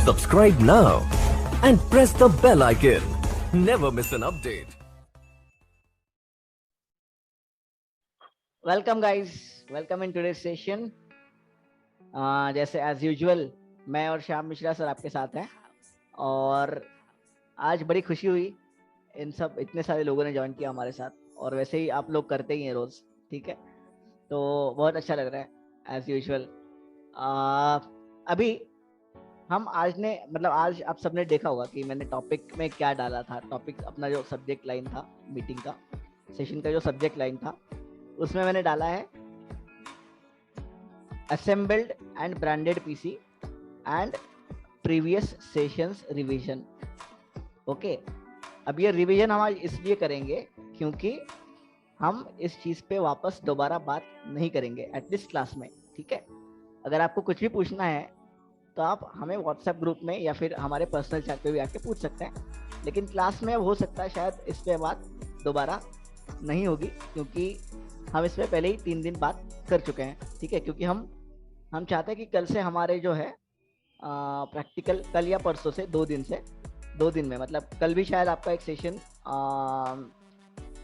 Subscribe now and press the bell icon. Never miss an update. Welcome guys, welcome in today's session. जैसे as usual मैं और Shyam Mishra sir आपके साथ हैं और आज बड़ी खुशी हुई इन सब इतने सारे लोगों ने ज्वाइन किया हमारे साथ और वैसे ही आप लोग करते ही हैं रोज, ठीक है, तो बहुत अच्छा लग रहा है as usual. अभी हम आज आप सबने देखा होगा कि मैंने टॉपिक में क्या डाला था. टॉपिक अपना जो सब्जेक्ट लाइन था मीटिंग का, सेशन का जो सब्जेक्ट लाइन था, उसमें मैंने डाला है assembled and branded PC and previous sessions revision. Okay, अब ये रिवीजन हम आज इसलिए करेंगे क्योंकि हम इस चीज पे वापस दोबारा बात नहीं करेंगे एटलीस्ट क्लास में, ठीक है. अगर आपको कुछ भी पूछना है तो आप हमें व्हाट्सएप ग्रुप में या फिर हमारे पर्सनल चैट पे भी आके पूछ सकते हैं, लेकिन क्लास में हो सकता है शायद इस पे बात दोबारा नहीं होगी क्योंकि हम इसमें पहले ही 3 दिन बात कर चुके हैं, ठीक है. क्योंकि हम चाहते हैं कि कल से हमारे जो है प्रैक्टिकल, कल या परसों से 2 दिन में, मतलब कल भी शायद आपका एक सेशन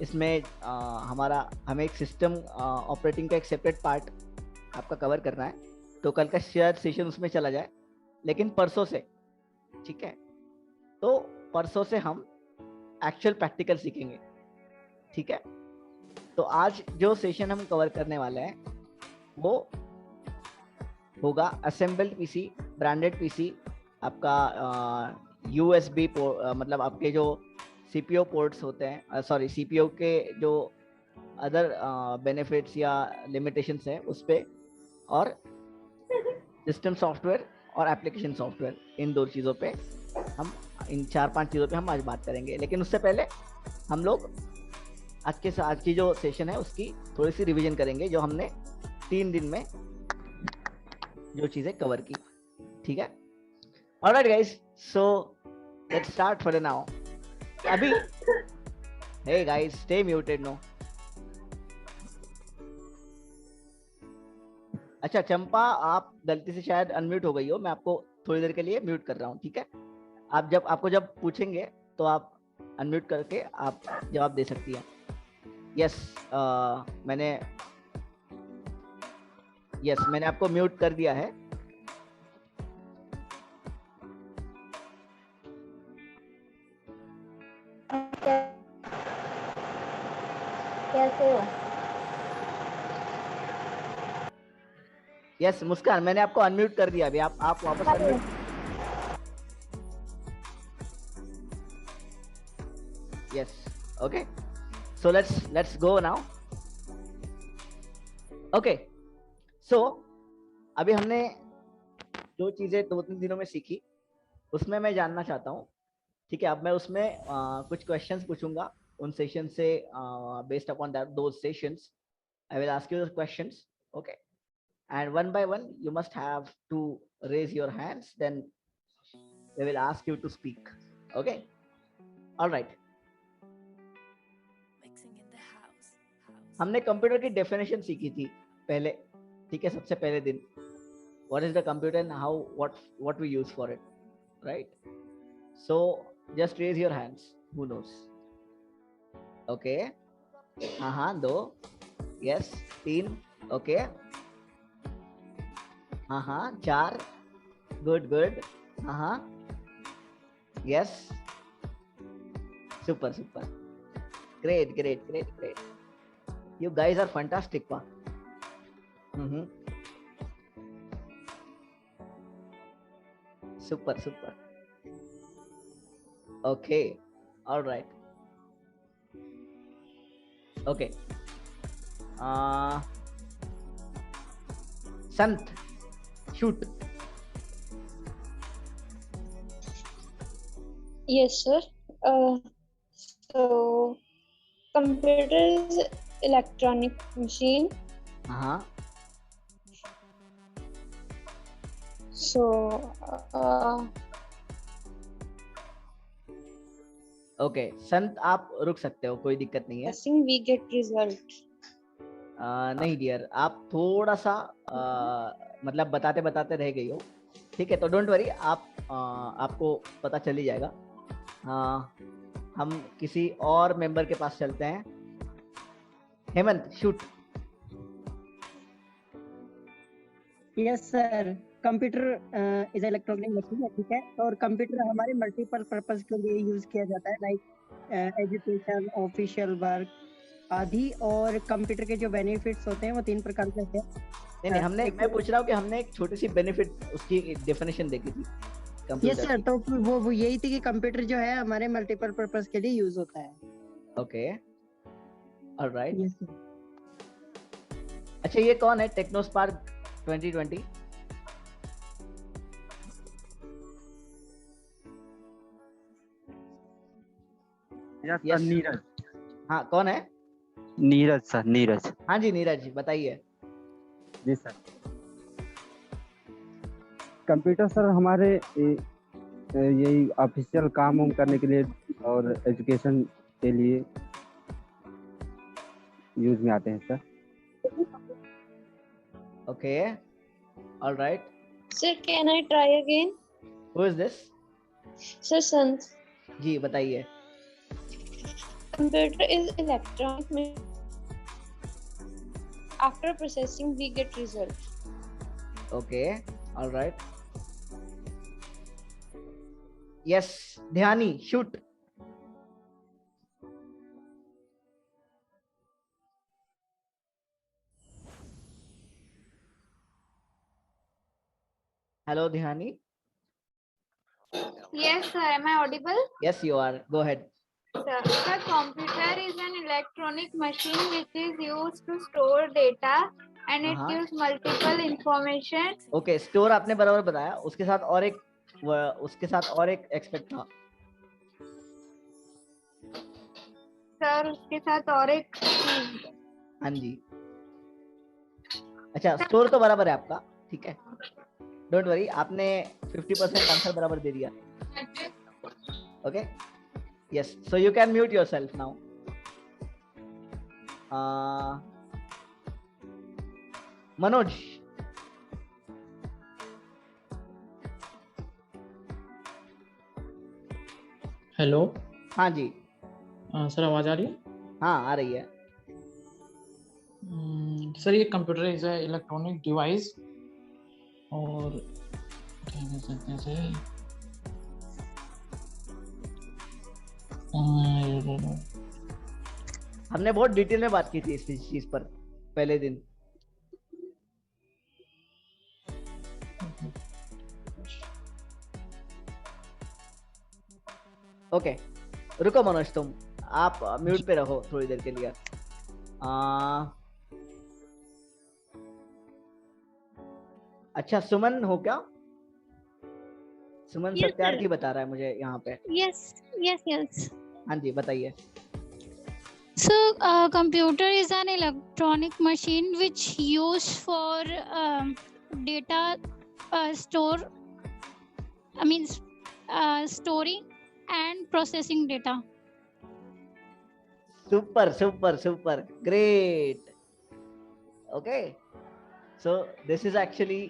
इसमें हमें एक सिस्टम ऑपरेटिंग का एक सेपरेट पार्ट आपका कवर करना है, तो कल का शायद सेशन उसमें चला जाए, लेकिन परसों से, ठीक है, तो परसों से हम एक्चुअल प्रैक्टिकल सीखेंगे, ठीक है. तो आज जो सेशन हम कवर करने वाले हैं वो होगा असेंबल्ड पीसी, ब्रांडेड पीसी, आपका यूएसबी मतलब आपके जो सीपीयू पोर्ट्स होते हैं, सॉरी सीपीयू के जो अदर बेनिफिट्स या लिमिटेशंस हैं उस पे, और सिस्टम सॉफ्टवेयर और एप्लीकेशन सॉफ्टवेयर, इन 2 चीज़ों पे हम, इन 4-5 चीज़ों पे हम आज बात करेंगे. लेकिन उससे पहले हम लोग आज की जो सेशन है उसकी थोड़ी सी रिवीजन करेंगे, जो हमने 3 दिन में जो चीजें कवर की, ठीक है. Alright guys, so let's start for now. अभी hey guys, stay muted. No, अच्छा चंपा, आप गलती से शायद अनम्यूट हो गई हो, मैं आपको थोड़ी देर के लिए म्यूट कर रहा हूँ, ठीक है. आपको जब पूछेंगे तो आप अनम्यूट करके आप जवाब दे सकती हैं. यस, मैंने आपको म्यूट कर दिया है. कैसे हो? यस मुस्कान, मैंने आपको अनम्यूट कर दिया अभी. आप वापस unmute. Yes, okay, so let's go now. Okay, so अभी हमने जो चीजें 2-3 दिनों में सीखी उसमें मैं जानना चाहता हूँ, ठीक है. अब मैं उसमें कुछ क्वेश्चंस पूछूंगा उन सेशन से, based upon those sessions I will ask you the questions, okay, and one by one you must have to raise your hands, then they will ask you to speak, okay. All right, हमने computer की definition सीखी थी पहले, ठीक है, सबसे पहले दिन. what is the computer and how what we use for it, right? so just raise your hands, who knows. okay, हाँ 2, yes 3, okay, हाँ 4, good, हाँ yes, super, great, you guys are fantastic, pa. super, okay, all right, okay. Sant, shoot. Yes, sir. So, computer is electronic machine. So, okay संत, आप रुक सकते हो, कोई दिक्कत नहीं है. guessing we get result. नहीं डियर, आप थोड़ा सा मतलब बताते रह गई हो, ठीक है, तो डोंट वरी, आपको पता चल ही जाएगा। हम किसी और मेंबर के पास चलते हैं। Hemant, shoot. Yes sir, computer is electronic machine है, ठीक है। और कंप्यूटर हमारे मल्टीपल पर्पस के लिए यूज किया जाता है, लाइक एजुकेशन, ऑफिशियल वर्क आदि। और कंप्यूटर के जो बेनिफिट्स होते हैं वो 3 प्रकार के हैं। नहीं, मैं पूछ रहा हूँ कि हमने एक छोटी सी बेनिफिट उसकी डेफिनेशन देखी थी कंप्यूटर। यस सर, तो वो यही थी कि कंप्यूटर जो है हमारे मल्टीपल पर्पस के लिए यूज होता है। Okay, alright. Yes sir. अच्छा, ये कौन है टेक्नोस्पार्क 2020? यस नीरज। हाँ, कौन है? नीरज सर, नीरज। हाँ जी, नीरज जी, बताइए। जी सर, कंप्यूटर सर हमारे यही ऑफिशियल काम वाम करने के लिए और एजुकेशन के लिए यूज में आते हैं sir. Okay, alright. Sir, can I try again? Who is this? Sir, Sant. जी, बताइए। Computer is electronic machine. After processing, we get result. Okay, alright. Yes, Dhyani, shoot. Hello Dhyani. Yes, sir. Am I audible? Yes, you are. Go ahead. Sir, the computer is an electronic machine which is used to store data and it gives multiple information. Okay, store आपने बराबर बताया। उसके साथ और एक expect था। Sir, उसके साथ और एक चीज। हाँ जी। अच्छा, स्टोर तो बराबर है आपका, ठीक है, डोंट वरी। आपने 50% आंसर बराबर दे दिया। Okay, yes, so you can mute yourself now. Manoj. Hello. हाँ जी। सर, आवाज आ रही है? हाँ, आ रही है। सर, ये computer is a electronic device और क्या कह सकते हैं सर, हमने बहुत डिटेल में बात की थी इस चीज पर पहले दिन। ओके, रुको मनोज, तुम आप म्यूट पे रहो थोड़ी देर के लिए। अच्छा, सुमन हो क्या? सुमन Yes, सत्यार्थी sir. बता रहा है मुझे यहाँ पे। Yes. हाँ जी, बताइए। So, computer is an electronic machine which used for data storing and processing data. Super, great. Okay, so this is actually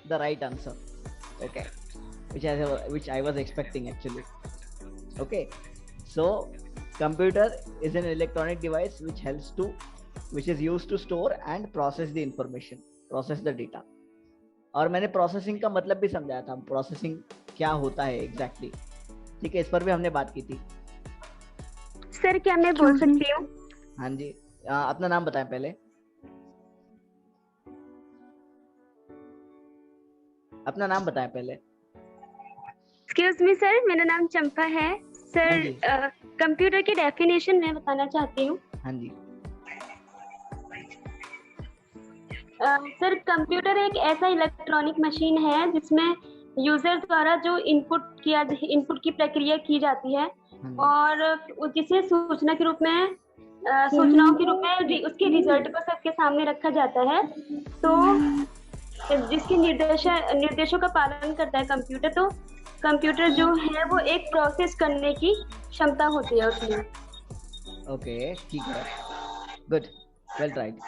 the right answer. Okay, which I was expecting actually. Okay, so computer is an electronic device which is used to store and process the information, process the data. और मैंने processing का मतलब भी समझाया था, processing क्या होता है एग्जैक्टली, ठीक है, इस पर भी हमने बात की थी। सर, क्या मैं बोल सकती हूँ? हाँ जी, अपना नाम बताएं पहले। अपना नाम बताएं पहले। एक्सक्यूज मी सर, मेरा नाम चंपा है। सर, कंप्यूटर की डेफिनेशन मैं बताना चाहती हूँ। हाँ जी। सर, कंप्यूटर एक ऐसा इलेक्ट्रॉनिक मशीन है जिसमें यूजर द्वारा जो इनपुट की प्रक्रिया की जाती है और जिसे सूचना के रूप में सूचनाओं के रूप में उसके रिजल्ट को सबके सामने रखा जाता है। तो जिसके निर्देशों का पालन करता है कंप्यूटर, तो कंप्यूटर जो है वो एक प्रोसेस करने की क्षमता होती है उसमें। ओके, ठीक है, गुड, वेल ट्राइड।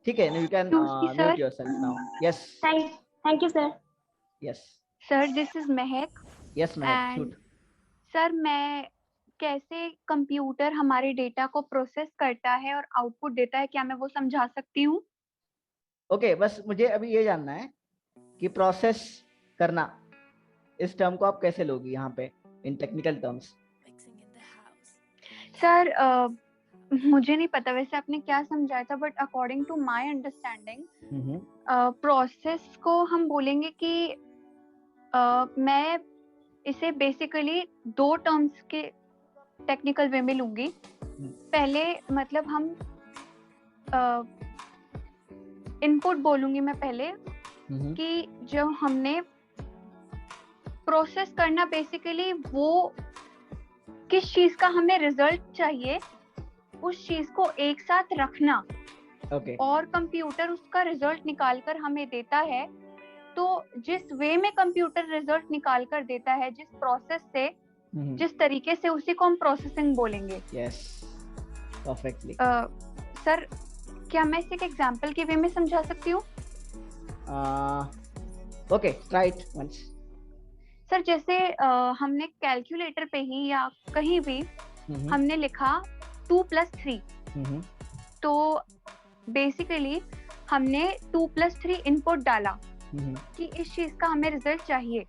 ठीक है, you can mute yourself now. Yes, thank you sir. Yes, sir this is Mahak yes Mahak, and shoot. Sir मैं कैसे कंप्यूटर हमारे डेटा को प्रोसेस करता है और आउटपुट देता है, क्या मैं वो समझा सकती हूँ? ओके, बस मुझे अभी ये जानना है कि प्रोसेस करना इस टर्म को आप कैसे लोगी यहाँ पे इन टेक्निकल टर्म्स? सर मुझे नहीं पता वैसे आपने क्या समझाया था, but according to my understanding process को हम बोलेंगे कि मैं इसे बेसिकली दो टर्म्स के टेक्निकल वे में लूंगी। पहले मतलब हम इनपुट बोलूंगी मैं पहले कि जब हमने प्रोसेस करना बेसिकली वो किस चीज का हमें रिजल्ट चाहिए उस चीज को एक साथ रखना और कंप्यूटर उसका रिजल्ट निकाल कर हमें देता है। तो जिस वे में कंप्यूटर रिजल्ट निकाल कर देता है, जिस प्रोसेस से, जिस तरीके से, उसी को हम प्रोसेसिंग बोलेंगे। Yes, perfectly. सर क्या मैं इसे एक एग्जांपल के वे में समझा सकती हूँ? Okay, try it once. Sir जैसे हमने कैलकुलेटर पे ही या कहीं भी हमने लिखा 2 + 3, तो बेसिकली हमने 2 + 3 इनपुट डाला कि इस चीज का हमें रिजल्ट चाहिए।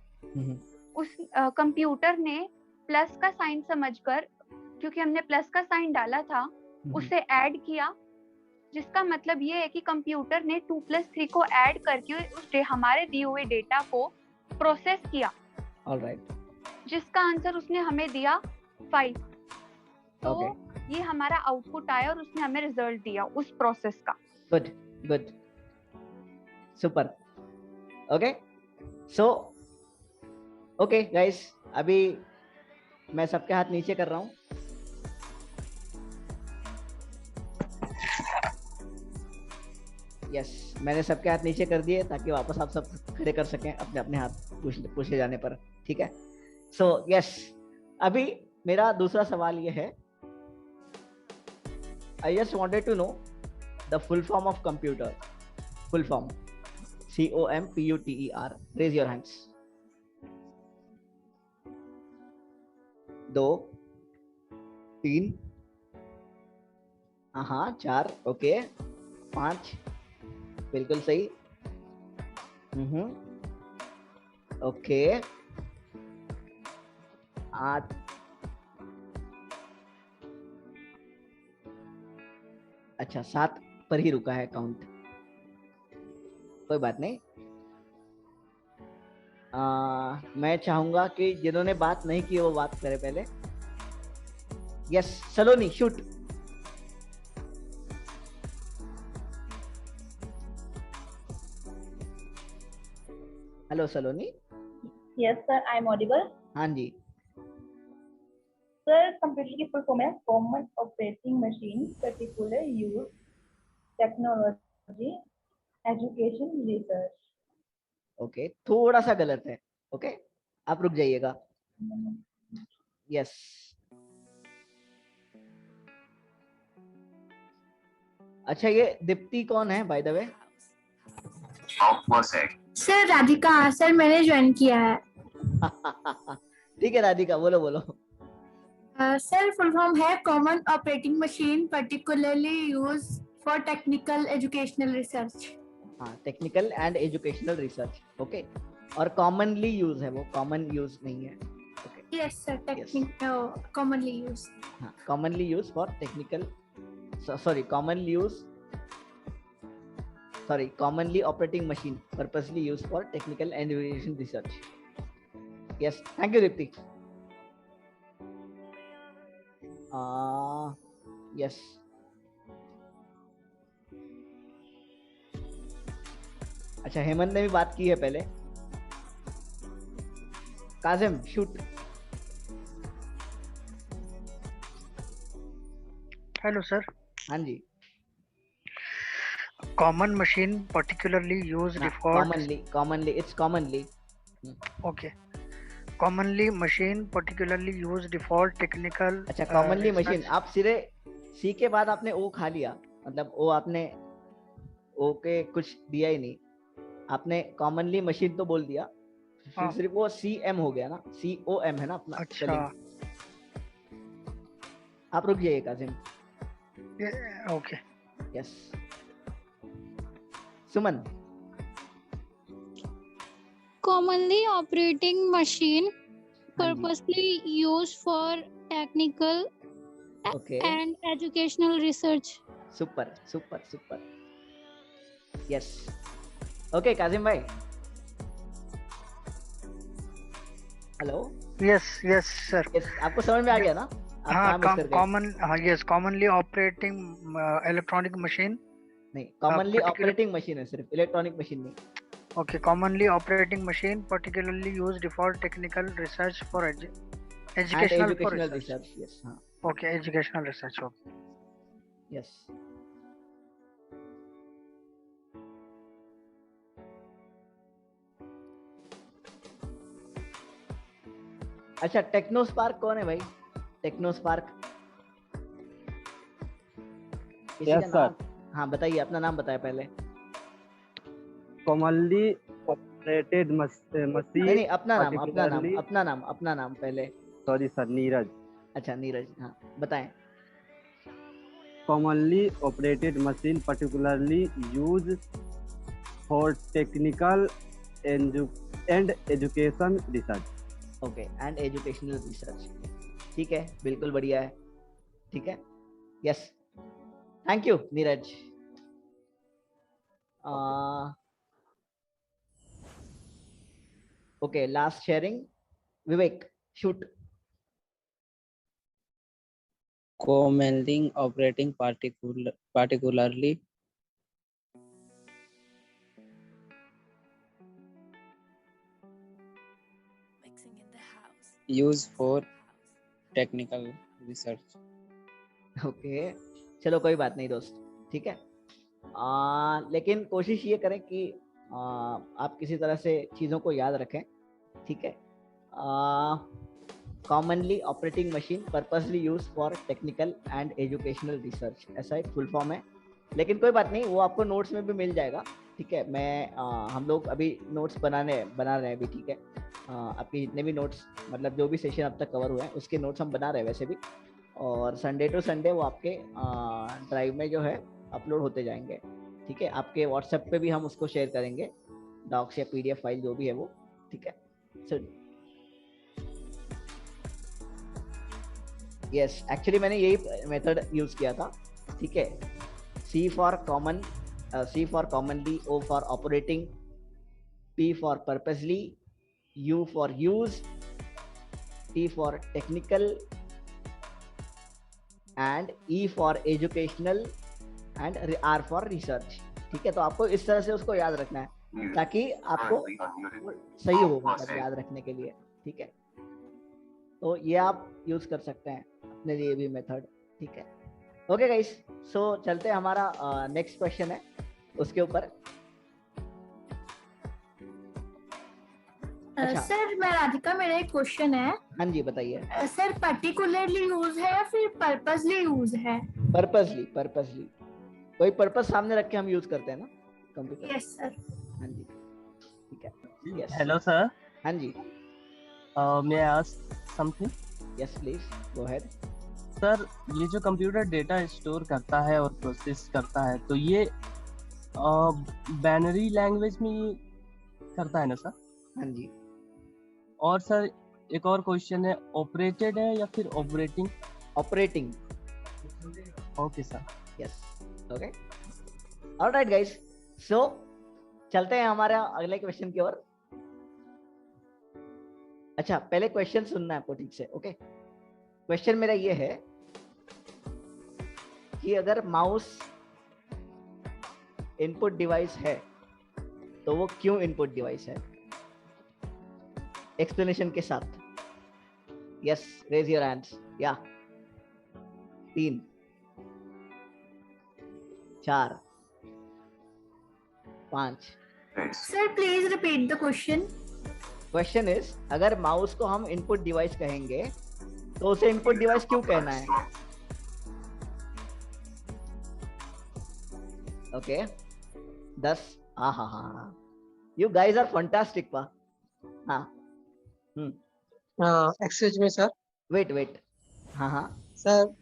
उस कंप्यूटर ने प्लस का साइन समझकर, क्योंकि हमने प्लस का साइन डाला था, उसे ऐड किया, जिसका मतलब ये है कि कंप्यूटर ने 2 + 3 को ऐड करके उस हमारे दिए हुए डेटा को प्रोसेस किया। ऑलराइट। जिसका आंसर उसने हमें दिया 5। तो ये हमारा आउटपुट आया और उसने हमें रिजल्ट दिया उस प्रोसेस का। Good good, super. Okay, so okay guys, अभी मैं सबके हाथ नीचे कर रहा हूँ। यस, मैंने सबके हाथ नीचे कर दिए ताकि वापस आप सब खड़े कर सकें अपने अपने हाथ पूछे जाने पर। ठीक है, सो यस, अभी मेरा दूसरा सवाल ये है, I just wanted to know the full form of computer. Full form. COMPUTER. Raise your hands. 2, 3, हाँ 4, ओके, 5, बिल्कुल सही। ओके, 8, अच्छा 7 पर ही रुका है काउंट, कोई बात नहीं। मैं चाहूंगा कि जिन्होंने बात नहीं की वो बात करे पहले। Yes, Saloni, shoot. Hello Saloni. Yes sir, I am audible. हाँ जी सर, कंप्यूटर की फुल फॉर्म है common operating machine, particular use, technology, education, research. Okay, थोड़ा सा गलत है। ओके, आप रुक जाइएगा। यस, अच्छा ये दीप्ति कौन है by the way? Sir Radhika, sir मैंने ज्वाइन किया है। ठीक है राधिका, बोलो बोलो। सर फुल फॉर्म है common operating machine, particularly use for technical educational research. हाँ, technical and educational research. Okay, और कॉमनली यूज है, वो कॉमन यूज नहीं है। Okay, yes sir, technical commonly use. हाँ, commonly use for technical, sorry commonly use, sorry commonly operating machine, purposely use for technical and education research. Yes, thank you Deepti. Yes, अच्छा हेमंत ने भी बात की है पहले। काजिम, शूट। Hello sir. हाँ जी। Common machine particularly used for commonly it's commonly okay, commonly machine particularly used for technical। अच्छा, commonly machine, आप सिरे सी के बाद आपने ओ खा लिया, मतलब ओ आपने ओ के कुछ दिया ही नहीं, आपने commonly machine तो बोल दिया, फिर सिर्फ वो CM हो गया ना, COM है ना अपना अच्छा आप रुक जाइए Kazim. Okay yes Suman. Commonly operating machine purposely used for technical Okay. and educational research. Super super super. Yes okay Kazim भाई। Hello. Yes yes sir. Yes आपको समझ में आ गया ना? आप हाँ कहाँ miss कर गए? कॉमन हाँ yes commonly operating electronic machine. नहीं कॉमनली particular- ऑपरेटिंग मशीन है, सिर्फ इलेक्ट्रॉनिक मशीन नहीं। Okay, commonly operating machine particularly used for technical research for And educational for educational research. research. Yes. हाँ. Okay, educational research. Okay. Yes. अच्छा टेक्नोस्पार्क कौन है भाई? टेक्नोस्पार्क किसी Yes, का sir. नाम? हाँ बताइए, अपना नाम बताए पहले। commonly operated machine नहीं अपना नाम particularly अपना नाम पहले। sorry sir नीरज अच्छा नीरज, हाँ बताएं। commonly operated machine particularly used for technical and education research. Okay and educational research, ठीक है बिल्कुल बढ़िया है, ठीक है। Yes thank you Neeraj. Okay last sharing Vivek shoot. commonly operating particularly used for technical research. Okay चलो कोई बात नहीं दोस्त, ठीक है। लेकिन कोशिश ये करें कि आप किसी तरह से चीज़ों को याद रखें, ठीक है। Commonly operating machine purposely use for technical and educational research, ऐसा एक फुल फॉर्म है। लेकिन कोई बात नहीं, वो आपको नोट्स में भी मिल जाएगा, ठीक है। मैं हम लोग अभी नोट्स बना रहे हैं अभी, ठीक है। आपके जितने भी नोट्स मतलब जो भी सेशन अब तक कवर हुए हैं उसके नोट्स हम बना रहे हैं वैसे भी, और संडे टू संडे वो आपके ड्राइव में जो है अपलोड होते जाएंगे, ठीक है। आपके व्हाट्सएप पे भी हम उसको शेयर करेंगे, डॉक्स या PDF फाइल जो भी है वो, ठीक है। सो यस एक्चुअली मैंने यही मेथड यूज किया था, ठीक है। C for common, C for commonly, O for operating, P for purposely, U for use, T for technical and E for educational and R for research, ठीक है। तो आपको इस तरह से उसको याद रखना है ताकि आपको सही हो मतलब याद रखने के लिए, ठीक है। तो ये आप यूज कर सकते हैं अपने लिए भी मेथड, ठीक है। ओके गाइस, सो चलते हैं, हमारा नेक्स्ट क्वेश्चन है उसके ऊपर। अच्छा सर मैं राधिका, मेरा एक क्वेश्चन है। हाँ जी बताइए। सर पर्टिकुलरली यूज है या फिर पर्पसली यूज है? पर्पसली कोई पर्पस सामने रख के हम यूज करते हैं ना कंप्यूटर। Yes sir. हाँ जी ठीक है। Yes hello sir. हाँ जी। May I ask something? Yes please go ahead. Sir ये जो कंप्यूटर डेटा स्टोर करता है और प्रोसेस करता है, तो ये बाइनरी लैंग्वेज में करता है ना सर? हाँ जी। और सर एक और क्वेश्चन है, ऑपरेटेड है या फिर operating? Operating. Okay sir. Yes okay alright guys, so चलते हैं हमारा अगले क्वेश्चन की ओर। अच्छा पहले क्वेश्चन सुनना है आपको ठीक से, ओके। क्वेश्चन मेरा ये है कि अगर माउस इनपुट डिवाइस है तो वो क्यों इनपुट डिवाइस है? एक्सप्लेनेशन के साथ। Yes raise your hands. या 3 4 5। Sir please repeat the question. Question is, अगर माउस को हम इनपुट डिवाइस कहेंगे तो उसे इनपुट डिवाइस क्यों कहना है? ओके 10। हाँ यू गाइज आर फंटास्टिक पा। हाँ एक्सक्यूज मी सर। वेट हाँ सर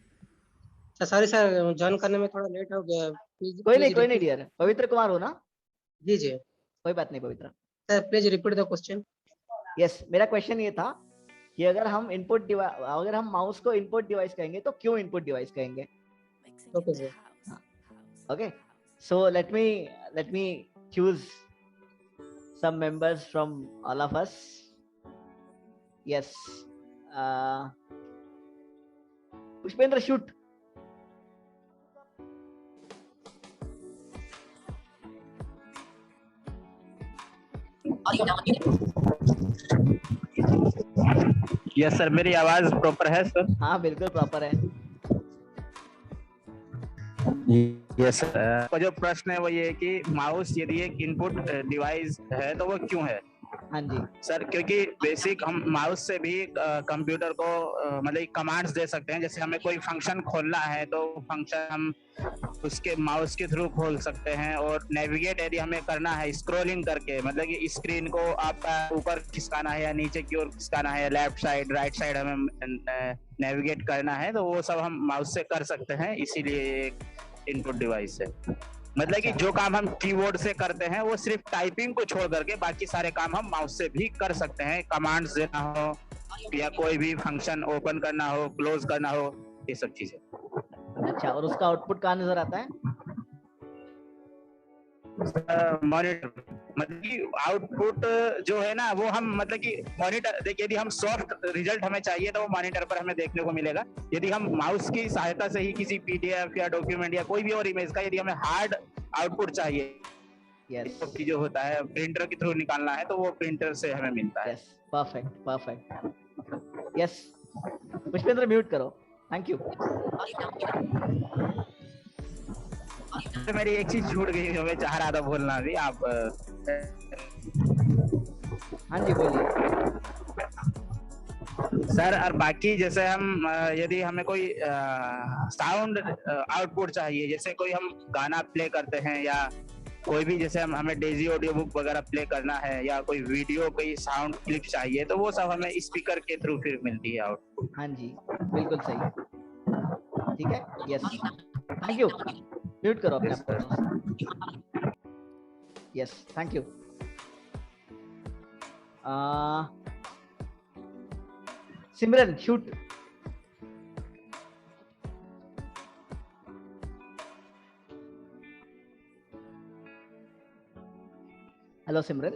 सॉरी सर, ज्वाइन करने में थोड़ा लेट हो गया। कोई नहीं डियर। पवित्र कुमार हो ना? जी कोई बात नहीं पवित्र। Sir please repeat the question. Yes, मेरा क्वेश्चन ये था कि अगर हम माउस को इनपुट डिवाइस कहेंगे तो क्यों इनपुट डिवाइस कहेंगे? Okay sir. Okay, so let me choose some members from all of us. Yes, Pushpendra, shoot. Yes sir, मेरी आवाज प्रॉपर है सर? हाँ बिल्कुल प्रॉपर है। Yes sir. तो जो प्रश्न है वो ये है कि माउस यदि एक इनपुट डिवाइस है तो वो क्यों है? हाँ जी सर, क्योंकि बेसिक हम माउस से भी कंप्यूटर को मतलब कमांड्स दे सकते हैं। जैसे हमें कोई फंक्शन खोलना है तो फंक्शन हम उसके माउस के थ्रू खोल सकते हैं, और नेविगेट यदि हमें करना है स्क्रॉलिंग करके, मतलब कि स्क्रीन को आपका ऊपर खिसकाना है या नीचे की ओर खिसकाना है, लेफ्ट साइड राइट साइड हमें नेविगेट करना है, तो वो सब हम माउस से कर सकते हैं। इसीलिए एक इनपुट डिवाइस है। मतलब कि जो काम हम कीबोर्ड से करते हैं वो सिर्फ टाइपिंग को छोड़ करके बाकी सारे काम हम माउस से भी कर सकते हैं। कमांड्स देना हो या कोई भी फंक्शन ओपन करना हो, क्लोज करना हो, ये सब चीजें। अच्छा, और उसका आउटपुट कहाँ नजर आता है? मॉनिटर। मतलब कि आउटपुट जो है ना वो हम मतलब कि मॉनिटर, देखिए यदि हम सॉफ्ट रिजल्ट हमें चाहिए तो वो मॉनिटर पर हमें देखने को मिलेगा। यदि हम माउस की सहायता से ही किसी पीडीएफ या डॉक्यूमेंट या कोई भी और इमेज का यदि हमें हार्ड आउटपुट चाहिए, यस जो होता है प्रिंटर के थ्रू निकालना है, तो वो प्रिंटर से हमें मिलता है। परफेक्ट। यस पुष्पेंद्र, म्यूट करो। Thank you. मेरी एक चीज छूट गई जो मैं चाह रहा था बोलना भी। आप हाँ जी बोलिए सर। और बाकी जैसे हम यदि हमें कोई साउंड आउटपुट चाहिए, जैसे कोई हम गाना प्ले करते हैं या कोई भी जैसे हमें डेजी ऑडियो बुक वगैरह प्ले करना है या कोई वीडियो कोई साउंड क्लिप चाहिए, तो वो सब हमें स्पीकर के थ्रू फिर मिलती है आउटपुट। हाँ जी बिल्कुल सही, ठीक है। Yes thank you. म्यूट करो अपने आप। Yes thank you. Simran shoot. Hello Simran.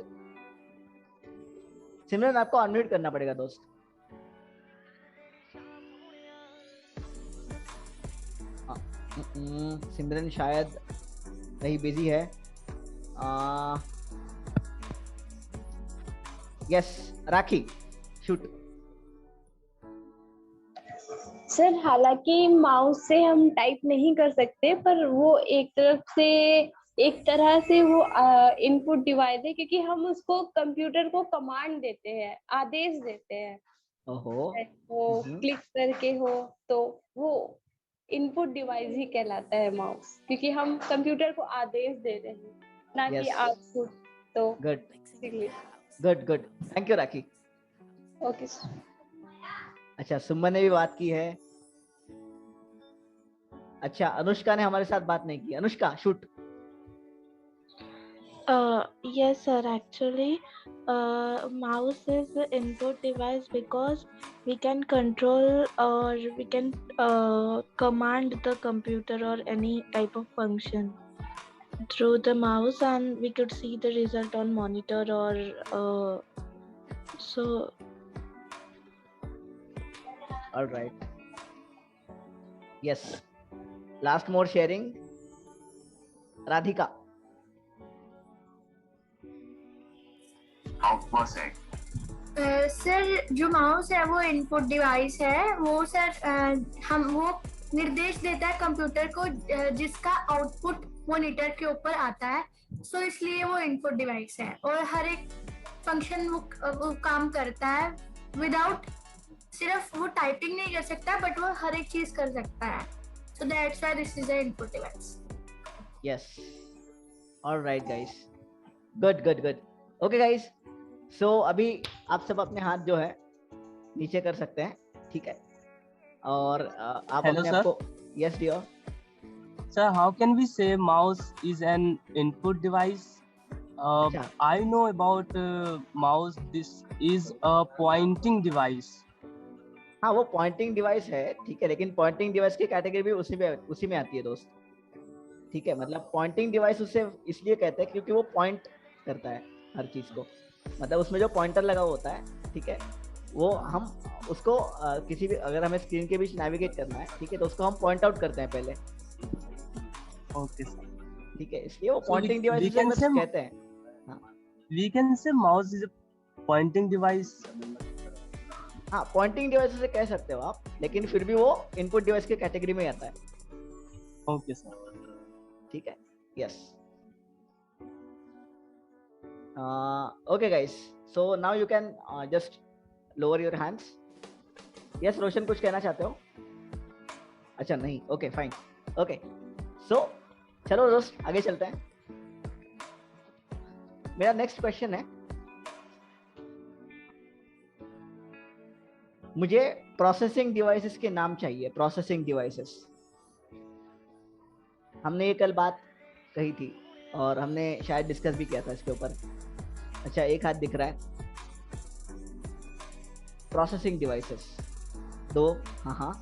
Simran आपको अनम्यूट करना पड़ेगा दोस्त। सिमरन शायद कहीं बिजी है। Yes Rakhi shoot. सर हालांकि माउस से हम टाइप नहीं कर सकते, पर वो एक तरह से वो इनपुट डिवाइस है, क्योंकि हम उसको कंप्यूटर को कमांड देते हैं, आदेश देते हैं। ओहो। वो क्लिक करके हो तो वो इनपुट डिवाइस ही कहलाता है माउस, क्योंकि हम कंप्यूटर को आदेश दे रहे हैं, ना कि आउटपुट। तो good thank you rakhi. Okay sir. अच्छा, सुमन ने भी बात की है। अच्छा, अनुष्का ने हमारे साथ बात नहीं की। Anushka shoot. Yes sir, actually mouse is the input device because we can control or we can command the computer or any type of function through the mouse, and we could see the result on monitor or so. All right. Yes. Last more sharing. Radhika. Sir जो mouse है वो input device है। वो sir हम वो निर्देश देता है कंप्यूटर को जिसका आउटपुट मॉनिटर के ऊपर आता है। सो इसलिए वो इनपुट डिवाइस है और हर एक फंक्शन वो काम करता है विदाउट, सिर्फ वो टाइपिंग नहीं कर सकता बट वो हर एक चीज कर सकता है। So that's why this is a input device. Yes alright guys, good. Okay guys, so अभी आप सब अपने हाथ जो है नीचे कर सकते हैं, ठीक है, और आप Hello, अपने sir. आप को yes dear Sir, how can we say mouse is an input device? I know about mouse. This is a pointing device. हाँ वो पॉइंटिंग डिवाइस है, ठीक है, लेकिन पॉइंटिंग डिवाइस की कैटेगरी भी उसी में आती है दोस्त, ठीक है। मतलब पॉइंटिंग डिवाइस उसे इसलिए कहते हैं क्योंकि वो पॉइंट करता है हर चीज को, मतलब उसमें जो पॉइंटर लगा होता है, ठीक है, वो हम उसको किसी भी, अगर हमें स्क्रीन के बीच नेविगेट करना है, ठीक है, तो उसको हम पॉइंट आउट करते हैं पहले। ओके सर, ठीक है, इसलिए वो पॉइंटिंग डिवाइस कहते हैं। We can say mouse is a pointing device. हाँ पॉइंटिंग डिवाइस से कह सकते हो आप, लेकिन फिर भी वो इनपुट डिवाइस के कैटेगरी में आता है। ओके सर, ठीक है, yes. Okay guys, so now you can just lower your hands. Yes Roshan, कुछ कहना चाहते हो? अच्छा नहीं, ओके फाइन, ओके। सो चलो दोस्त आगे चलते हैं। मेरा नेक्स्ट क्वेश्चन है, मुझे प्रोसेसिंग डिवाइसेस के नाम चाहिए। प्रोसेसिंग डिवाइसेस, हमने ये कल बात कही थी और हमने शायद डिस्कस भी किया था इसके ऊपर। अच्छा एक हाथ दिख रहा है। प्रोसेसिंग डिवाइसेस 2, हाँ।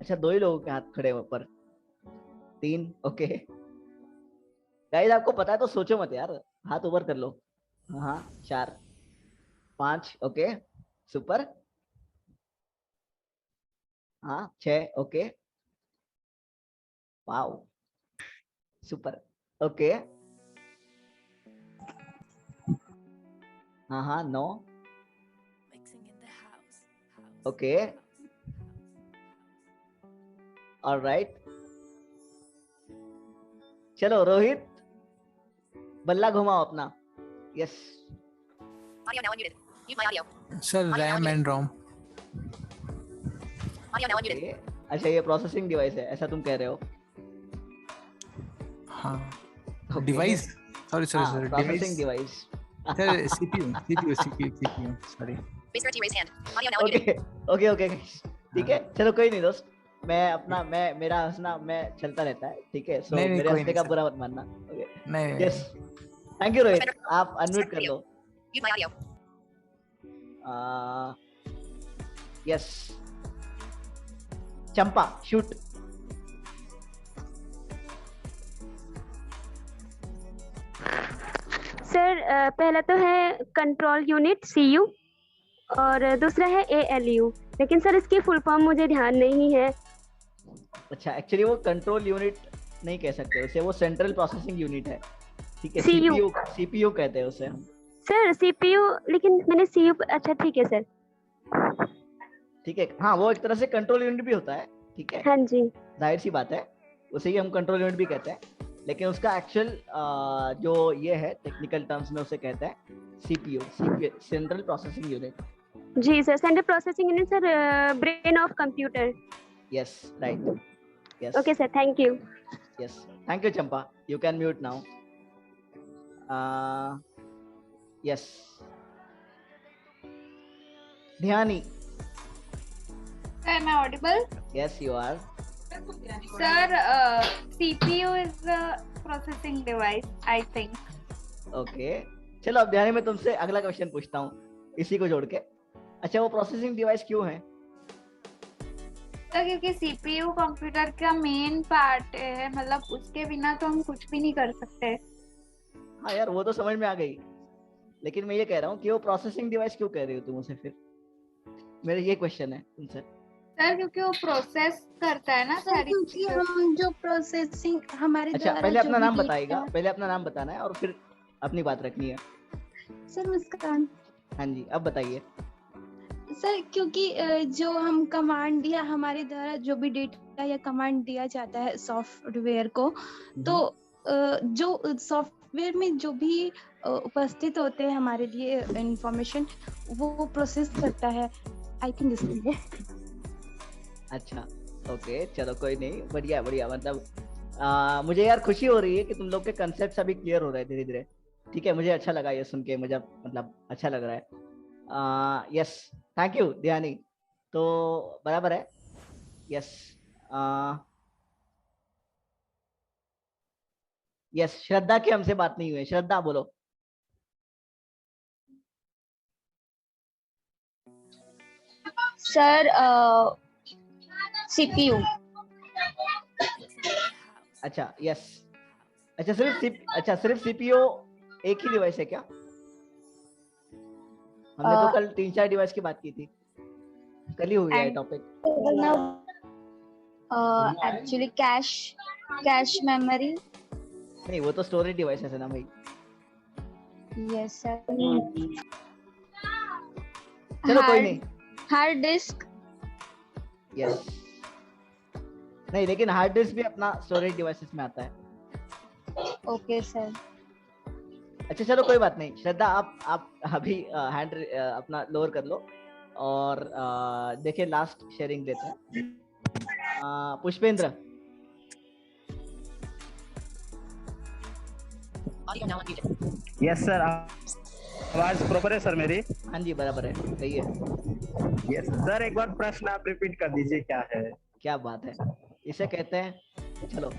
अच्छा 2 ही लोगों के हाथ खड़े हैं ऊपर। 3, ओके। गाइस आपको पता है तो सोचो मत यार, हाथ ऊपर कर लो। हाँ 4, 5, ओके सुपर। हाँ 6, ओके वाओ सुपर, ओके। हाँ 9, ओके ऑलराइट। चलो रोहित बल्ला घुमाओ अपना। Yes Audio now unmuted. Mute my audio. Sir, RAM and ROM. Audio now unmuted. अच्छा ये प्रोसेसिंग डिवाइस है, ऐसा तुम कह रहे हो? हाँ device, sorry processing device. Sir CPU sorry. Whisper to raise hand. Audio now unmuted. Okay ठीक है, चलो कोई नहीं दोस्त, मैं अपना मेरा हंसना मैं चलता रहता है, ठीक है। सो मेरे हंसने का बुरा मत मानना। नहीं यस थैंक यू रोहित, आप अनम्यूट कर लो। Mute my audio. Yes Champa shoot. Sir पहला तो है कंट्रोल यूनिट CU और दूसरा है ALU, लेकिन सर इसकी फुल फॉर्म मुझे ध्यान नहीं है। अच्छा एक्चुअली वो कंट्रोल यूनिट नहीं कह सकते उसे, वो सेंट्रल प्रोसेसिंग यूनिट है, ठीक है। CPU कहते हैं उसे हम। सर CPU, लेकिन मैंने CU, अच्छा ठीक है सर, ठीक है। हाँ वो एक तरह से कंट्रोल यूनिट भी होता है, ठीक है। हाँ जी जाहिर सी बात है, उसे ही हम कंट्रोल यूनिट भी कहते हैं, लेकिन उसका एक्चुअल जो ये है टेक्निकल टर्म्स में उसे कहते हैं CPU, सेंट्रल प्रोसेसिंग यूनिट। जी sir, central processing unit sir, brain of computer. Yes right, yes okay sir, thank you. Yes thank you Champa, you can mute now. Yes Dhyani. Am I audible? Yes, you are. Sir, CPU is the processing device, I think. Okay. चलो अब ध्यान में तुमसे अगला question पूछता हूँ इसी को जोड़ के। अच्छा वो प्रोसेसिंग डिवाइस क्यों है? तो क्योंकि CPU कंप्यूटर का मेन पार्ट है, मतलब उसके बिना तो हम कुछ भी नहीं कर सकते। हाँ यार वो तो समझ में आ गई, लेकिन मैं ये कह रहा हूँ कि वो प्रोसेसिंग डिवाइस क्यों कह रही हो तुम उसे? फिर मेरा ये क्वेश्चन है तुमसे। सर क्योंकि वो प्रोसेस करता है ना सारी क्योंकि हम जो प्रोसेसिंग हमारे अच्छा पहले अपना नाम बताइएगा, पहले अपना नाम बताना है और फिर अपनी बात रखनी है। सर मुस्कान। हाँ जी अब बताइए। सर क्योंकि जो हम कमांड या हमारे द्वारा जो भी डेटा या कमांड दिया जाता है सॉफ्टवेयर को, तो जो सॉफ्टवेयर में जो भी उपस्थित होते हैं हमारे लिए इंफॉर्मेशन, वो प्रोसेस करता है, आई थिंक इसलिए। अच्छा ओके चलो कोई नहीं, बढ़िया मतलब मुझे यार खुशी हो रही है कि तुम लोग के कंसेप्ट अभी क्लियर हो रहे हैं धीरे धीरे। ठीक है, मुझे अच्छा लगा ये सुन के, मुझे मतलब अच्छा लग रहा है। यस, थैंक यू ध्यानी। तो बराबर है। यस यस, श्रद्धा की हमसे बात नहीं हुई है। श्रद्धा बोलो। Sir CPU. अच्छा यस, अच्छा सिर्फ सीपीयू एक ही डिवाइस है क्या? हमने तो कल 3-4 डिवाइस की बात की थी, कल ही हो गया है टॉपिक। Actually cache memory. नहीं, वो तो स्टोरेज डिवाइसेस है ना भाई। Yes sir. चलो कोई नहीं। Hard disk. यस, नहीं लेकिन हार्ड डिस्क भी अपना स्टोरेज डिवाइसेस में आता है। Okay sir. अच्छा चलो कोई बात नहीं। श्रद्धा आप अभी हैंड अपना लोअर कर लो और देखिए लास्ट शेयरिंग देते हैं। पुष्पेंद्र। यस सर, आवाज प्रॉपर है सर मेरी? हाँ जी बराबर है, सही है। यस सर, एक बार प्रश्न आप रिपीट कर दीजिए, क्या है? क्या बात है, इसे कहते हैं। चलो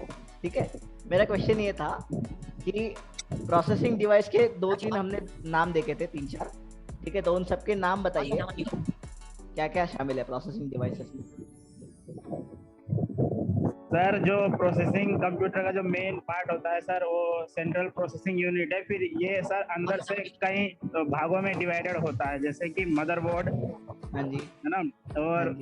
ठीक है, मेरा क्वेश्चन ये था कि प्रोसेसिंग डिवाइस के 2-3 हमने नाम देखे थे, 3-4। ठीक है, तो उन सबके नाम बताइए क्या क्या शामिल है प्रोसेसिंग डिवाइसेस में। सर जो प्रोसेसिंग कंप्यूटर का जो मेन पार्ट होता है सर, वो सेंट्रल प्रोसेसिंग यूनिट है। फिर ये सर अंदर से कई भागों में डिवाइडेड होता है, जैसे कि मदरबोर्ड, हाँ जी, है ना, और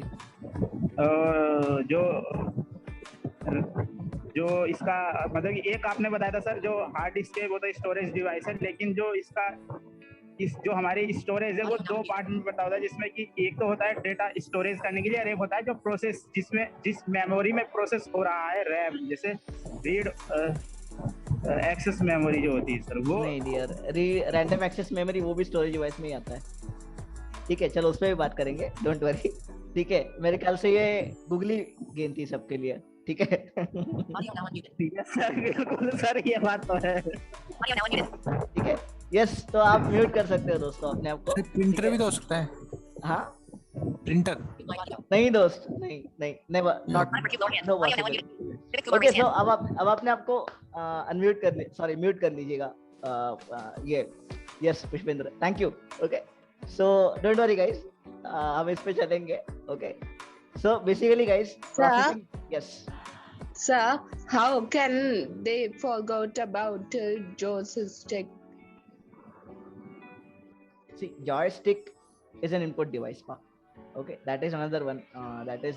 जो इसका मतलब एक आपने बताया था सर, जो हार्ड डिस्क है वो तो स्टोरेज डिवाइस है, लेकिन जो इसका जो हमारी स्टोरेज है वो 2 पार्ट में बटा होता है, जिसमें कि एक तो होता है डेटा स्टोरेज करने के लिए, और एक होता है जो प्रोसेस जिस मेमोरी में प्रोसेस हो रहा है, रैम, जैसे रीड एक्सेस मेमोरी जो होती है सर वो। नहीं डियर, रैंडम एक्सेस मेमोरी वो भी स्टोरेज डिवाइस में ही आता है। ठीक है, चलो उस पर भी बात करेंगे, डोंट वरी। ठीक है, मेरे ख्याल से ये गूगली गेम थी सबके लिए। ठीक है सर, बिल्कुल सर, ये बात तो है। ठीक है, यस, तो आप म्यूट कर सकते हो दोस्तों अपने आप को। प्रिंटर भी तो हो सकता है। हाँ, प्रिंटर नहीं दोस्त, नहीं नहीं, never, not, no possible. Okay, so अब आपने आपको अनम्यूट कर सॉरी म्यूट कर लीजिएगा। ये yes Pushpendra, thank you. Okay, so don't worry guys, हम इस पे चलेंगे। Okay, so basically guys, yes sir, how can they forget about joystick? See, joystick is an input device. Okay, that is another one. That is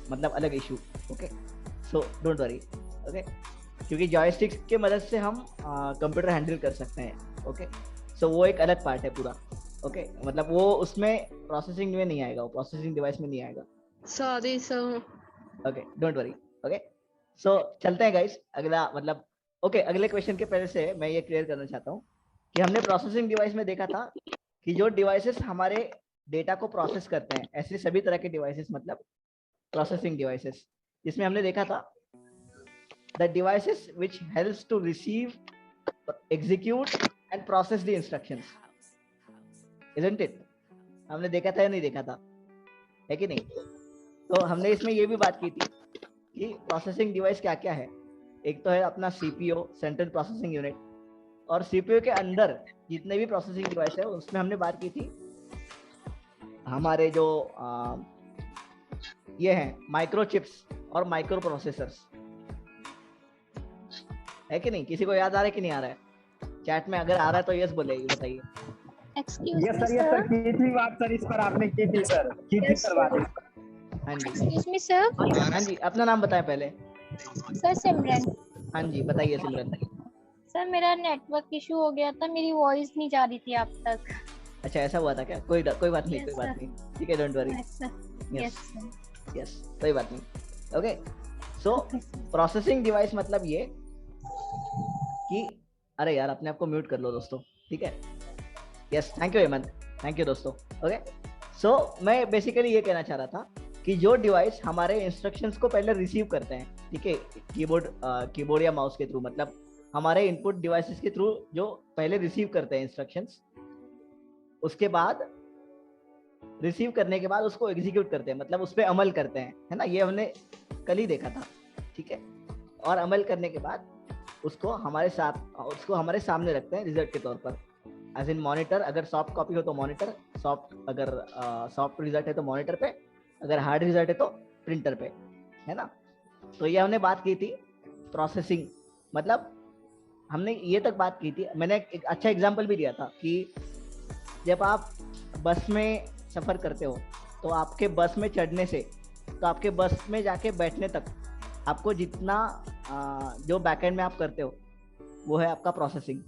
मतलब अलग issue. Okay, so don't worry. Okay, क्योंकि joystick के मदद से हम computer handle कर सकते हैं। ओके, सो वो एक अलग पार्ट है पूरा। ओके, मतलब वो उसमें प्रोसेसिंग में नहीं आएगा, वो प्रोसेसिंग डिवाइस में नहीं आएगा। Sorry sir. Okay, don't worry. Okay, so चलते हैं गाइस अगला, मतलब ओके, अगले क्वेश्चन के पहले से मैं ये क्लियर करना चाहता हूँ कि हमने प्रोसेसिंग डिवाइस में देखा था कि जो डिवाइसेस हमारे डेटा को प्रोसेस करते हैं, ऐसे सभी तरह के डिवाइसेस मतलब प्रोसेसिंग डिवाइसेस, जिसमें हमने देखा था the devices which helps to receive, execute and process the instructions, isn't it? हमने देखा था या नहीं देखा था, है कि नहीं? तो हमने इसमें ये भी बात की थी कि प्रोसेसिंग डिवाइस क्या क्या है। एक तो है अपना सीपीयू, सेंट्रल प्रोसेसिंग यूनिट, और सीपीयू के अंदर जितने भी प्रोसेसिंग डिवाइस है उसमें हमने बात की थी हमारे जो ये हैं माइक्रोचिप्स और माइक्रो प्रोसेसर्स, है कि नहीं? किसी को याद आ रहा है कि नहीं आ रहा है? चैट में अगर आ रहा है तो यस बोले, बताइए। यस सर, की थी बात सर, इस पर आपने की थी सर, की थी सर बात। हाँ जी, एक्सक्यूज मी सर। हाँ जी, अपना नाम बताएं पहले। सर सिमरन। हाँ जी, बताइए सिमरन। सर मेरा नेटवर्क इशू हो गया था, मेरी वॉइस नहीं जा रही थी आप तक। अच्छा, ऐसा हुआ था क्या? कोई बात नहीं, कोई बात नहीं, ठीक है, डोंट वरी। यस, कोई बात नहीं। ओके, सो प्रोसेसिंग डिवाइस मतलब ये कि अरे यार अपने आप को म्यूट कर लो दोस्तों। ठीक है, yes, thank you Hemant, thank you दोस्तों। ओके, सो मैं बेसिकली ये कहना चाह रहा था कि जो डिवाइस हमारे इंस्ट्रक्शंस को पहले रिसीव करते हैं, ठीक है, कीबोर्ड या माउस के थ्रू, मतलब हमारे इनपुट डिवाइसेस के थ्रू जो पहले रिसीव करते हैं इंस्ट्रक्शंस, उसके बाद रिसीव करने के बाद उसको एग्जीक्यूट करते हैं, मतलब उस पर अमल करते हैं, है ना, ये हमने कल ही देखा था, ठीक है। और अमल करने के बाद उसको हमारे सामने रखते हैं रिजल्ट के तौर पर, एज इन मॉनिटर, अगर सॉफ्ट कॉपी हो तो मॉनिटर, अगर सॉफ्ट रिजल्ट है तो मॉनिटर पे, अगर हार्ड रिजल्ट है तो प्रिंटर पे, है ना। तो ये हमने बात की थी प्रोसेसिंग, मतलब हमने ये तक बात की थी। मैंने एक अच्छा एग्जांपल भी दिया था कि जब आप बस में सफ़र करते हो तो आपके बस में चढ़ने से तो आपके बस में जाके बैठने तक आपको जितना जो बैकएंड में आप करते हो वो है आपका प्रोसेसिंग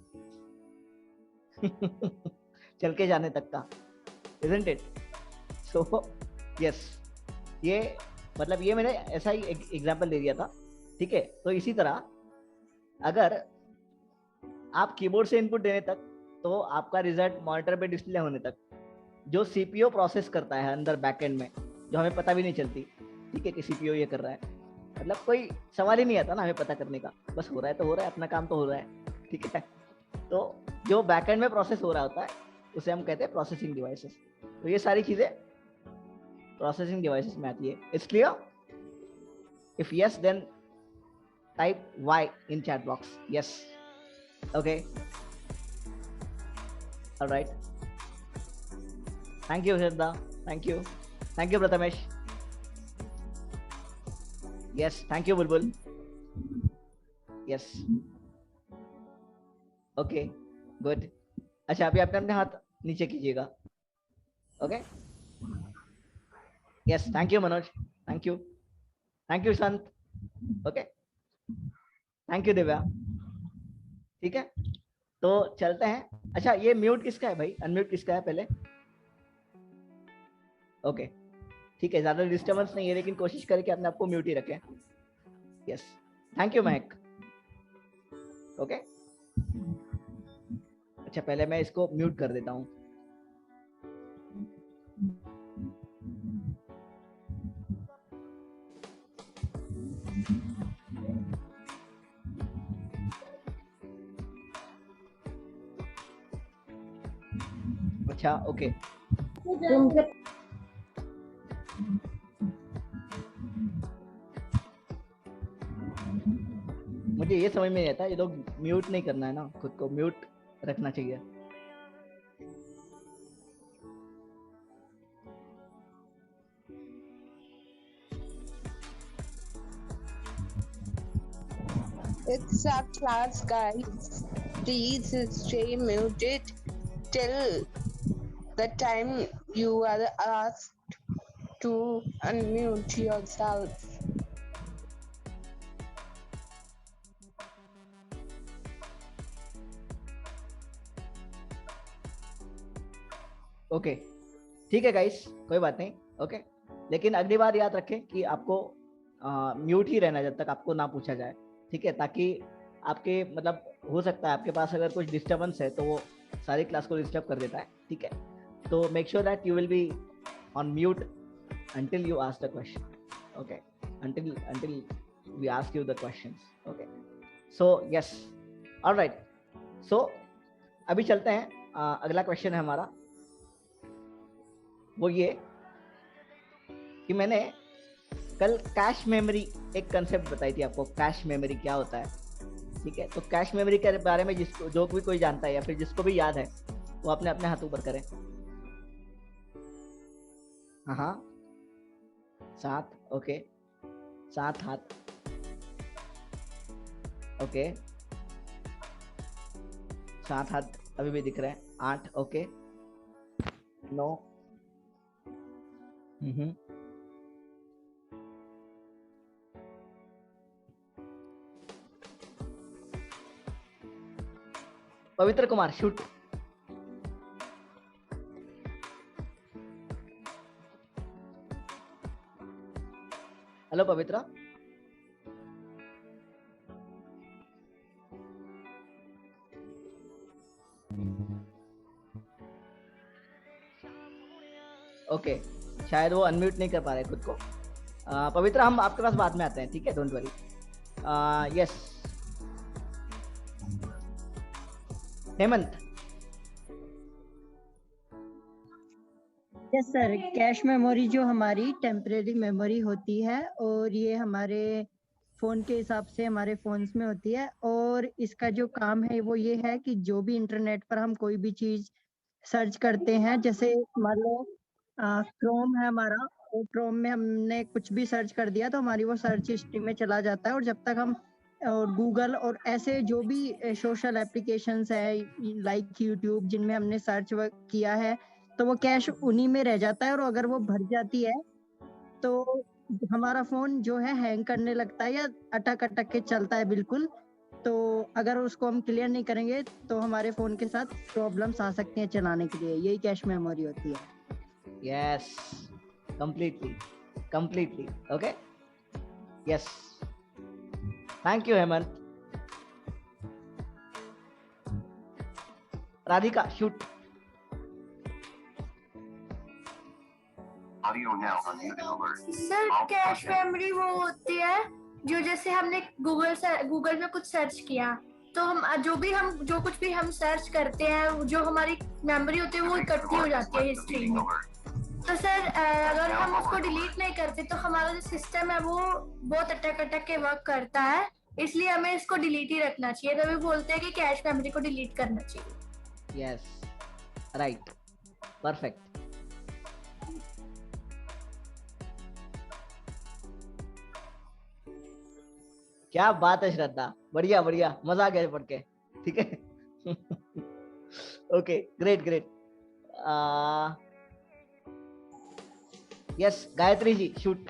चल के जाने तक का, isn't it? So yes, ये मतलब ये मैंने ऐसा ही एग्जांपल दे दिया था, ठीक है। तो इसी तरह अगर आप कीबोर्ड से इनपुट देने तक तो आपका रिजल्ट मॉनिटर पे डिस्प्ले होने तक जो सीपीयू प्रोसेस करता है अंदर बैकएंड में, जो हमें पता भी नहीं चलती, ठीक है, कि सीपीयू ये कर रहा है, मतलब कोई सवाल ही नहीं आता ना हमें पता करने का, बस हो रहा है तो हो रहा है, अपना काम तो हो रहा है, ठीक है। तो जो बैकएंड में प्रोसेस हो रहा होता है उसे हम कहते हैं प्रोसेसिंग डिवाइसेस। तो ये सारी चीजें प्रोसेसिंग डिवाइसेस में आती है। It's clear? If yes then type Y in chat box. Yes. Okay. All right. Thank you, Shraddha. Thank you. Thank you, Prathamesh. Yes. Thank you, Bulbul. Yes. Okay. Good. अच्छा, अभी आपने अपने हाथ नीचे कीजिएगा। Okay. Yes. Thank you, Manoj. Thank you. Thank you, Sant. Okay. Thank you Divya, ठीक है। तो चलते हैं। अच्छा, ये म्यूट किसका है भाई, अनम्यूट किसका है पहले? ओके, ठीक है, ज्यादा डिस्टर्बेंस नहीं है, लेकिन कोशिश करें कि अपने आपको म्यूट ही रखें। Yes, thank you Mahak. Okay, अच्छा, पहले मैं इसको म्यूट कर देता हूँ। अच्छा, ओके। मुझे ये समझ में नहीं आता, ये लोग म्यूट नहीं करना है ना, खुद को म्यूट रखना चाहिए। It's a class, guys. Please stay muted till the time you are asked to unmute yourself. Okay, ठीक है गाइस, कोई बात नहीं। ओके, लेकिन अगली बार याद रखें कि आपको म्यूट ही रहना जब तक आपको ना पूछा जाए, ठीक है, ताकि आपके मतलब हो सकता है आपके पास अगर कुछ डिस्टर्बेंस है तो वो सारी क्लास को डिस्टर्ब कर देता है, ठीक है। तो make sure that you will be on mute until you ask the question, okay, until we ask you the questions, okay. So yes, all right, so अभी चलते हैं। अगला क्वेश्चन है हमारा वो ये कि मैंने कल कैश मेमोरी एक कंसेप्ट बताई थी आपको। कैश मेमोरी क्या होता है, ठीक है। तो कैश मेमोरी के बारे में जिसको जो भी कोई जानता है या फिर जिसको भी याद है वो अपने अपने हाथ ऊपर करें। हाँ, 7, ओके, 7 हाथ, ओके, 7 हाथ अभी भी दिख रहे हैं। 8, ओके, 9, पवित्र कुमार शूट। हेलो पवित्रा, ओके, शायद वो अनम्यूट नहीं कर पा रहे खुद को। पवित्र हम आपके पास बाद में आते हैं, ठीक है, don't worry. Yes Hemant. Yes sir, cache memory जो हमारी टेम्परेरी मेमोरी होती है और ये हमारे फ़ोन के हिसाब से हमारे फ़ोन्स में होती है, और इसका जो काम है वो ये है कि जो भी इंटरनेट पर हम कोई भी चीज़ सर्च करते हैं, जैसे मान लो क्रोम है हमारा, और क्रोम में हमने कुछ भी सर्च कर दिया तो हमारी वो सर्च हिस्ट्री में चला जाता है, और जब तक हम और गूगल और ऐसे जो भी सोशल एप्लीकेशंस है लाइक यूट्यूब जिनमें हमने सर्च किया है तो वो कैश उन्हीं में रह जाता है, और अगर वो भर जाती है तो हमारा फ़ोन जो है हैंग करने लगता है या अटक अटक के चलता है बिल्कुल। तो अगर उसको हम क्लियर नहीं करेंगे तो हमारे फ़ोन के साथ प्रॉब्लम्स आ सकती हैं चलाने के लिए, यही कैश मेमोरी होती है। Yes, completely okay, yes, thank you Hemant. Radhika shoot. Sir cache memory वो होती है जो जैसे हमने गूगल में कुछ सर्च किया तो हम जो कुछ भी हम सर्च करते हैं जो हमारी मेमोरी होती है वो इकट्ठी हो जाती है हिस्ट्री में। तो सर अगर हम उसको डिलीट नहीं करते तो हमारा जो सिस्टम है वो बहुत अटक के वर्क करता है, इसलिए हमें इसको डिलीट ही रखना चाहिए। तभी बोलते हैं कि कैश मेमोरी को डिलीट करना चाहिए। Yes, right, perfect. क्या बात है श्रद्धा, बढ़िया बढ़िया, मजा आ गया पढ़ के, ठीक है। Okay, great. Yes Gayatri ji shoot.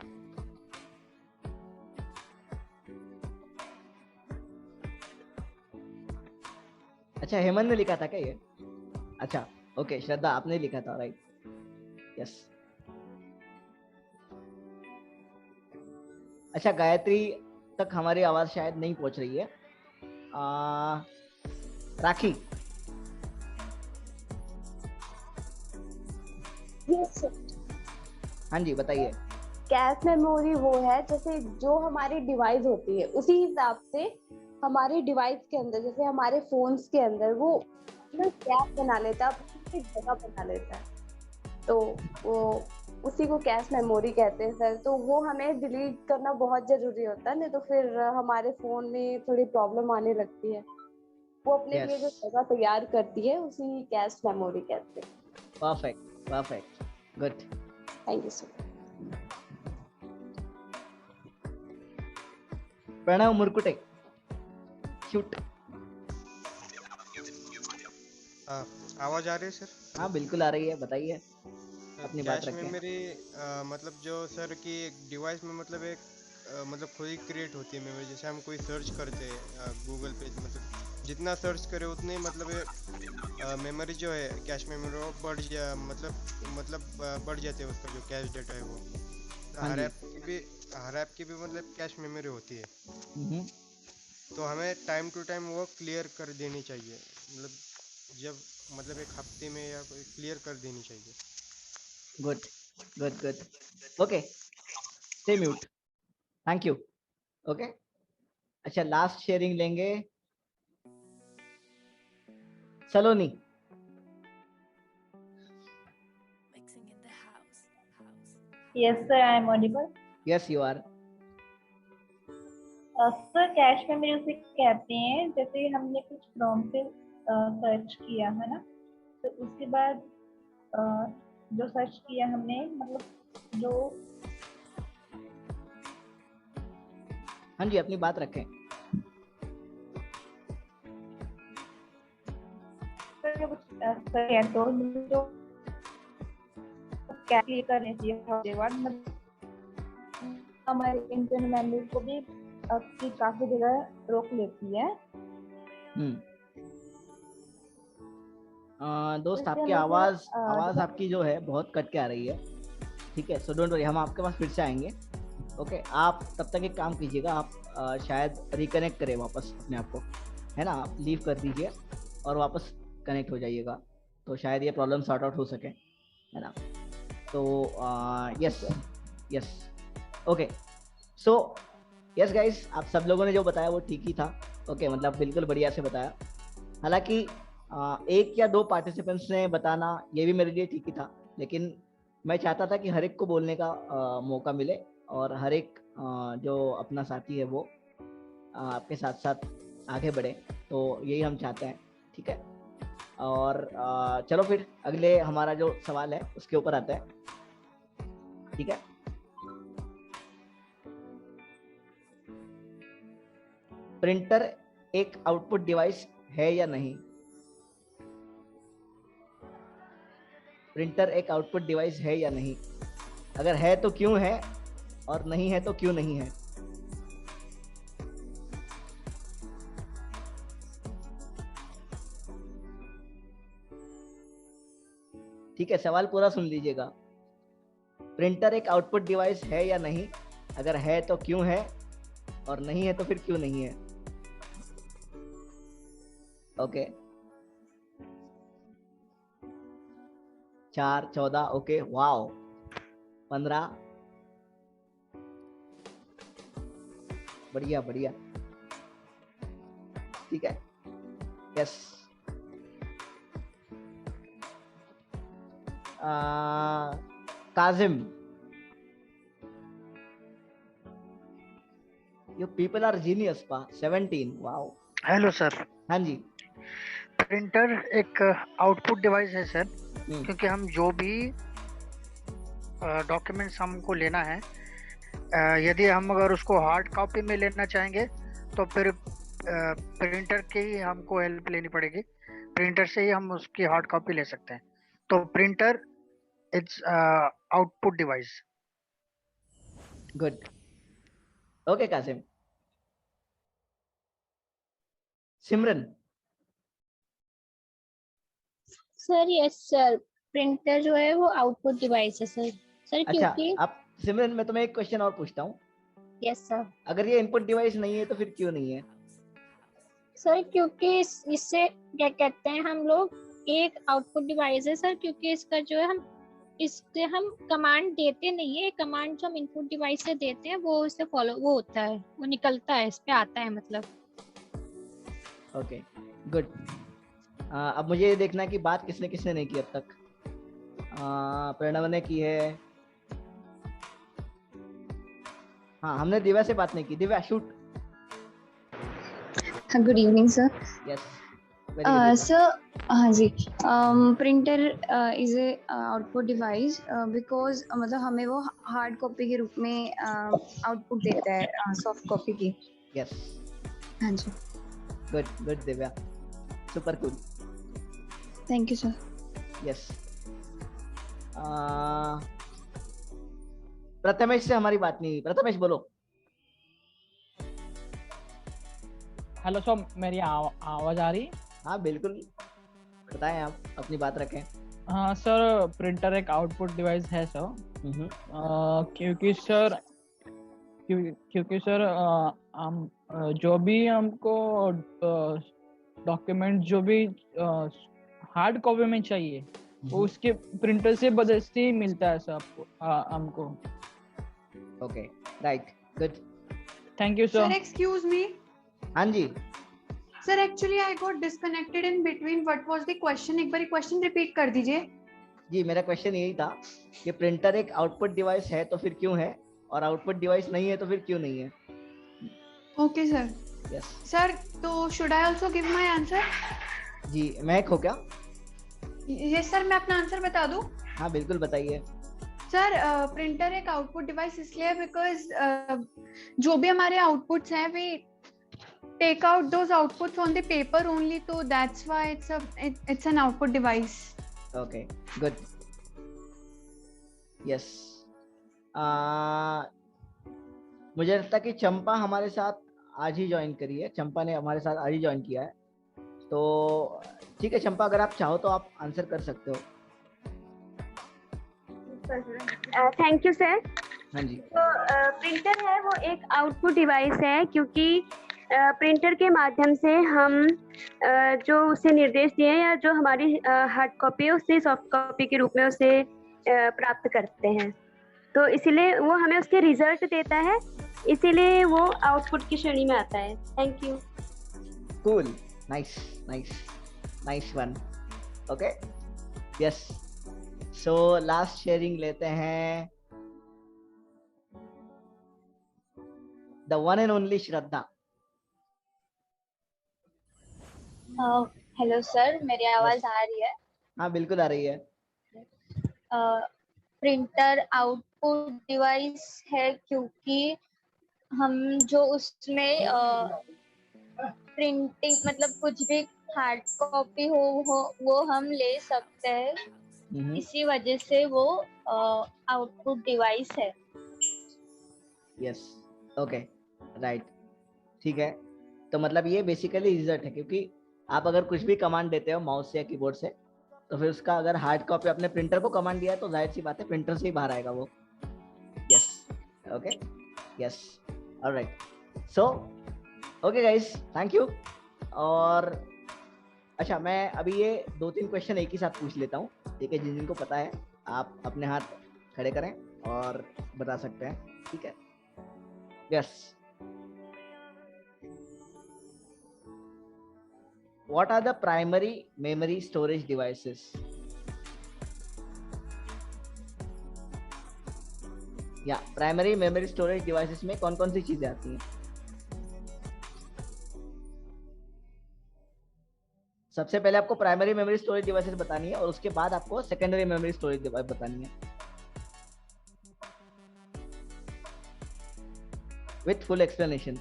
अच्छा हेमंत ने लिखा था क्या ये? अच्छा ओके, श्रद्धा आपने लिखा था, राइट, यस। अच्छा गायत्री तक हमारी आवाज शायद नहीं पहुंच रही है। राखी। yes, हाँ जी बताइए। कैश मेमोरी वो है जैसे जो हमारी डिवाइस होती है उसी हिसाब से हमारे डिवाइस के अंदर, जैसे हमारे फोन्स के अंदर वो कैश बना लेता है, अपनी जगह बना लेता है, तो वो उसी को कैश मेमोरी कहते हैं सर। तो वो हमें डिलीट करना बहुत जरूरी होता है, नहीं तो फिर हमारे फोन में थोड़ी प्रॉब्लम आने लगती है। वो अपने लिए जो जगह तैयार करती है उसी कैश मेमोरी कहते हैं। Perfect, good, thank you sir. Pranav Murkute shoot. आवाज आ रही है सर? हाँ बिल्कुल आ रही है, बताइए अपनी बात रखें। मेमोरी मतलब जो सर की डिवाइस में मतलब एक मतलब खुद ही क्रिएट होती है मेमोरी। जैसे हम कोई सर्च करते हैं गूगल पे, मतलब जितना सर्च करे उतने मतलब मेमोरी जो है कैश मेमोरी वो बढ़ जाते हैं, उसका जो कैश डेटा है वो। हर ऐप की भी मतलब कैश मेमोरी होती है, तो हमें टाइम टू टाइम वो क्लियर कर देनी चाहिए, मतलब एक हफ्ते में या क्लियर कर देनी चाहिए। Good. Okay, stay mute, thank you. Okay, अच्छा लास्ट शेयरिंग लेंगे सलोनी। Yes sir, I am audible. Yes you are. Sir cache memory उसे कहते हैं जैसे हमने कुछ क्रोम पे सर्च किया है ना, तो उसके बाद जो सर्च किया हमने, मतलब जो हाँ जी अपनी बात रखें। तो जो कैरी करने चाहिए हमारे इंटरनल मेमोरी को भी आपकी काफी जगह रोक लेती है। दोस्त आपकी आवाज आपकी जो है बहुत कट के आ रही है, ठीक है, सो डोंट वरी, हम आपके पास फिर से आएंगे। ओके, आप तब तक एक काम कीजिएगा, आप शायद रिकनेक्ट करें वापस अपने आप को, है ना, आप लीव कर दीजिए और वापस कनेक्ट हो जाइएगा, तो शायद ये प्रॉब्लम सॉर्ट आउट हो सके, है ना। तो yes yes okay so yes guys, आप सब लोगों ने जो बताया वो ठीक ही था। ओके मतलब बिल्कुल बढ़िया से बताया। हालांकि एक या दो पार्टिसिपेंट्स ने बताना ये भी मेरे लिए ठीक ही था, लेकिन मैं चाहता था कि हर एक को बोलने का मौका मिले और हर एक जो अपना साथी है वो आपके साथ साथ आगे बढ़े, तो यही हम चाहते हैं। ठीक है, और चलो फिर अगले हमारा जो सवाल है उसके ऊपर आते हैं। ठीक है, प्रिंटर एक आउटपुट डिवाइस है या नहीं? प्रिंटर एक आउटपुट डिवाइस है या नहीं? अगर है तो क्यों है, और नहीं है तो क्यों नहीं है? ठीक है, सवाल पूरा सुन लीजिएगा। प्रिंटर एक आउटपुट डिवाइस है या नहीं? अगर है तो क्यों है, और नहीं है तो फिर क्यों नहीं है? ओके 4, 14, ओके वाओ 15, बढ़िया बढ़िया। ठीक है, yes Kazim, you people are genius पा 17, वाओ। Hello sir. हाँ जी, प्रिंटर एक आउटपुट डिवाइस है सर, क्योंकि हम जो भी डॉक्यूमेंट्स हमको लेना है, यदि हम अगर उसको हार्ड कॉपी में लेना चाहेंगे तो फिर प्रिंटर की ही हमको हेल्प लेनी पड़ेगी। प्रिंटर से ही हम उसकी हार्ड कॉपी ले सकते हैं। तो printer it's output device. Good, okay Kasim. Simran. Sir yes sir, printer जो है वो आउटपुट डिवाइस है सर। सर क्योंकि आप सिमरन, मैं तुम्हें एक क्वेश्चन और पूछता हूँ। Yes sir. अगर ये इनपुट डिवाइस नहीं है तो फिर क्यों नहीं है? सर क्योंकि इससे क्या कहते हैं हम लोग, एक आउटपुट डिवाइस है सर, क्योंकि इसका जो है इससे हम कमांड देते नहीं है। कमांड जो हम इनपुट डिवाइस से देते हैं वो इससे फॉलो वो होता है, वो निकलता है, इस पे आता है मतलब। Okay good. अब मुझे ये देखना है कि बात किसने किसने नहीं की अब तक। प्रणव ने की है। हाँ, हमने दिव्या से बात नहीं की। Divya shoot. Good evening sir. Yes sir, हाँ जी, printer is a output device because मतलब हमें वो हार्ड कॉपी के रूप में आउटपुट देता है सॉफ्ट कॉपी की। यस हाँ जी। Good good Divya, super cool. Thank you sir. Yes, Prathamesh से हमारी बात नहीं हुई। प्रथमेश बोलो। हेलो सर, मेरी आवाज आ रही? हाँ बिल्कुल, बताएं, आप अपनी बात रखें। हाँ सर, प्रिंटर एक आउटपुट डिवाइस है सर। क्योंकि सर हम जो भी हमको डॉक्यूमेंट जो भी हार्ड कॉपी में चाहिए वो उसके प्रिंटर से बदल से मिलता है सर हमको। Okay right, good, thank you sir. Sir excuse me. हाँ जी sir, actually I got disconnected in between. What was the question? एक बार क्वेश्चन रिपीट कर दीजिए। जी, मेरा क्वेश्चन यही था कि प्रिंटर एक आउटपुट डिवाइस है तो फिर क्यों है, और आउटपुट डिवाइस नहीं है तो फिर क्यों नहीं है? Okay sir. यस सर, तो should I also give my answer? जी, मैं खो क्या? यस सर, मैं अपना आंसर बता दूं? हाँ बिल्कुल बताइए। सर, प्रिंटर एक आउटपुट डिवाइस इसलिए बिकॉज जो भी हमारे आउटपुट्स हैं we take out those outputs on the paper only, so that's why it's an output device. Okay, good. Yes. मुझे लगता है कि चंपा हमारे साथ आज ही ज्वाइन करी है। चंपा ने हमारे साथ आज ही ज्वाइन किया है, तो ठीक है चंपा, अगर आप चाहो तो आप आंसर कर सकते हो। Thank you sir. हाँ जी। तो प्रिंटर है वो एक आउटपुट डिवाइस है, क्योंकि प्रिंटर के माध्यम से हम जो उसे निर्देश दिए या जो हमारी हार्ड कॉपी है उसे सॉफ्ट कॉपी के रूप में उसे प्राप्त करते हैं। तो इसीलिए वो हमें उसके रिजल्ट देता है, इसीलिए वो आउटपुट की श्रेणी में आता है। Thank you. Cool, nice nice nice one. Okay, yes. So last sharing लेते हैं, the one and only Shraddha. Hello sir, मेरी आवाज आ रही है? हाँ बिल्कुल आ रही है। प्रिंटर आउटपुट डिवाइस है क्योंकि हम जो उसमें प्रिंटिंग मतलब कुछ भी हार्ड कॉपी हो वो हम ले सकते हैं, इसी वजह से वो आउटपुट डिवाइस है। यस, ओके, राइट, ठीक है। तो मतलब ये बेसिकली रिजल्ट है, क्योंकि आप अगर कुछ भी कमांड देते हो माउस से या कीबोर्ड से, तो फिर उसका अगर हार्ड कॉपी अपने प्रिंटर को कमांड दिया है तो जाहिर सी बात है प्रिंटर से ही बाहर आएगा वो। Yes, okay, yes, alright. So okay guys, thank you. और अच्छा, मैं अभी ये 2-3 क्वेश्चन एक ही साथ पूछ लेता हूँ, ठीक है? जिनको पता है आप अपने हाथ खड़े करें और बता सकते हैं, ठीक है? Yes. What are the primary memory storage devices? या प्राइमरी मेमोरी स्टोरेज डिवाइसेस में कौन कौन सी चीजें आती हैं? सबसे पहले आपको प्राइमरी मेमोरी स्टोरेज डिवाइसेस बतानी है और उसके बाद आपको सेकेंडरी मेमोरी स्टोरेज डिवाइस बतानी है with full explanation.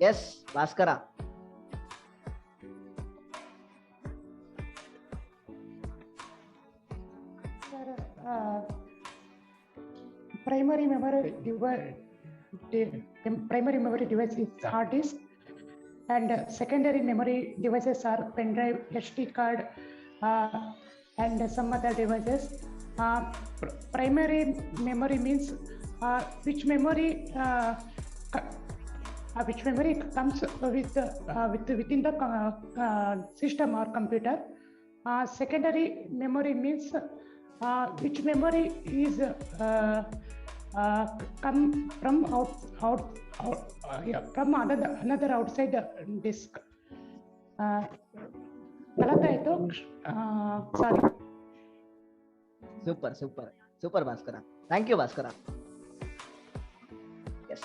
Yes, Bhaskara. Primary memory device is hard disk, and secondary memory devices are pen drive, SD card, and some other devices. Primary memory means which memory comes within the system or computer. Secondary memory means which memory is come from from another outside disk. गलत है तो sorry. Super Bhaskara, thank you Bhaskara. Yes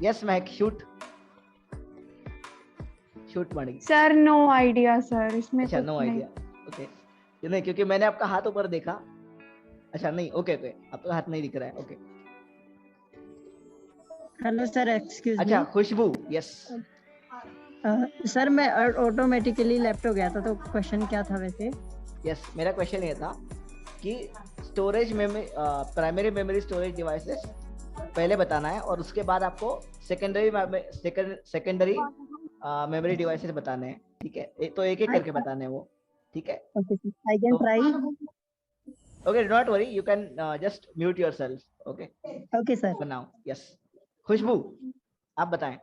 yes Mahak, shoot Mani. Sir no idea sir, इसमें अच्छा, no idea, okay. नहीं, क्योंकि मैंने आपका हाथ ऊपर देखा। अच्छा, नहीं, ओके, आपका हाथ नहीं दिख रहा है, ओके। हेलो सर, एक्सक्यूज मी। अच्छा, खुशबू, यस। सर मैं ऑटोमेटिकली लेफ्ट हो गया था, तो क्वेश्चन क्या था वैसे? यस, मेरा क्वेश्चन ये था कि storage memory, primary memory storage devices पहले बताना है और उसके बाद आपको सेकेंडरी मेमोरी डिवाइसेस बताने हैं, ठीक है? तो एक एक करके बताने हैं वो, ठीक है? I can try. Okay, do not worry, you can just mute yourself, okay? Okay sir. For now, yes. Khushboo, आप बताएं।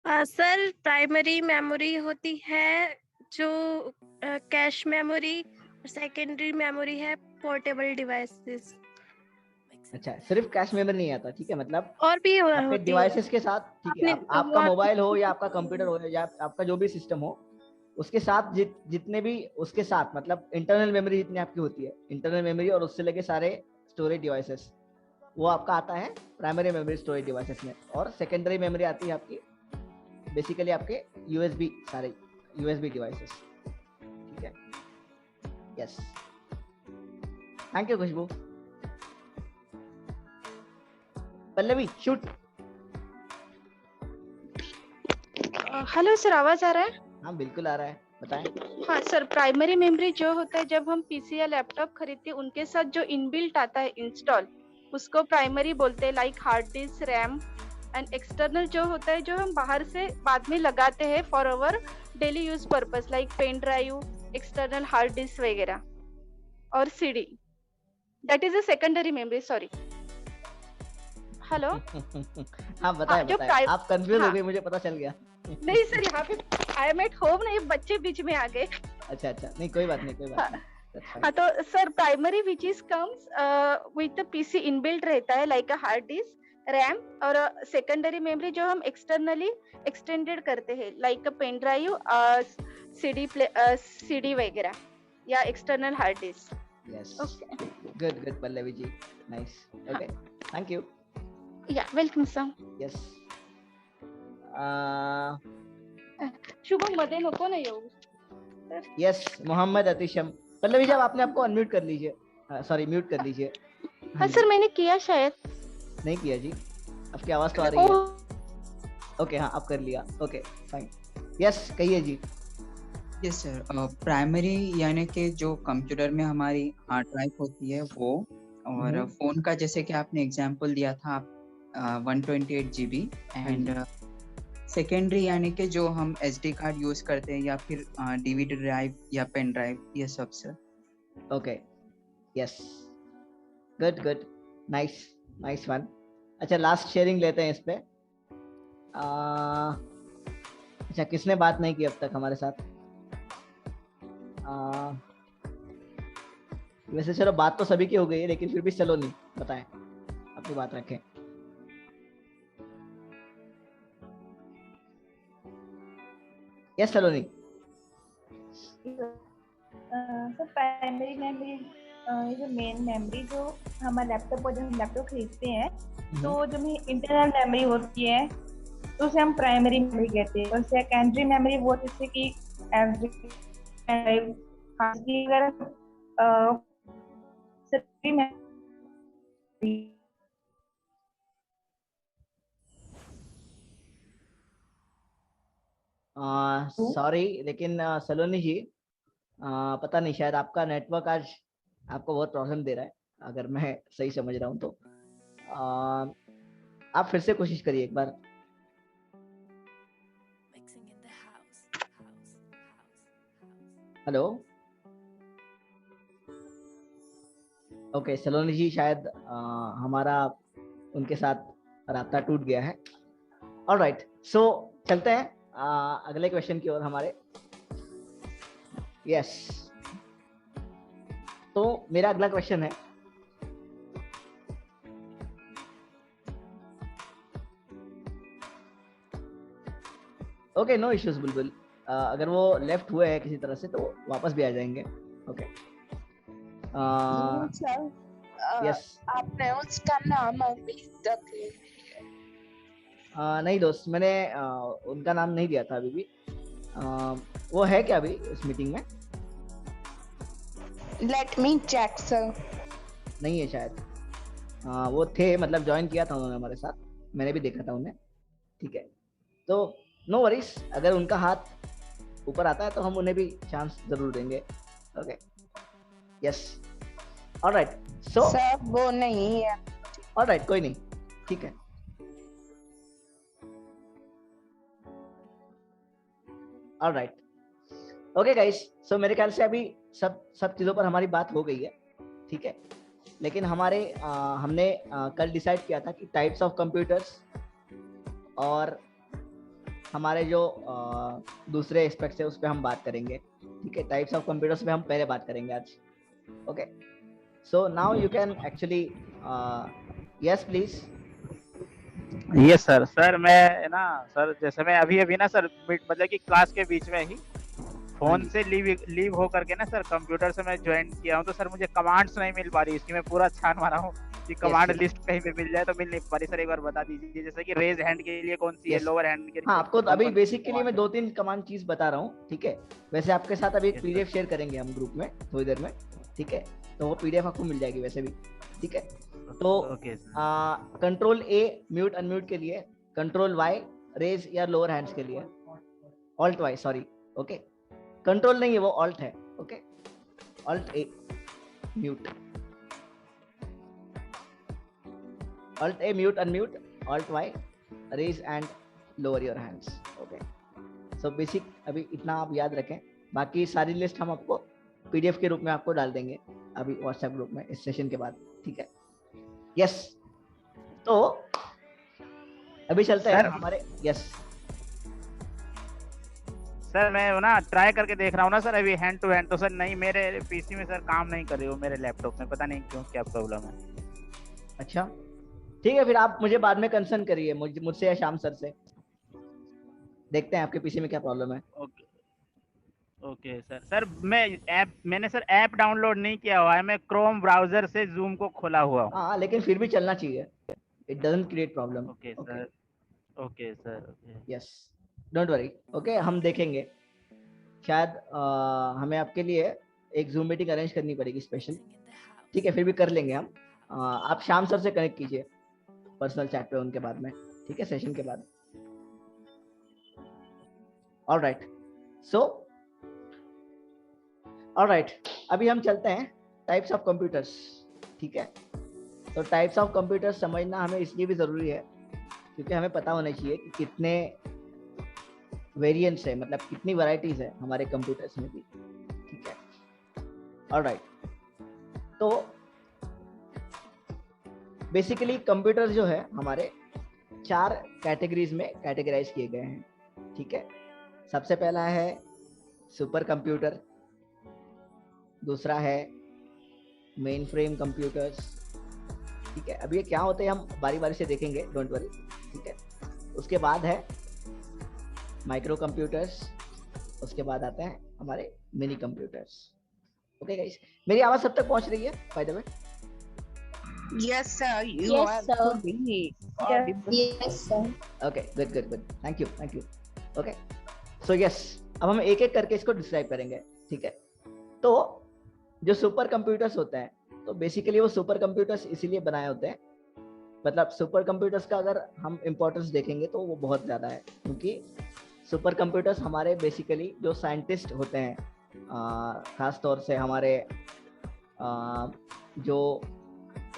सर प्राइमरी मेमोरी होती है जो कैश मेमोरी, और सेकेंडरी मेमोरी है पोर्टेबल डिवाइसेस। अच्छा, सिर्फ कैश मेमोरी नहीं आता, ठीक है? मतलब और भी आपके डिवाइसेस के साथ, ठीक है? आपका मोबाइल हो या आपका कंप्यूटर हो या आपका जो भी सिस्टम हो, उसके साथ जितने भी उसके साथ मतलब इंटरनल मेमोरी जितनी आपकी होती है, इंटरनल मेमोरी और उससे लेके सारे स्टोरेज डिवाइसेस, वो आपका आता है प्राइमरी मेमोरी स्टोरेज डिवाइसेस में। और सेकेंडरी मेमोरी आती है आपकी बेसिकली आपके यूएसबी, सारे यूएसबी डिवाइसेस, ठीक है? Yes, thank you Khushboo. Pallavi, shoot. Hello sir, आवाज आ रहा है? हाँ बिल्कुल आ रहा है, बताएं। हाँ सर, प्राइमरी मेमोरी जो होता है जब हम पीसी या लैपटॉप खरीदते हैं उनके साथ जो इनबिल्ट आता है इंस्टॉल, उसको प्राइमरी बोलते हैं, like hard disk, RAM. And external जो होता है जो हम बाहर से बाद में लगाते हैं for our daily use purpose, like pen drive, external hard disk वगैरह। or CD. That is a secondary memory. Sorry. Hello हाँ बताएं जो बताएं, आप कंफ्यूज हो गए, मुझे पता चल गया। नहीं सर, यहाँ पे आई एम एट होम ना, ये बच्चे बीच में आ गए। अच्छा अच्छा, नहीं कोई बात नहीं, कोई बात नहीं। हाँ तो sir primary which is comes with the PC inbuilt रहता है, like a hard disk, RAM, और सेकेंडरी मेमोरी जो हम एक्सटर्नली एक्सटेंडेड करते हैं, like a pen drive, CD वगैरह, या external hard disk. Yes, good good Pallavi ji, nice, okay, thank you. Yeah welcome sir. Yes, Shubham मध्ये नको ना येऊ। यस, मोहम्मद अतिशम। पल्लवी जी आपने आपको अनम्यूट कर लीजिए, सॉरी म्यूट कर लीजिए। हाँ सर मैंने किया, शायद नहीं किया जी, आपकी आवाज तो आ रही है। ओके हाँ, आप कर लिया, ओके फाइन। यस कहिए जी। यस सर, प्राइमरी यानी कि जो कंप्यूटर में हमारी हार्ड ड्राइव होती है वो, और फोन का जैसे कि आपने एग्जांपल दिया था 128 GB, एंड सेकेंडरी यानी कि जो हम SD कार्ड यूज करते हैं या फिर DVD ड्राइव या पेन ड्राइव, ये सब sir. Okay, yes, good good, nice nice one. अच्छा लास्ट शेयरिंग लेते हैं इस पे। अच्छा किसने बात नहीं की अब तक हमारे साथ? वैसे चलो बात तो सभी की हो गई है, लेकिन फिर भी चलो नहीं बताएं, अपनी बात रखें। यस चलो नहीं। सर प्राइमरी मेमोरी जो मेन मेमोरी जो हमारे लैपटॉप पर, जब हम लैपटॉप खरीदते हैं तो जो इंटरनल मेमोरी होती है तो उसे हम प्राइमरी मेमोरी कहते हैं, और सेकेंडरी मेमोरी वो जैसे कि सॉरी लेकिन सलोनी जी पता नहीं, शायद आपका नेटवर्क आज आपको बहुत प्रॉब्लम दे रहा है, अगर मैं सही समझ रहा हूँ तो आप फिर से कोशिश करिए एक बार। हेलो, ओके सलोनी जी, शायद हमारा उनके साथ रास्ता टूट गया है। ऑलराइट, सो चलते हैं अगले क्वेश्चन की ओर हमारे। यस, तो मेरा अगला क्वेश्चन है, ओके नो इश्यूज बुलबुल, अगर वो लेफ्ट हुए हैं किसी तरह से तो वापस भी आ जाएंगे। ओके यस, आपने उसका नाम अभी तक नहीं दोस्त, मैंने उनका नाम नहीं दिया था अभी भी। वो है क्या अभी इस मीटिंग में? Let me check sir. नहीं है शायद, वो थे, मतलब ज्वाइन किया था उन्होंने हमारे साथ, मैंने भी देखा था उन्हें। ठीक है, तो नो वरीज, अगर उनका हाथ ऊपर आता है तो हम उन्हें भी चांस जरूर देंगे। Okay yes, alright, so sir वो नहीं है। ऑलराइट, कोई नहीं, ठीक है। ऑलराइट, ओके गाइस, सो मेरे ख्याल से अभी सब चीज़ों पर हमारी बात हो गई है, ठीक है। लेकिन हमने कल डिसाइड किया था कि टाइप्स ऑफ कंप्यूटर्स और हमारे जो दूसरे एस्पेक्ट्स है उस पर हम बात करेंगे, ठीक है। टाइप्स ऑफ कंप्यूटर्स पे हम पहले बात करेंगे आज। Okay, so now you can actually, yes please. Yes sir. Sir मैं ना सर, जैसे मैं अभी ना सर मतलब कि क्लास के बीच में ही फोन से लीव हो करके ना सर कंप्यूटर से मैं ज्वाइन किया हूँ, तो सर मुझे कमांड्स नहीं मिल पा रही, इसकी मैं पूरा छान मारा हूँ कि कमांड लिस्ट कहीं पे मिल जाए तो मिल नहीं पा रही। सर एक बार बता दीजिए, जैसे कि रेज हैंड के लिए कौन सी है, लोअर हैंड के लिए। हाँ, आपको अभी बेसिक के लिए मैं 2-3 कमांड चीज बता रहा हूँ, ठीक है। वैसे आपके साथ अभी एक पीडीएफ शेयर करेंगे हम ग्रुप में थोड़ी देर में, ठीक है, तो वो पीडीएफ आपको मिल जाएगी वैसे भी, ठीक है। तो कंट्रोल ए म्यूट अनम्यूट के लिए, कंट्रोल वाई रेज या लोअर हैंड्स के लिए, alt Y sorry, okay, control नहीं है वो ऑल्ट है, okay, alt A mute, alt A mute unmute, alt Y raise and lower your hands. Okay, so basic अभी इतना आप याद रखें, बाकी सारी लिस्ट हम आपको पीडीएफ के रूप में आपको डाल देंगे। अभी व्हाट्सएप ग्रुप में इस सेशन के बाद, ठीक है। यस, तो अभी चलते हैं हमारे। यस सर, मैं ना ट्राई करके देख रहा हूँ ना सर अभी हैंड टू हैंड, तो सर नहीं, मेरे पीसी में सर काम नहीं कर रही हो, मेरे लैपटॉप में पता नहीं क्यों, क्या प्रॉब्लम है। अच्छा ठीक है, फिर आप मुझे बाद में कंसर्न करिए, मुझसे या श्याम सर से, देखते हैं आपके पीसी में क्या प्रॉब्लम है। Okay sir. सर मैंने सर ऐप डाउनलोड नहीं किया हुआ है, मैं क्रोम ब्राउजर से जूम को खोला हुआ हूँ। हाँ, लेकिन फिर भी चलना चाहिए, it doesn't create problem. Okay sir, okay sir, yes, don't worry. Okay, हम देखेंगे, शायद हमें आपके लिए एक जूम मीटिंग अरेंज करनी पड़ेगी स्पेशल, ठीक है, फिर भी कर लेंगे हम। आप श्याम सर से कनेक्ट कीजिए पर्सनल चैट पे उनके बाद में, ठीक है, सेशन के बाद। ऑलराइट, सो ऑलराइट, अभी हम चलते हैं टाइप्स ऑफ कंप्यूटर्स, ठीक है। तो टाइप्स ऑफ कंप्यूटर्स समझना हमें इसलिए भी ज़रूरी है क्योंकि हमें पता होना चाहिए कि कितने वेरिएंट्स है, मतलब कितनी वैरायटीज है हमारे कंप्यूटर्स में भी, ठीक है। ऑलराइट, तो बेसिकली कंप्यूटर्स जो है हमारे 4 कैटेगरीज में कैटेगराइज किए गए हैं, ठीक है। सबसे पहला है सुपर कंप्यूटर, दूसरा है मेन फ्रेम कंप्यूटर्स, ठीक है। अब ये क्या होते हैं हम बारी बारी से देखेंगे, डोंट वरी, ठीक है। उसके बाद है माइक्रो कंप्यूटर्स, उसके बाद आता है हमारे मिनी कंप्यूटर्स। ओके गाइस, मेरी आवाज सब तक पहुंच रही है by the way? Yes sir, you are fully audible. Yes sir. Okay, good. Thank you. Okay, so yes, अब हम एक एक करके इसको डिस्क्राइब करेंगे, ठीक है। तो जो सुपर कंप्यूटर्स होते हैं, तो बेसिकली वो सुपर कंप्यूटर्स इसीलिए बनाए होते हैं, मतलब सुपर कंप्यूटर्स का अगर हम इम्पोर्टेंस देखेंगे तो वो बहुत ज़्यादा है, क्योंकि सुपर कंप्यूटर्स हमारे बेसिकली जो साइंटिस्ट होते हैं, ख़ास तौर से हमारे जो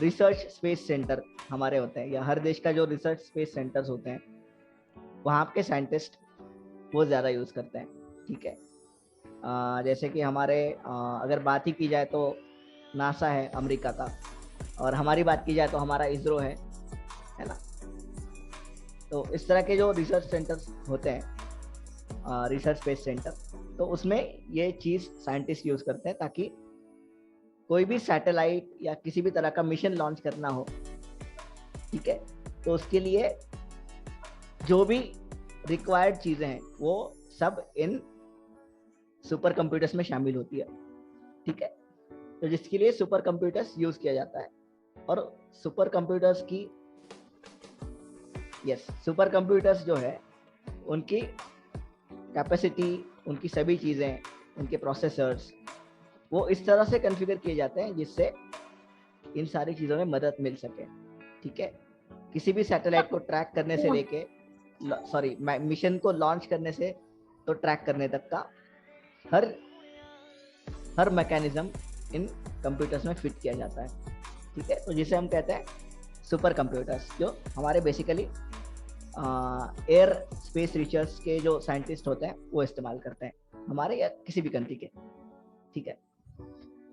रिसर्च स्पेस सेंटर हमारे होते हैं, या हर देश का जो रिसर्च स्पेस सेंटर्स होते हैं, वहाँ के साइंटिस्ट वो ज़्यादा यूज़ करते हैं, ठीक है। जैसे कि हमारे अगर बात ही की जाए तो नासा है अमेरिका का, और हमारी बात की जाए तो हमारा इसरो है ना। तो इस तरह के जो रिसर्च सेंटर्स होते हैं, रिसर्च स्पेस सेंटर, तो उसमें ये चीज़ साइंटिस्ट यूज़ करते हैं ताकि कोई भी सैटेलाइट या किसी भी तरह का मिशन लॉन्च करना हो, ठीक है, तो उसके लिए जो भी रिक्वायर्ड चीज़ें हैं वो सब इन सुपर कंप्यूटर्स में शामिल होती है, ठीक है। तो जिसके लिए सुपर कंप्यूटर्स यूज़ किया जाता है, और सुपर कंप्यूटर्स की सुपर कंप्यूटर्स जो है उनकी कैपेसिटी, उनकी सभी चीज़ें, उनके प्रोसेसर्स, वो इस तरह से कॉन्फ़िगर किए जाते हैं जिससे इन सारी चीज़ों में मदद मिल सके, ठीक है। किसी भी सैटेलाइट को ट्रैक करने से लेके मिशन को लॉन्च करने से तो ट्रैक करने तक का हर मैकेनिज्म इन कंप्यूटर्स में फिट किया जाता है, ठीक है। तो जिसे हम कहते हैं सुपर कंप्यूटर्स, जो हमारे बेसिकली एयर स्पेस रिसर्च के जो साइंटिस्ट होते हैं वो इस्तेमाल करते हैं, हमारे या किसी भी कंट्री के, ठीक है।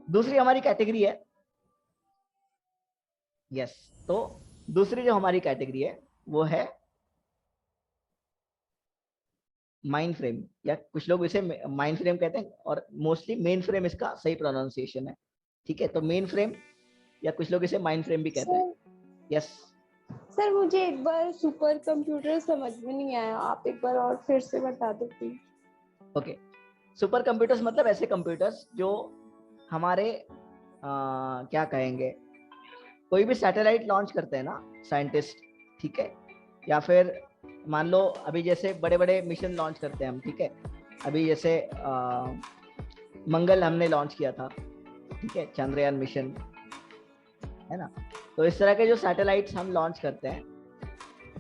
दूसरी हमारी कैटेगरी है, तो दूसरी जो हमारी कैटेगरी है वो है माइंड फ्रेम, या कुछ लोग इसे माइंड फ्रेम कहते हैं, और मोस्टली मेन फ्रेम इसका सही प्रोनाउंसिएशन है, ठीक है। तो मेन फ्रेम या कुछ लोग इसे माइंड फ्रेम भी कहते हैं। यस सर, मुझे एक बार सुपर कंप्यूटर समझ में नहीं आया, आप एक बार और फिर से बता दो प्लीज। ओके, सुपर कंप्यूटर्स मतलब ऐसे कंप्यूटर्स जो हमारे क्या कहेंगे, कोई भी सैटेलाइट लॉन्च करते हैं ना साइंटिस्ट, ठीक है, या फिर मान लो अभी जैसे बड़े बड़े मिशन लॉन्च करते हैं हम, ठीक है। अभी जैसे मंगल हमने लॉन्च किया था, ठीक है, चंद्रयान मिशन है ना। तो इस तरह के जो सैटेलाइट्स हम लॉन्च करते हैं,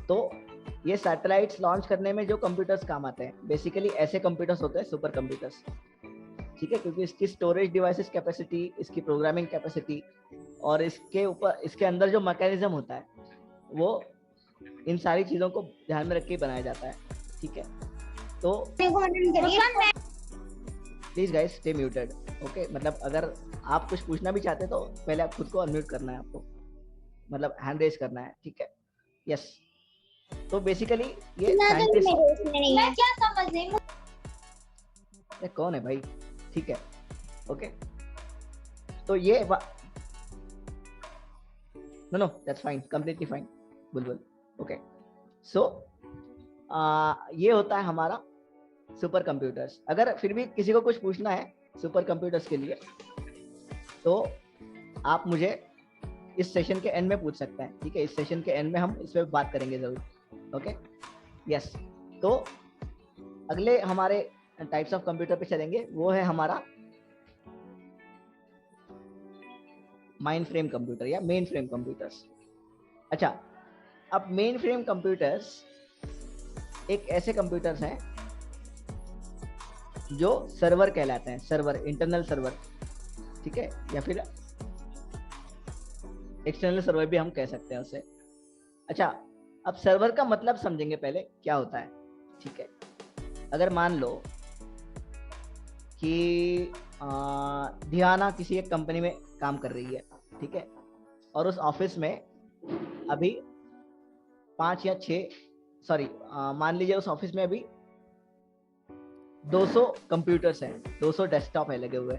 तो ये सैटेलाइट्स लॉन्च करने में जो कंप्यूटर्स काम आते हैं बेसिकली ऐसे कंप्यूटर्स होते हैं सुपर कंप्यूटर्स, ठीक है, क्योंकि इसकी स्टोरेज डिवाइसेस कैपेसिटी, इसकी प्रोग्रामिंग कैपेसिटी, और इसके ऊपर इसके अंदर जो मैकेनिज्म होता है वो इन सारी चीज़ों को ध्यान में रख के बनाया जाता है, ठीक है। तो please guys stay muted, okay. मतलब अगर आप कुछ पूछना भी चाहते तो पहले आप खुद को अनम्यूट करना है आपको, मतलब हैंड रेज करना है, ठीक है। यस, तो बेसिकली ये साइंटिस्ट, मैं क्या समझ नहीं। ये कौन है भाई, ठीक है, ओके। तो ये no that's fine, completely fine Bulbul, okay. So ये होता है हमारा सुपर कंप्यूटर्स। अगर फिर भी किसी को कुछ पूछना है सुपर कंप्यूटर्स के लिए तो आप मुझे इस सेशन के एंड में पूछ सकते हैं, ठीक है। इस सेशन के एंड में हम इस पे बात करेंगे जरूर, ओके। यस, तो अगले हमारे टाइप्स ऑफ कंप्यूटर पे चलेंगे, वो है हमारा माइंड फ्रेम कंप्यूटर या मेन फ्रेम कंप्यूटर्स। अच्छा, अब मेन फ्रेम कंप्यूटर्स एक ऐसे कंप्यूटर्स हैं जो सर्वर कहलाते हैं, सर्वर, इंटरनल सर्वर, ठीक है, या फिर एक्सटर्नल सर्वर भी हम कह सकते हैं उसे। अच्छा, अब सर्वर का मतलब समझेंगे पहले क्या होता है, ठीक है। अगर मान लो कि धियाना किसी एक कंपनी में काम कर रही है, ठीक है, और उस ऑफिस में अभी 5 या 6 मान लीजिए उस ऑफिस में अभी 200 कंप्यूटर्स हैं, 200 डेस्कटॉप है लगे हुए,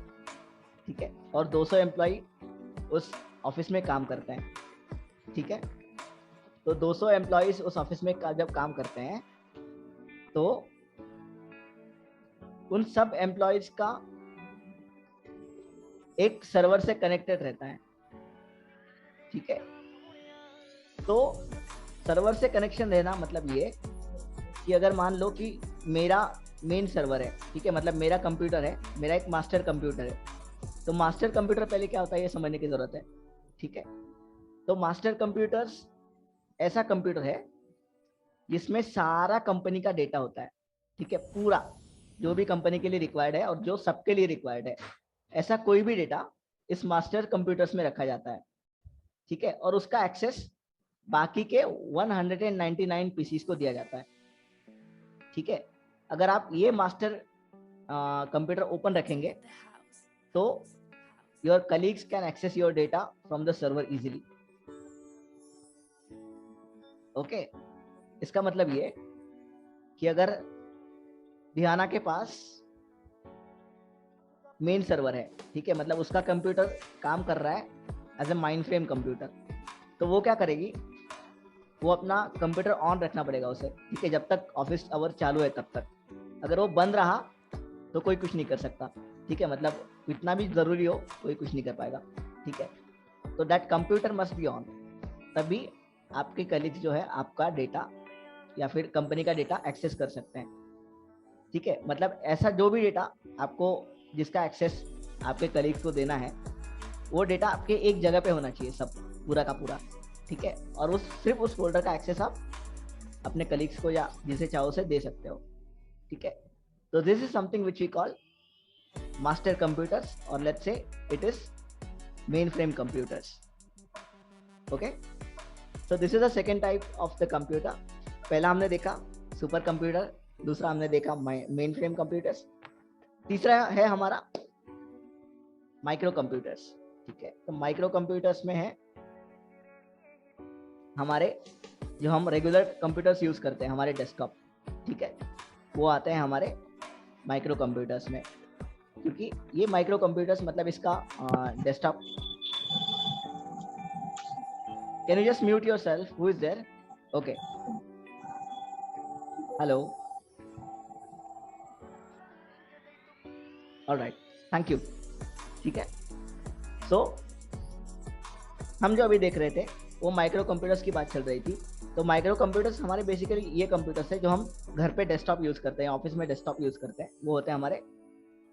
ठीक है, और 200 एम्प्लॉय उस ऑफिस में काम करते हैं, ठीक है। तो 200 एम्प्लॉयज उस ऑफिस में जब काम करते हैं तो उन सब एम्प्लॉयज का एक सर्वर से कनेक्टेड रहता है, ठीक है। तो सर्वर से कनेक्शन रहना मतलब ये कि अगर मान लो कि मेरा मेन सर्वर है, ठीक है, मतलब मेरा कंप्यूटर है, मेरा एक मास्टर कंप्यूटर है, तो मास्टर कंप्यूटर पहले क्या होता है ये समझने की जरूरत है, ठीक है। तो मास्टर कंप्यूटर्स ऐसा कंप्यूटर है जिसमें सारा कंपनी का डेटा होता है, ठीक है, पूरा जो भी कंपनी के लिए रिक्वायर्ड है और जो सबके लिए रिक्वायर्ड है, ऐसा कोई भी डेटा इस मास्टर कंप्यूटर्स में रखा जाता है, ठीक है, और उसका एक्सेस बाकी के 199 पीसीस को दिया जाता है, ठीक है। अगर आप ये मास्टर कंप्यूटर ओपन रखेंगे तो your colleagues can access your data from the server easily, okay. इसका मतलब ये कि अगर धियाना के पास मेन सर्वर है, ठीक है, मतलब उसका कंप्यूटर काम कर रहा है as a mainframe computer, तो वो क्या करेगी, वो अपना कंप्यूटर ऑन रखना पड़ेगा उसे, ठीक है, जब तक ऑफिस आवर चालू है तब तक। अगर वो बंद रहा तो कोई कुछ नहीं कर सकता, ठीक है, मतलब इतना भी जरूरी हो कोई कुछ नहीं कर पाएगा, ठीक है। तो that computer must be on, तभी आपके कलीग्स जो है आपका डेटा या फिर कंपनी का डेटा एक्सेस कर सकते हैं, ठीक है। मतलब ऐसा जो भी डेटा आपको, जिसका एक्सेस आपके कलीग्स को देना है, वो डेटा आपके एक जगह पे होना चाहिए, सब पूरा का पूरा, ठीक है, और सिर्फ उस फोल्डर का एक्सेस आप अपने कलीग्स को या जिसे चाहो उसे दे सकते हो, ठीक है। तो this is something which we call master computers, और let's say it is mainframe computers, okay. So this is the second type of the computer. पहला हमने देखा सुपर कंप्यूटर, दूसरा हमने देखा मेन फ्रेम कंप्यूटर्स, तीसरा है हमारा माइक्रो कंप्यूटर्स, ठीक है। तो माइक्रो कंप्यूटर्स में है हमारे जो हम रेगुलर कंप्यूटर्स यूज करते हैं, हमारे डेस्कटॉप, ठीक है, वो आते हैं हमारे माइक्रो कंप्यूटर्स में, क्योंकि ये माइक्रो कंप्यूटर्स मतलब इसका desktop. Can you just mute yourself, who is there, okay, hello, alright, thank you, ठीक है। सो हम जो अभी देख रहे थे वो माइक्रो कंप्यूटर्स की बात चल रही थी। तो माइक्रो कंप्यूटर्स हमारे बेसिकली ये कंप्यूटर्स है जो हम घर पे डेस्कटॉप यूज करते हैं, ऑफिस में डेस्कटॉप यूज करते हैं, वो होते हैं हमारे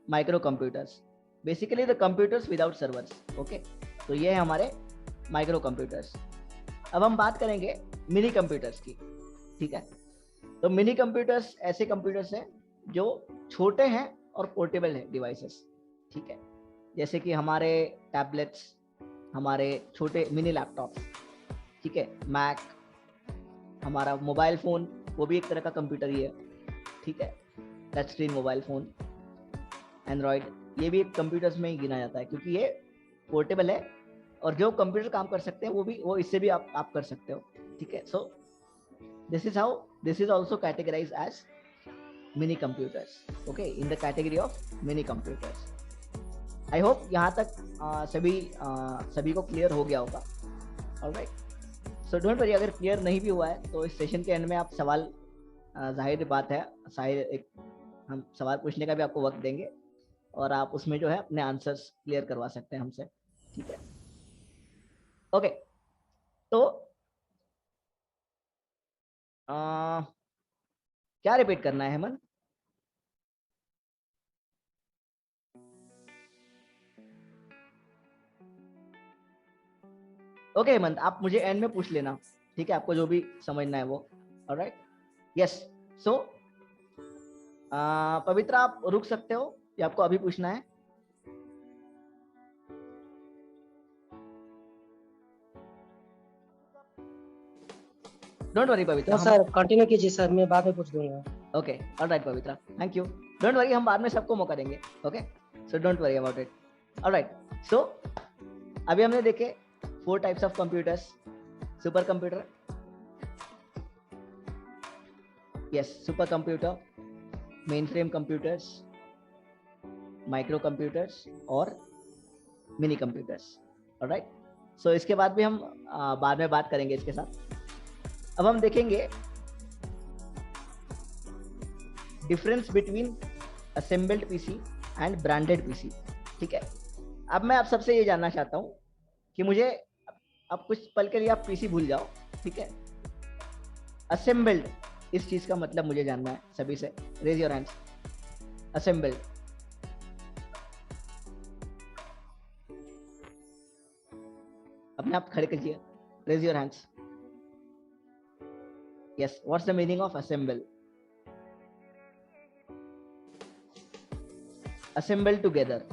micro computers, basically the computers without servers, okay. तो ये है हमारे माइक्रो कंप्यूटर्स। अब हम बात करेंगे मिनी कंप्यूटर्स की, ठीक है। तो मिनी कंप्यूटर्स ऐसे कंप्यूटर्स हैं जो छोटे हैं और पोर्टेबल है डिवाइसेस, ठीक है, जैसे कि हमारे टैबलेट्स, हमारे छोटे मिनी लैपटॉप्स, ठीक है, मैक, हमारा मोबाइल फ़ोन, वो भी एक तरह का कंप्यूटर ही है, ठीक है, touch screen mobile phone, Android, ये भी एक कंप्यूटर्स में ही गिना जाता है क्योंकि ये पोर्टेबल है, और जो कंप्यूटर काम कर सकते हैं वो इससे भी आप कर सकते हो, ठीक है। So this is also categorised as mini computers, okay, in the category of mini computers. I hope यहाँ तक सभी को क्लियर हो गया होगा। ऑलराइट, सो डोंट वरी, अगर क्लियर नहीं भी हुआ है तो इस सेशन के एंड में आप सवाल, जाहिर बात है हम सवाल पूछने का भी आपको वक्त देंगे, और आप उसमें जो है अपने आंसर्स क्लियर करवा सकते हैं हमसे, ठीक है। ओके, तो क्या रिपीट करना है हेमंत? ओके हेमंत, आप मुझे एंड में पूछ लेना, ठीक है, आपको जो भी समझना है वो। Alright, yes. सो पवित्रा, आप रुक सकते हो या आपको अभी पूछना है? Don't worry Pavitra, sir continue कीजिए सर, मैं बाद में पूछ दूंगा। Okay, alright Pavitra, thank you. Don't worry, हम बाद में सबको मौका देंगे, okay, so don't worry about it. Alright, so अभी हमने देखे 4 types of computers. Super computer, yes, super computer, mainframe computers, micro computers और मिनी कंप्यूटर्स। ऑलराइट, सो इसके बाद भी हम बाद में बात करेंगे इसके साथ। अब हम देखेंगे difference between assembled PC and branded PC, ठीक है। अब मैं आप सबसे ये जानना चाहता हूँ कि मुझे अब कुछ पल के लिए आप पीसी भूल जाओ, ठीक है। असेंबल्ड, इस चीज का मतलब मुझे जानना है सभी से। Raise your hands. असेंबल्ड, अपने आप खड़े कीजिए, raise your hands. Yes, what's the meaning of assemble? Assemble together.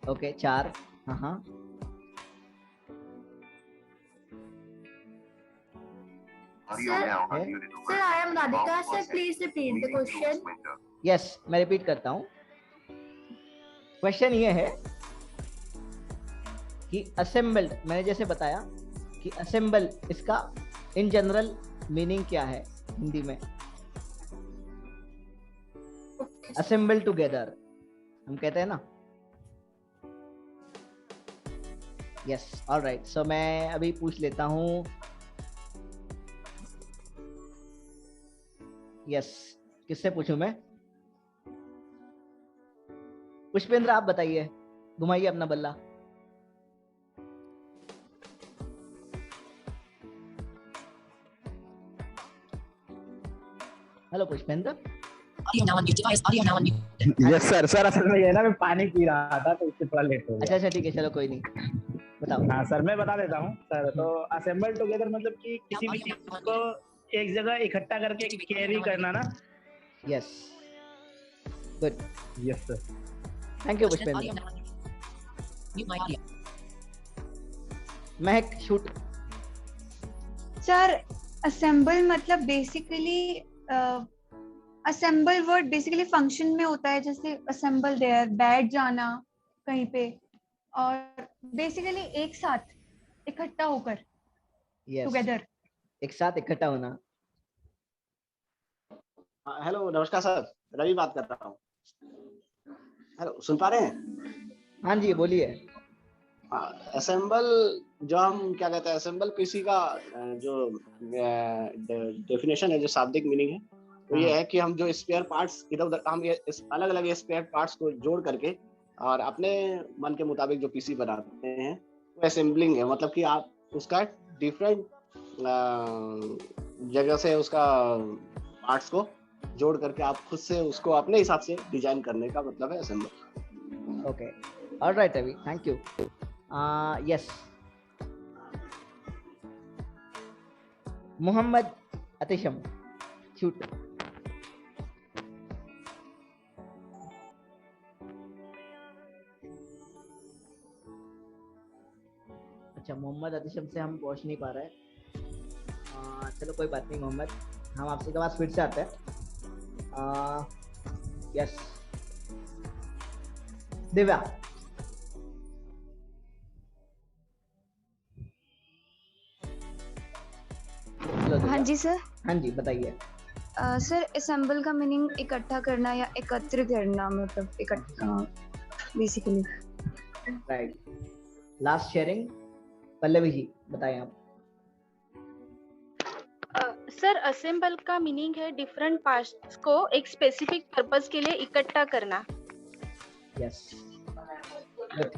Okay, 4। हाँ, Sir, I am Radhika. Sir, please repeat the question. Yes, मैं रिपीट करता हूँ। क्वेश्चन ये है कि असेंबल्ड, मैंने जैसे बताया कि असेंबल, इसका इन जनरल मीनिंग क्या है हिंदी में? असेंबल टुगेदर हम कहते हैं ना। यस, ऑलराइट, सो मैं अभी पूछ लेता हूँ। यस, किससे पूछूं मैं? पुष्पेंद्र, आप बताइए, घुमाइए अपना बल्ला। Hello Pushpendra. Yes sir. Sir असल में ये ना, मैं पानी पी रहा था तो इससे थोड़ा लेट हो गया। अच्छा, ठीक है, चलो कोई नहीं, बताओ। हाँ सर, मैं बता देता हूँ सर। तो असेंबल टुगेदर मतलब कि किसी भी चीज को एक जगह इकट्ठा करके कैरी करना ना। Yes, good. Yes sir, thank you Pushpendra. Mahak, shoot. Sir, assemble मतलब basically assemble word basically function में होता है, जैसे असेंबल देयर, बैठ जाना कहीं पे, और बेसिकली एक साथ इकट्ठा होकर, टुगेदर, एक साथ इकट्ठा होना। हेलो, नमस्कार सर, रवि बात कर रहा हूँ। हेलो, सुन पा रहे हैं? हाँ जी, बोलिए। असेंबल, जो हम क्या कहते हैं, असेंबल पीसी का जो डेफिनेशन है, जो शाब्दिक मीनिंग है, तो ये है कि हम जो स्पेयर पार्ट्स इधर उधर, हम अलग अलग स्पेयर पार्ट्स को जोड़ करके और अपने मन के मुताबिक जो पीसी बनाते हैं, वो असेंबलिंग है। मतलब कि आप उसका डिफरेंट जगह से उसका पार्ट्स को जोड़ करके आप खुद से उसको अपने हिसाब से डिजाइन करने का मतलब है assemble. Okay, alright Ravi, thank you. Yes, Mohammad Atisham, shoot. अच्छा, मोहम्मद अतिशम से हम पहुंच नहीं पा रहे हैं। चलो कोई बात नहीं मोहम्मद, हम आपसे के पास फिर से आते हैं। यस दिव्या। हाँ जी सर। हाँ जी बताइए। सर असेंबल का मीनिंग इकट्ठा करना या एकत्र करना, मतलब इकट्ठा basically. Right, last sharing Pallavi ji बताएं आप। सर असेंबल का मीनिंग है डिफरेंट पार्ट्स को एक स्पेसिफिक पर्पस के लिए इकट्ठा करना। Yes, good.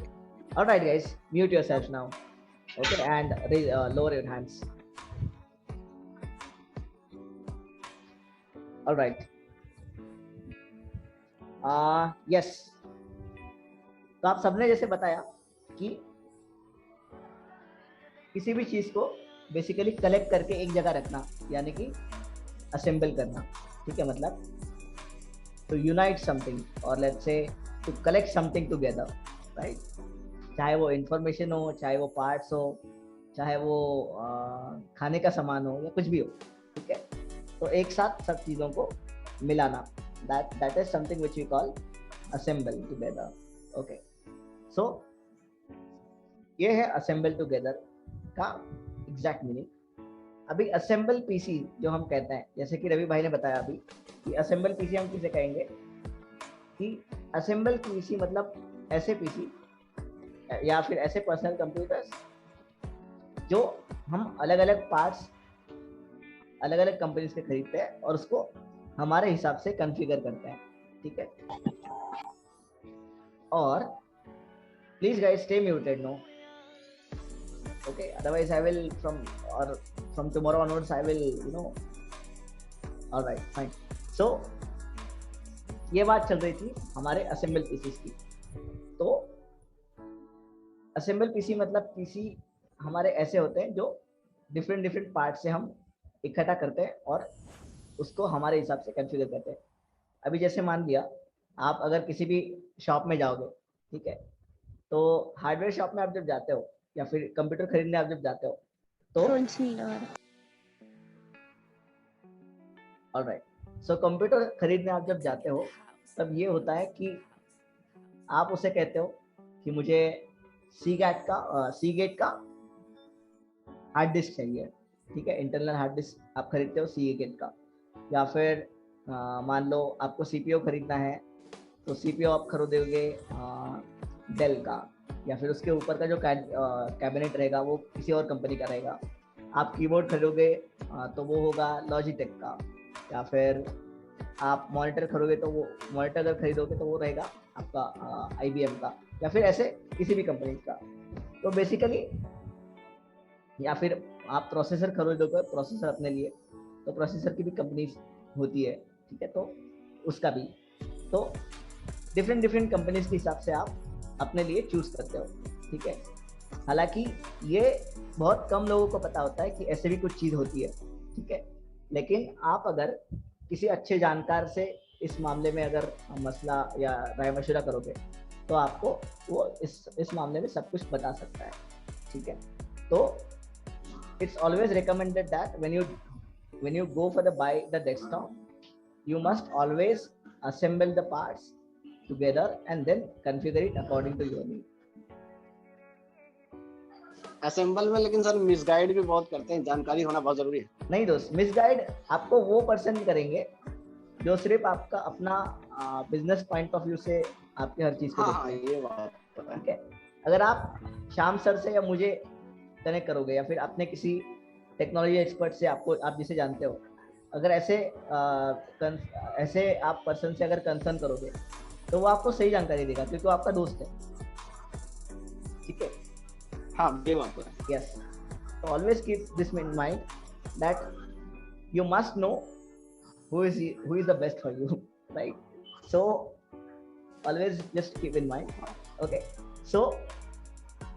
All right guys, mute yourselves now, okay, and lower your hands. All right. Yes, तो आप सबने जैसे बताया कि किसी भी चीज को बेसिकली कलेक्ट करके एक जगह रखना, यानी कि असेंबल करना, ठीक है, मतलब टू यूनाइट समथिंग और let's say to collect something together, right. चाहे वो इंफॉर्मेशन हो, चाहे वो पार्ट्स हो, चाहे वो खाने का सामान हो या कुछ भी हो, ठीक है। तो एक साथ सब चीज़ों को मिलाना, that is something which we call assemble together, okay. So ये है assemble together का एग्जैक्ट मीनिंग। अभी assemble PC जो हम कहते हैं, जैसे कि रवि भाई ने बताया अभी कि assemble PC हम किसे कहेंगे, कि assemble PC मतलब ऐसे PC या फिर ऐसे पर्सनल कंप्यूटर्स जो हम अलग अलग पार्ट्स अलग अलग कंपनीज के खरीदते हैं और उसको हमारे हिसाब से कॉन्फ़िगर करते हैं, ठीक है। और please guys stay muted no, okay, otherwise I will from tomorrow onwards I will you know. Alright fine. So ये बात चल रही थी हमारे असेंबल पीसीस की। तो असेंबल पीसी मतलब पीसी हमारे ऐसे होते हैं जो डिफरेंट पार्ट से हम इकट्ठा करते हैं और उसको हमारे हिसाब से कॉन्फ़िगर करते हैं। अभी जैसे मान लिया आप अगर किसी भी शॉप में जाओगे, ठीक है, तो हार्डवेयर शॉप में आप जब जाते हो या फिर कंप्यूटर खरीदने आप जब जाते हो तो ऑलराइट, सो कंप्यूटर खरीदने आप जब जाते हो तब ये होता है कि आप उसे कहते हो कि मुझे सीगेट का हार्ड डिस्क चाहिए, ठीक है, इंटरनल हार्ड डिस्क आप खरीदते हो सीगेट का। या फिर मान लो आपको सीपीयू खरीदना है तो सीपीयू आप खरीदोगे डेल का, या फिर उसके ऊपर का जो कैबिनेट रहेगा वो किसी और कंपनी का रहेगा। आप कीबोर्ड खरीदोगे तो वो होगा लॉजिटेक का, या फिर आप मॉनिटर खरीदोगे तो वो मॉनिटर अगर खरीदोगे तो वो रहेगा आपका IBM का, या फिर ऐसे किसी भी कंपनी का। तो बेसिकली या फिर आप प्रोसेसर खरीदोगे, प्रोसेसर अपने लिए, तो प्रोसेसर की भी कंपनी होती है, ठीक है, तो उसका भी। तो डिफरेंट कंपनीज के हिसाब से आप अपने लिए चूज करते हो, ठीक है। हालांकि ये बहुत कम लोगों को पता होता है कि ऐसे भी कुछ चीज़ होती है, ठीक है। लेकिन आप अगर किसी अच्छे जानकार से इस मामले में अगर मसला या राय मशवरा करोगे तो आपको वो इस मामले में सब कुछ बता सकता है, ठीक है। तो it's always recommended that when you go for buy the desktop, you must always assemble the parts together and then configure it according to your need. Assemble में लेकिन सर मिसगाइड भी बहुत करते हैं, जानकारी होना बहुत जरूरी है। नहीं दोस्त, मिसगाइड आपको वो पर्सन करेंगे जो सिर्फ आपका अपना बिजनेस पॉइंट ऑफ व्यू से आपकी हर चीज को हाँ, ये बात ठीक है। अगर आप श्याम सर से या मुझे कनेक्ट करोगे या फिर अपने किसी टेक्नोलॉजी एक्सपर्ट से, आप जिसे जानते हो, अगर ऐसे आप पर्सन से अगर कंसर्न करोगे तो वो आपको सही जानकारी देगा क्योंकि वो आपका दोस्त है, ठीक है। हाँ, ये बात है। यस, तो always keep this in mind that you must know who is the best for you, right? So always just keep in mind, okay? So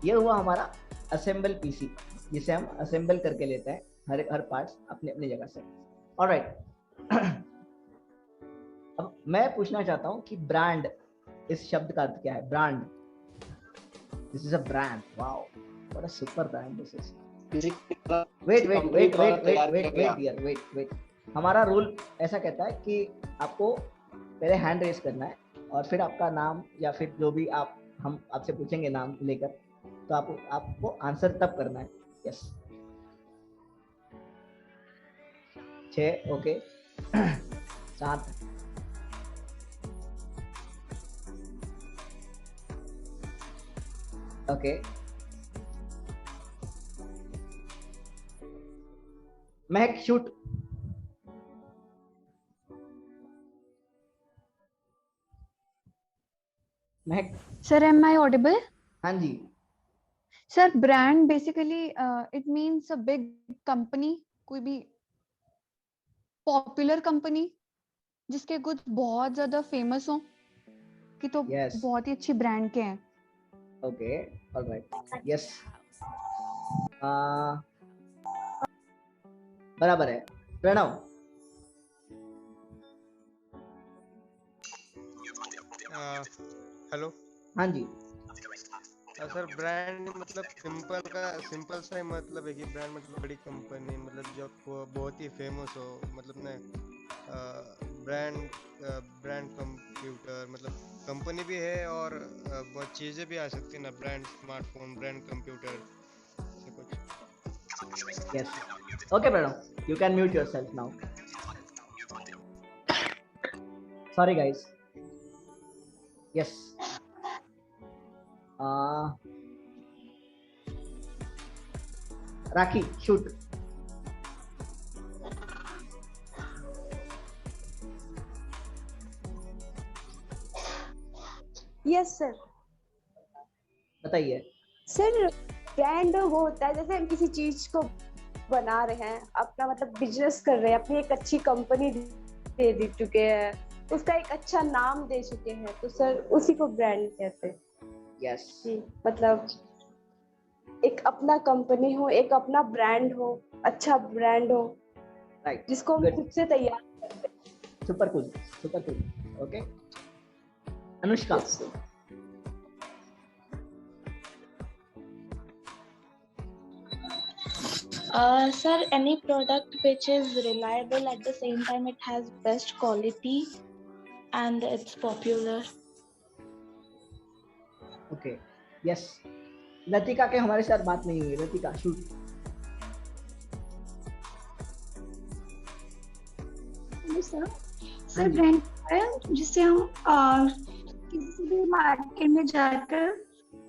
ये हुआ हमारा असेंबल पीसी, जिसे हम असेंबल करके लेते हैं हर पार्ट्स अपने अपनी जगह से। ऑलराइट, अब मैं पूछना चाहता हूँ कि ब्रांड, इस शब्द का अर्थ क्या है? Brand, this is a brand, wow, what a super brand this is. wait हमारा रूल ऐसा कहता है कि आपको पहले हैंड रेस करना है और फिर आपका नाम या फिर जो भी हम आपसे पूछेंगे नाम लेकर, तो आपको आंसर तब करना है। Yes 6 okay 7 okay Mehak shoot. Mehak sir am I audible? हाँ जी sir brand basically it means a big company, कोई भी पॉपुलर कंपनी जिसके कुछ बहुत ज्यादा फेमस हो कि तो बहुत ही अच्छी ब्रांड के हैं। ओके ऑलराइट यस बराबर है। प्रणव हेलो। हाँ जी सर ब्रांड मतलब सिंपल सा ही मतलब है कि ब्रांड मतलब बड़ी कंपनी, मतलब जो बहुत ही फेमस हो, मतलब ना ब्रांड कंप्यूटर मतलब कंपनी भी है और बहुत चीज़ें भी आ सकती है ना, ब्रांड स्मार्टफोन, ब्रांड कंप्यूटर से कुछ। Yes okay Pranav, you can mute yourself now. Sorry guys. Yes Rakhi shoot. Yes sir. बताइए सर ब्रांड वो होता है जैसे हम किसी चीज को बना रहे हैं, अपना मतलब बिजनेस कर रहे हैं, अपनी एक अच्छी कंपनी दे चुके हैं, उसका एक अच्छा नाम दे चुके हैं, तो सर उसी को ब्रांड कहते हैं। यस मतलब एक अपना कंपनी हो, एक अपना ब्रांड हो, अच्छा ब्रांड हो, राइट, जिसको हम खुद से तैयार करते हैं। Super cool okay. Anushka Sir, any product which is reliable at the same time it has best quality and it's popular. Okay yes Latika के हमारे साथ बात नहीं हुई। लतिका शूट। सर ब्रांड है जिससे हम किसी भी मार्केट में जाकर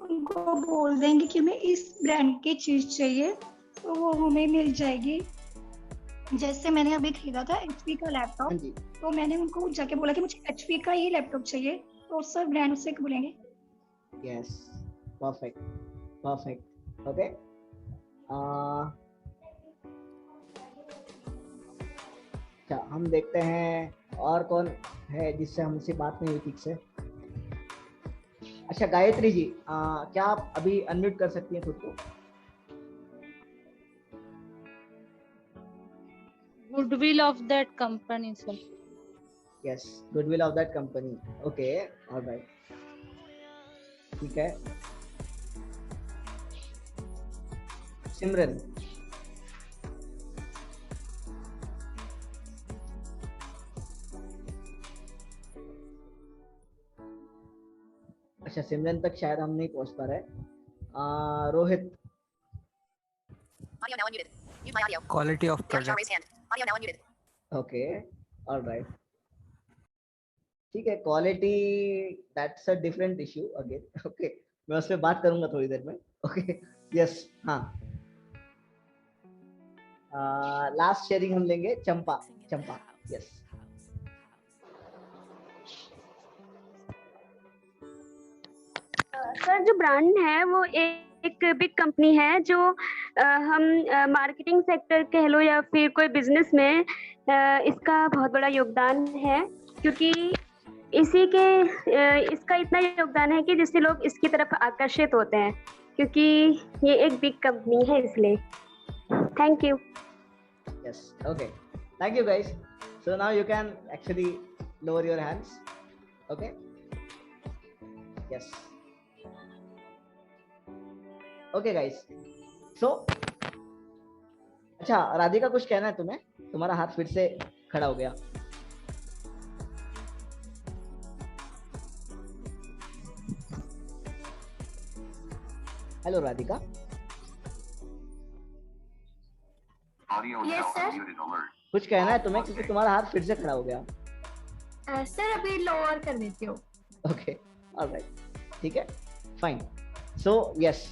उनको बोल देंगे कि हमें इस ब्रांड की चीज चाहिए तो वो हमें मिल जाएगी। जैसे मैंने अभी खरीदा था HP का लैपटॉप, तो मैंने उनको जाके बोला कि मुझे HP का ही लैपटॉप चाहिए, तो सर ब्रांड से बोलेंगे। Yes perfect okay. अच्छा हम देखते हैं और कौन है जिससे हमसे बात नहीं हुई ठीक से। अच्छा गायत्री जी क्या आप अभी अनम्यूट कर सकती हैं खुद को? Goodwill of that company, sir. Yes, goodwill of that company. Okay, all right. ठीक है। सिमरन अच्छा सिमरन तक शायद हम नहीं पहुंच पा रहे। Rohit Quality of project. Okay all right ठीक है। Quality that's a different issue again. Okay मैं उस पर बात करूंगा थोड़ी देर में। ओके यस हाँ लास्ट शेयरिंग हम लेंगे चंपा। यस सर जो ब्रांड है वो एक बिग कंपनी है जो हम मार्केटिंग सेक्टर कह लो या फिर कोई बिजनेस में इसका बहुत बड़ा योगदान है, क्योंकि इसका इतना योगदान है कि जिससे लोग इसकी तरफ आकर्षित होते हैं, क्योंकि ये एक बिग कंपनी है इसलिए। Thank you. Yes okay thank you guys. So now you can actually lower your hands. Okay yes okay guys, so अच्छा राधिका, कुछ कहना है तुम्हें? तुम्हारा हाथ फिर से खड़ा हो गया। हेलो राधिका। Yes sir. कुछ कहना है तुम्हें, क्योंकि तुम्हारा हाथ फिर से खड़ा हो गया। सर अभी लोअर कर देती हूँ। ओके ऑलराइट, ठीक है, फाइन। सो यस,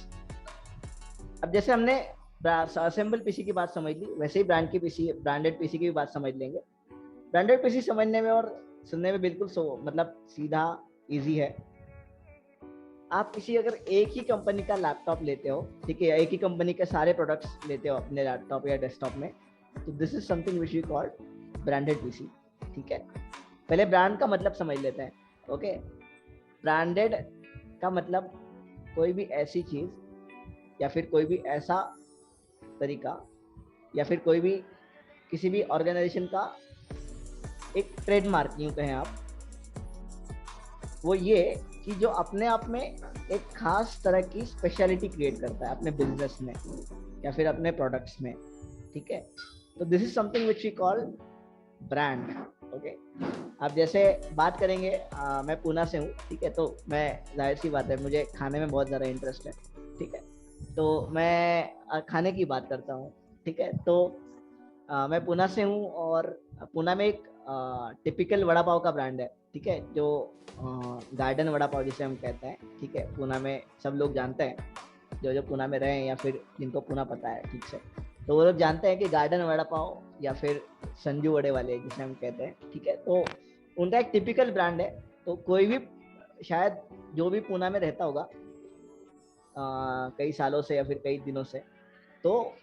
अब जैसे हमने असेंबल पीसी की बात समझ ली, वैसे ही ब्रांडेड पीसी की भी बात समझ लेंगे। ब्रांडेड पीसी समझने में और सुनने में बिल्कुल मतलब सीधा इजी है। आप किसी अगर एक ही कंपनी का लैपटॉप लेते हो, ठीक है, एक ही कंपनी के सारे प्रोडक्ट्स लेते हो अपने लैपटॉप या डेस्कटॉप में, तो this is something which we call branded PC. ठीक है, पहले ब्रांड का मतलब समझ लेते हैं। ओके, ब्रांडेड का मतलब कोई भी ऐसी चीज या फिर कोई भी ऐसा तरीका या फिर कोई भी किसी भी ऑर्गेनाइजेशन का एक ट्रेडमार्क यूं कहें आप, वो ये कि जो अपने आप में एक खास तरह की स्पेशलिटी क्रिएट करता है अपने बिजनेस में या फिर अपने प्रोडक्ट्स में। ठीक है, तो this is something which we call brand. Okay, अब जैसे बात करेंगे, मैं पुणे से हूँ, ठीक है, तो मैं जाहिर सी बात है मुझे खाने में बहुत ज़्यादा इंटरेस्ट है। ठीक है, तो मैं खाने की बात करता हूँ। ठीक है, तो मैं पुणे से हूँ और पुणे में एक टिपिकल वड़ा पाव का ब्रांड है। ठीक है, जो गार्डन वड़ा पाव जिसे हम कहते हैं। ठीक है, पुणे में सब लोग जानते हैं, जो पुणे में रहे हैं या फिर जिनको पुणे पता है ठीक से, तो वो लोग जानते हैं कि गार्डन वड़ा पाव या फिर संजू वड़े वाले जिसे हम कहते हैं। ठीक है, तो उनका एक टिपिकल ब्रांड है। तो कोई भी शायद जो भी पुणे में रहता होगा कई सालों से या फिर कई दिनों से, तो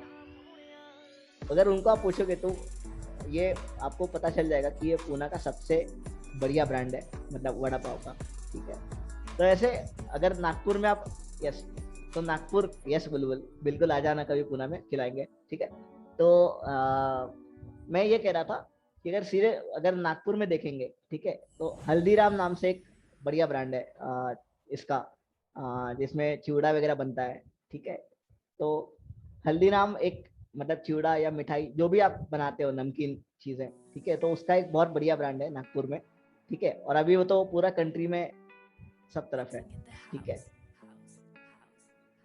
अगर उनको आप पूछोगे तो ये आपको पता चल जाएगा कि ये पुणे का सबसे बढ़िया ब्रांड है, मतलब वड़ा पाव का। ठीक है, तो ऐसे अगर नागपुर में आप यस, तो नागपुर यस बिल्कुल आ जाना कभी पुणे में, खिलाएंगे। ठीक है, तो मैं ये कह रहा था कि अगर नागपुर में देखेंगे, ठीक है, तो हल्दीराम नाम से एक बढ़िया ब्रांड है इसका, जिसमें चिवड़ा वगैरह बनता है। ठीक है, तो हल्दीराम एक मतलब चिवड़ा या मिठाई जो भी आप बनाते हो, नमकीन चीजें, ठीक है, तो उसका एक बहुत बढ़िया ब्रांड है नागपुर में। ठीक है, और अभी वो तो पूरा कंट्री में सब तरफ है। ठीक है,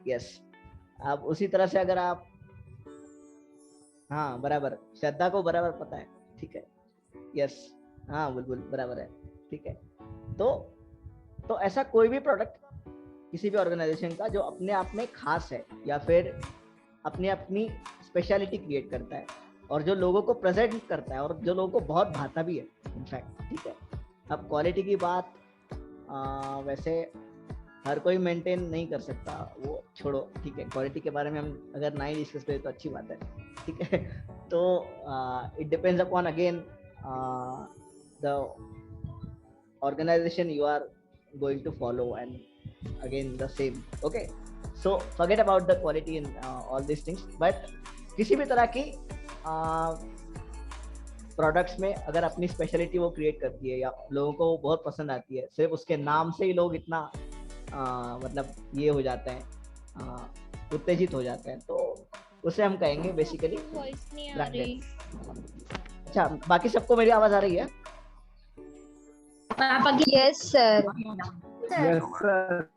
यस, अब उसी तरह से अगर आप, हाँ बराबर, श्रद्धा को बराबर पता है। ठीक है, यस, हाँ बुलबुल बराबर है। ठीक है, तो ऐसा कोई भी प्रोडक्ट किसी भी ऑर्गेनाइजेशन का जो अपने आप में खास है या फिर अपनी स्पेशलिटी क्रिएट करता है और जो लोगों को प्रेजेंट करता है और जो लोगों को बहुत भाता भी है इनफैक्ट। ठीक है, अब क्वालिटी की बात वैसे हर कोई मेंटेन नहीं कर सकता, वो छोड़ो। ठीक है, क्वालिटी के बारे में हम अगर नहीं डिस्कस करें तो अच्छी बात है। ठीक है, तो it depends upon again the organisation you are going to follow and again the same. Okay, so forget about the quality in all this things, but किसी भी तरह की प्रोडक्ट्स में अगर अपनी स्पेशलिटी वो क्रिएट करती है या लोगों को वो बहुत पसंद आती है, सिर्फ उसके नाम से ही लोग इतना मतलब ये हो जाते हैं, उत्तेजित हो जाते हैं, तो उसे हम कहेंगे बेसिकली ब्रांडेड। अच्छा, बाकी सबको मेरी आवाज आ रही है? Yes sir. सर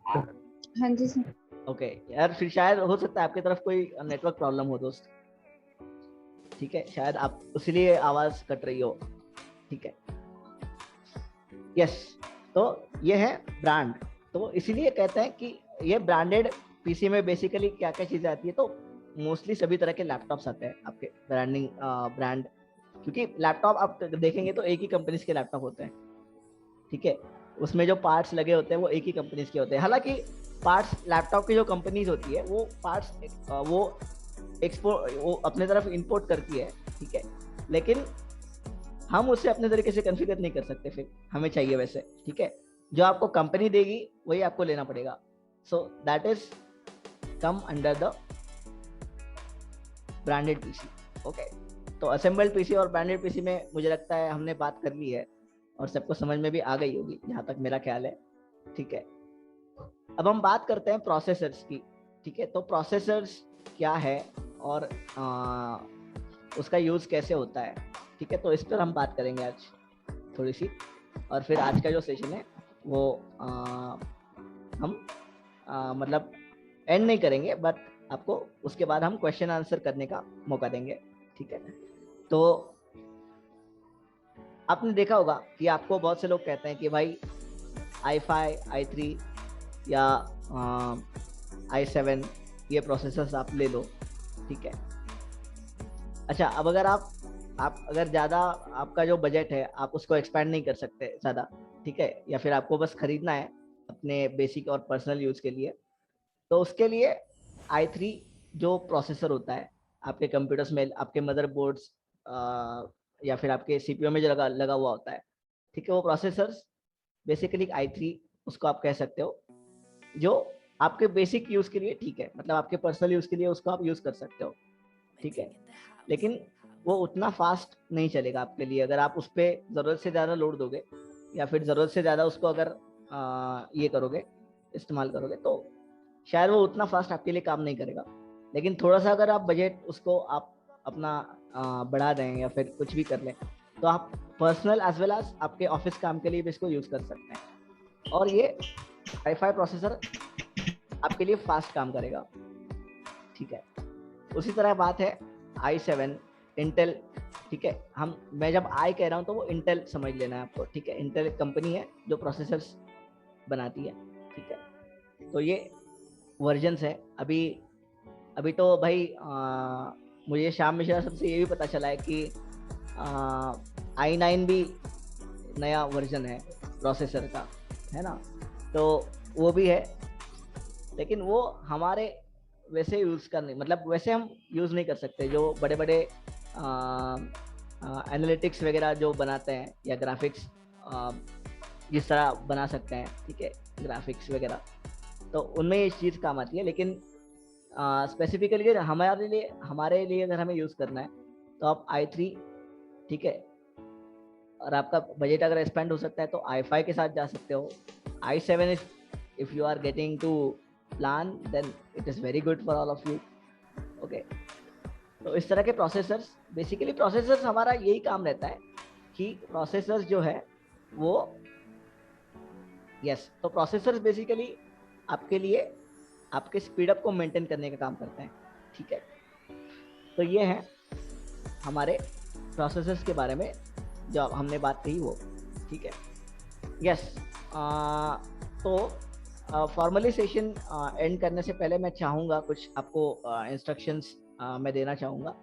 हाँ जी सर। ओके यार, फिर शायद हो सकता है आपकी तरफ कोई नेटवर्क प्रॉब्लम हो दोस्त। ठीक है, शायद आप इसलिए आवाज कट रही हो। ठीक है, यस, तो ये है ब्रांड। तो इसीलिए कहते हैं कि ये ब्रांडेड पीसी में बेसिकली क्या क्या चीजें आती है, तो मोस्टली सभी तरह के लैपटॉप्स आते हैं आपके ब्रांडिंग ब्रांड, क्योंकि लैपटॉप आप देखेंगे तो एक ही कंपनी के लैपटॉप होते हैं। ठीक है, उसमें जो पार्ट्स लगे होते हैं वो एक ही कंपनीज के होते हैं। हालांकि पार्ट्स लैपटॉप की जो कंपनीज होती है वो पार्ट्स वो अपने तरफ इंपोर्ट करती है। ठीक है, लेकिन हम उसे अपने तरीके से कॉन्फ़िगर नहीं कर सकते, फिर हमें चाहिए वैसे। ठीक है, जो आपको कंपनी देगी वही आपको लेना पड़ेगा। So that is come under the branded PC. Okay, तो असेंबल्ड पीसी और ब्रांडेड पीसी में मुझे लगता है हमने बात कर ली है और सबको समझ में भी आ गई होगी जहां तक मेरा ख्याल है। ठीक है, अब हम बात करते हैं प्रोसेसर्स की। ठीक है, तो प्रोसेसर्स क्या है और उसका यूज कैसे होता है, ठीक है। तो इस पर हम बात करेंगे आज थोड़ी सी, और फिर आज का जो सेशन है वो हम मतलब एंड नहीं करेंगे, बट आपको उसके बाद हम क्वेश्चन आंसर करने का मौका देंगे, ठीक है। तो आपने देखा होगा कि आपको बहुत से लोग कहते हैं कि भाई i5, i3 या i7 ये प्रोसेसर्स आप ले लो, ठीक है। अच्छा, अब अगर आप अगर ज़्यादा आपका जो बजट है आप उसको एक्सपैंड नहीं कर सकते ज़्यादा, ठीक है, या फिर आपको बस खरीदना है अपने बेसिक और पर्सनल यूज़ के लिए, तो उसके लिए i3 जो प्रोसेसर होता है आपके कंप्यूटर्स में, आपके मदरबोर्ड्स या फिर आपके सीपीयू में जो लगा हुआ होता है, ठीक है, वो प्रोसेसर्स बेसिकली i3 उसको आप कह सकते हो, जो आपके बेसिक यूज़ के लिए ठीक है, मतलब आपके पर्सनल यूज़ के लिए उसको आप यूज़ कर सकते हो, ठीक है। लेकिन वो उतना फास्ट नहीं चलेगा आपके लिए अगर आप उस पर ज़रूरत से ज़्यादा लोड दोगे, या फिर ज़रूरत से ज़्यादा उसको अगर ये करोगे, इस्तेमाल करोगे, तो शायद वो उतना फास्ट आपके लिए काम नहीं करेगा। लेकिन थोड़ा सा अगर आप बजट उसको आप अपना बढ़ा दें या फिर कुछ भी कर लें, तो आप पर्सनल एज वेल एज आपके ऑफिस काम के लिए भी इसको यूज़ कर सकते हैं। और ये i5 प्रोसेसर आपके लिए फास्ट काम करेगा, ठीक है। उसी तरह बात है i7 इंटेल, ठीक है। मैं जब आई कह रहा हूँ तो वो इंटेल समझ लेना है आपको, ठीक है। इंटेल एक कंपनी है जो प्रोसेसर्स बनाती है, ठीक है। तो ये वर्जन्स है। अभी तो भाई मुझे शाम मिश्रा सबसे ये भी पता चला है कि i9 भी नया वर्जन है प्रोसेसर का, है ना, तो वो भी है। लेकिन वो हमारे वैसे यूज़ करने, मतलब वैसे हम यूज़ नहीं कर सकते जो बड़े बड़े एनालिटिक्स वगैरह जो बनाते हैं, या ग्राफिक्स जिस तरह बना सकते हैं, ठीक है, ग्राफिक्स वगैरह, तो उनमें ये चीज़ काम आती है। लेकिन स्पेसिफिकली हमारे लिए अगर हमें यूज़ करना है तो आप i3, ठीक है, और आपका बजट अगर एक्सपेंड हो सकता है तो i5 के साथ जा सकते हो। i7 if you are getting to plan then it is very good for all of you, okay। तो इस तरह के प्रोसेसर्स, बेसिकली प्रोसेसर्स हमारा यही काम रहता है कि प्रोसेसर्स जो है वो तो प्रोसेसर्स बेसिकली आपके लिए आपके स्पीड अप को मेंटेन करने का काम करते हैं, ठीक है। तो ये है हमारे प्रोसेसर्स के बारे में जो हमने बात कही वो, ठीक है। तो फॉर्मली सेशन एंड करने से पहले मैं चाहूँगा कुछ आपको इंस्ट्रक्शंस मैं देना चाहूँगा।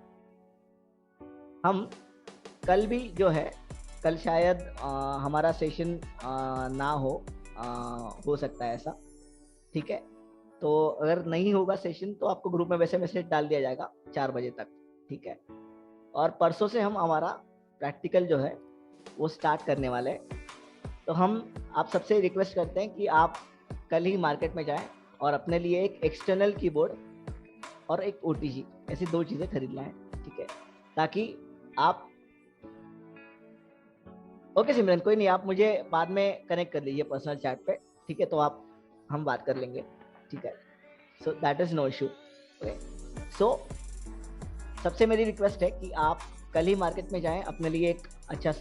हम कल भी जो है, कल शायद हमारा सेशन ना हो सकता है ऐसा, ठीक है। तो अगर नहीं होगा सेशन तो आपको ग्रुप में वैसे मैसेज डाल दिया जाएगा 4 बजे तक, ठीक है। और परसों से हम हमारा प्रैक्टिकल जो है वो स्टार्ट करने वाले हैं। तो हम आप सबसे रिक्वेस्ट करते हैं कि आप कल ही मार्केट में जाएं और अपने लिए एक एक्सटर्नल कीबोर्ड और एक OTG, ऐसी 2 चीज़ें खरीद लाएं, ठीक है, ताकि आप ओके सिमरन, कोई नहीं, आप मुझे बाद में कनेक्ट कर लीजिए पर्सनल चैट पे, ठीक है, तो हम बात कर लेंगे, ठीक है। So that is no issue, okay. So सबसे मेरी रिक्वेस्ट है कि आप कल ही मार्केट में जाएं, अपने लिए एक अच्छा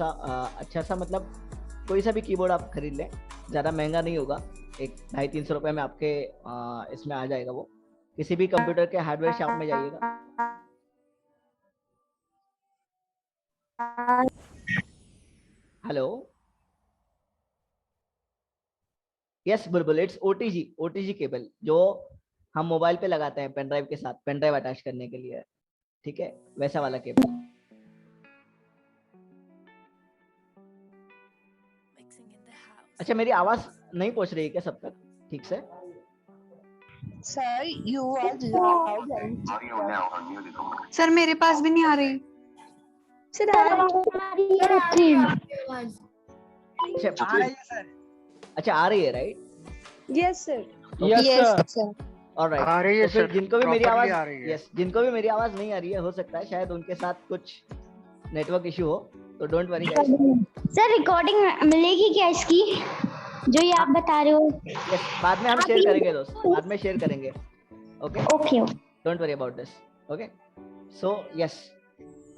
सा मतलब कोई सा भी कीबोर्ड आप खरीद लें, ज़्यादा महंगा नहीं होगा, एक 250-300 रुपये में आपके इसमें आ जाएगा वो। किसी भी कंप्यूटर के हार्डवेयर शॉप में जाइएगा। Hello, yes Bulbul, it's OTG cable जो हम मोबाइल पे लगाते हैं पेन ड्राइव के साथ, पेन ड्राइव अटैच करने के लिए, ठीक है, वैसा वाला केबल। अच्छा, मेरी आवाज नहीं पहुंच रही है क्या सब तक ठीक से? सर मेरे पास भी नहीं आ रही। सर आ रही है। अच्छा आ रही है, right? Yes sir. Yes sir. Alright, आ रही है तो फिर सर, जिनको भी मेरी properly आवाज आ रही है। यस जिनको भी मेरी आवाज नहीं आ रही है, हो सकता है शायद उनके साथ कुछ नेटवर्क इशू हो, तो don't worry guys. Sir recording मिलेगी क्या इसकी, जो ये आप बता रहे हो? यस, बाद में हम शेयर करेंगे दोस्त, बाद में शेयर करेंगे। Okay okay, don't worry about this. Okay, so yes,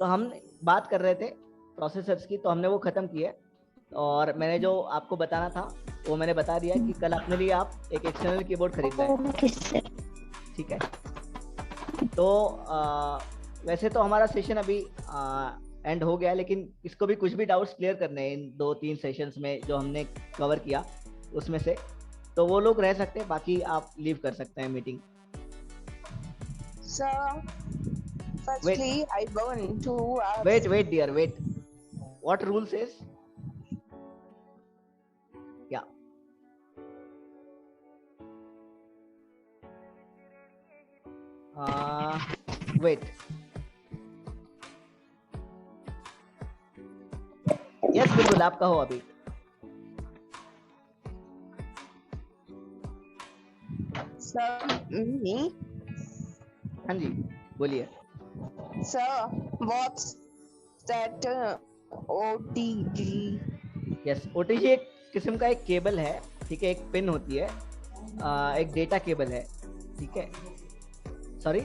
तो हम बात कर रहे थे प्रोसेसर्स की, तो हमने वो खत्म किया और मैंने जो आपको बताना था वो मैंने बता दिया कि कल अपने लिए आप एक एक्सटर्नल कीबोर्ड खरीद रहे हैं, ठीक है। तो वैसे तो हमारा सेशन अभी एंड हो गया, लेकिन इसको भी कुछ भी डाउट्स क्लियर करने हैं इन 2-3 सेशंस में जो हमने कवर किया उसमें से, तो वो लोग रह सकते हैं, बाकी आप लीव कर सकते हैं meeting. So, firstly, I want to ask... Wait, dear, wait. What rule says? Yeah. Wait. Yes, बिल्कुल आप कहो अभी। Sir, me? हाँ जी, बोलिए। Sir, what's that OTG? Yes, OTG एक किस्म का एक केबल है, ठीक है, एक पिन होती है, एक डेटा केबल है, ठीक है। सॉरी,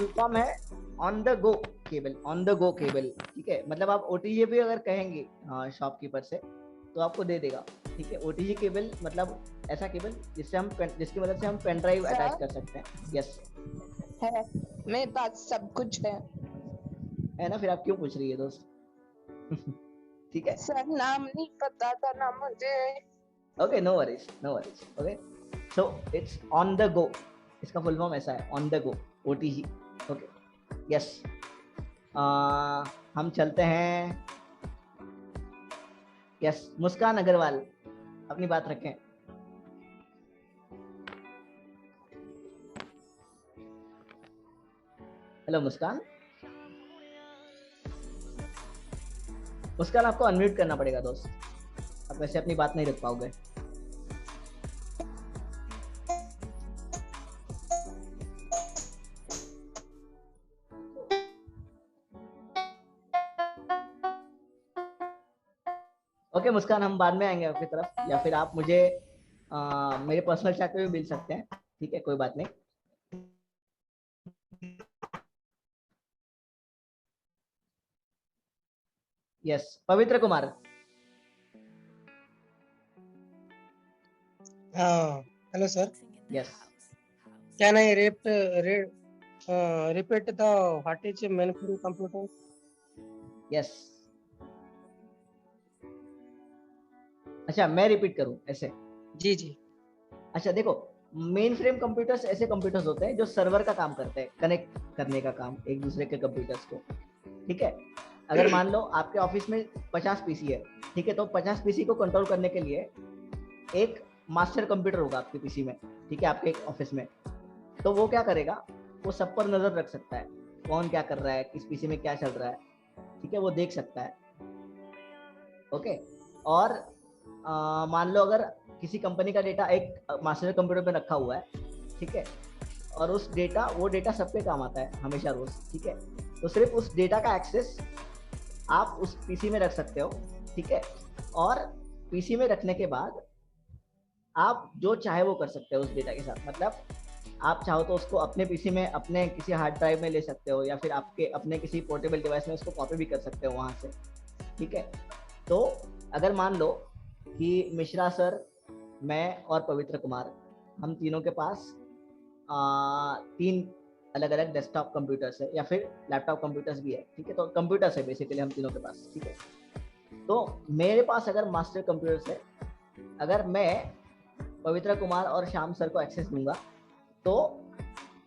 फॉर्म है on the go cable, on the go cable, ठीक है। मतलब आप OTG भी अगर कहेंगे शॉपकीपर से तो आपको दे देगा, ठीक है। OTG केबल मतलब ऐसा केबल जिसकी मदद से हम पेन ड्राइव अटैच कर सकते हैं। यस है, मेरे पास सब कुछ है ना, फिर आप क्यों पूछ रही है दोस्त? ठीक है सर, नाम नहीं पता था ना मुझे। Okay, no worries, okay. So it's on the go, इसका फुल फॉर्म ऐसा है, on the go OTG, okay. Yes, हम चलते हैं। यस, मुस्कान अग्रवाल अपनी बात रखें। हेलो मुस्कान, मुस्कान आपको अनम्यूट करना पड़ेगा दोस्त, आप वैसे अपनी बात नहीं रख पाओगे। ओके मुस्कान, हम बाद में आएंगे आपकी तरफ, या फिर आप मुझे मेरे पर्सनल चैट पे भी मिल सकते हैं, ठीक है, कोई बात नहीं। यस, पवित्र कुमार। हाँ, hello sir. Yes, can I repeat the what is mainframe computer? Yes, अच्छा मैं रिपीट करूं ऐसे? जी जी। अच्छा देखो, मेन फ्रेम कंप्यूटर्स ऐसे कंप्यूटर्स होते हैं जो सर्वर का काम करते हैं, कनेक्ट करने का काम एक दूसरे के कंप्यूटर्स को, ठीक है। अगर मान लो आपके ऑफिस में 50 पीसी है, ठीक है, तो 50 पीसी को कंट्रोल करने के लिए एक मास्टर कंप्यूटर होगा आपके पीसी में, ठीक है, आपके ऑफिस में। तो वो क्या करेगा, वो सब पर नजर रख सकता है, कौन क्या कर रहा है, किस पीसी में क्या चल रहा है, ठीक है, वो देख सकता है, ओके। और मान लो अगर किसी कंपनी का डेटा एक मास्टर कंप्यूटर पे रखा हुआ है, ठीक है, और वो डेटा सबके काम आता है हमेशा रोज, ठीक है, तो सिर्फ उस डेटा का एक्सेस आप उस पीसी में रख सकते हो, ठीक है। और पीसी में रखने के बाद आप जो चाहे वो कर सकते हो उस डेटा के साथ, मतलब आप चाहो तो उसको अपने पीसी में, अपने किसी हार्ड ड्राइव में ले सकते हो, या फिर आपके अपने किसी पोर्टेबल डिवाइस में उसको कॉपी भी कर सकते हो वहां से, ठीक है। तो अगर मान लो कि मिश्रा सर, मैं और पवित्र कुमार, हम तीनों के पास 3 अलग अलग डेस्कटॉप कंप्यूटर्स है या फिर लैपटॉप कंप्यूटर्स भी है, ठीक है, तो कंप्यूटर्स है बेसिकली हम तीनों के पास, ठीक है। तो मेरे पास अगर मास्टर कंप्यूटर्स है, अगर मैं पवित्र कुमार और श्याम सर को एक्सेस दूंगा तो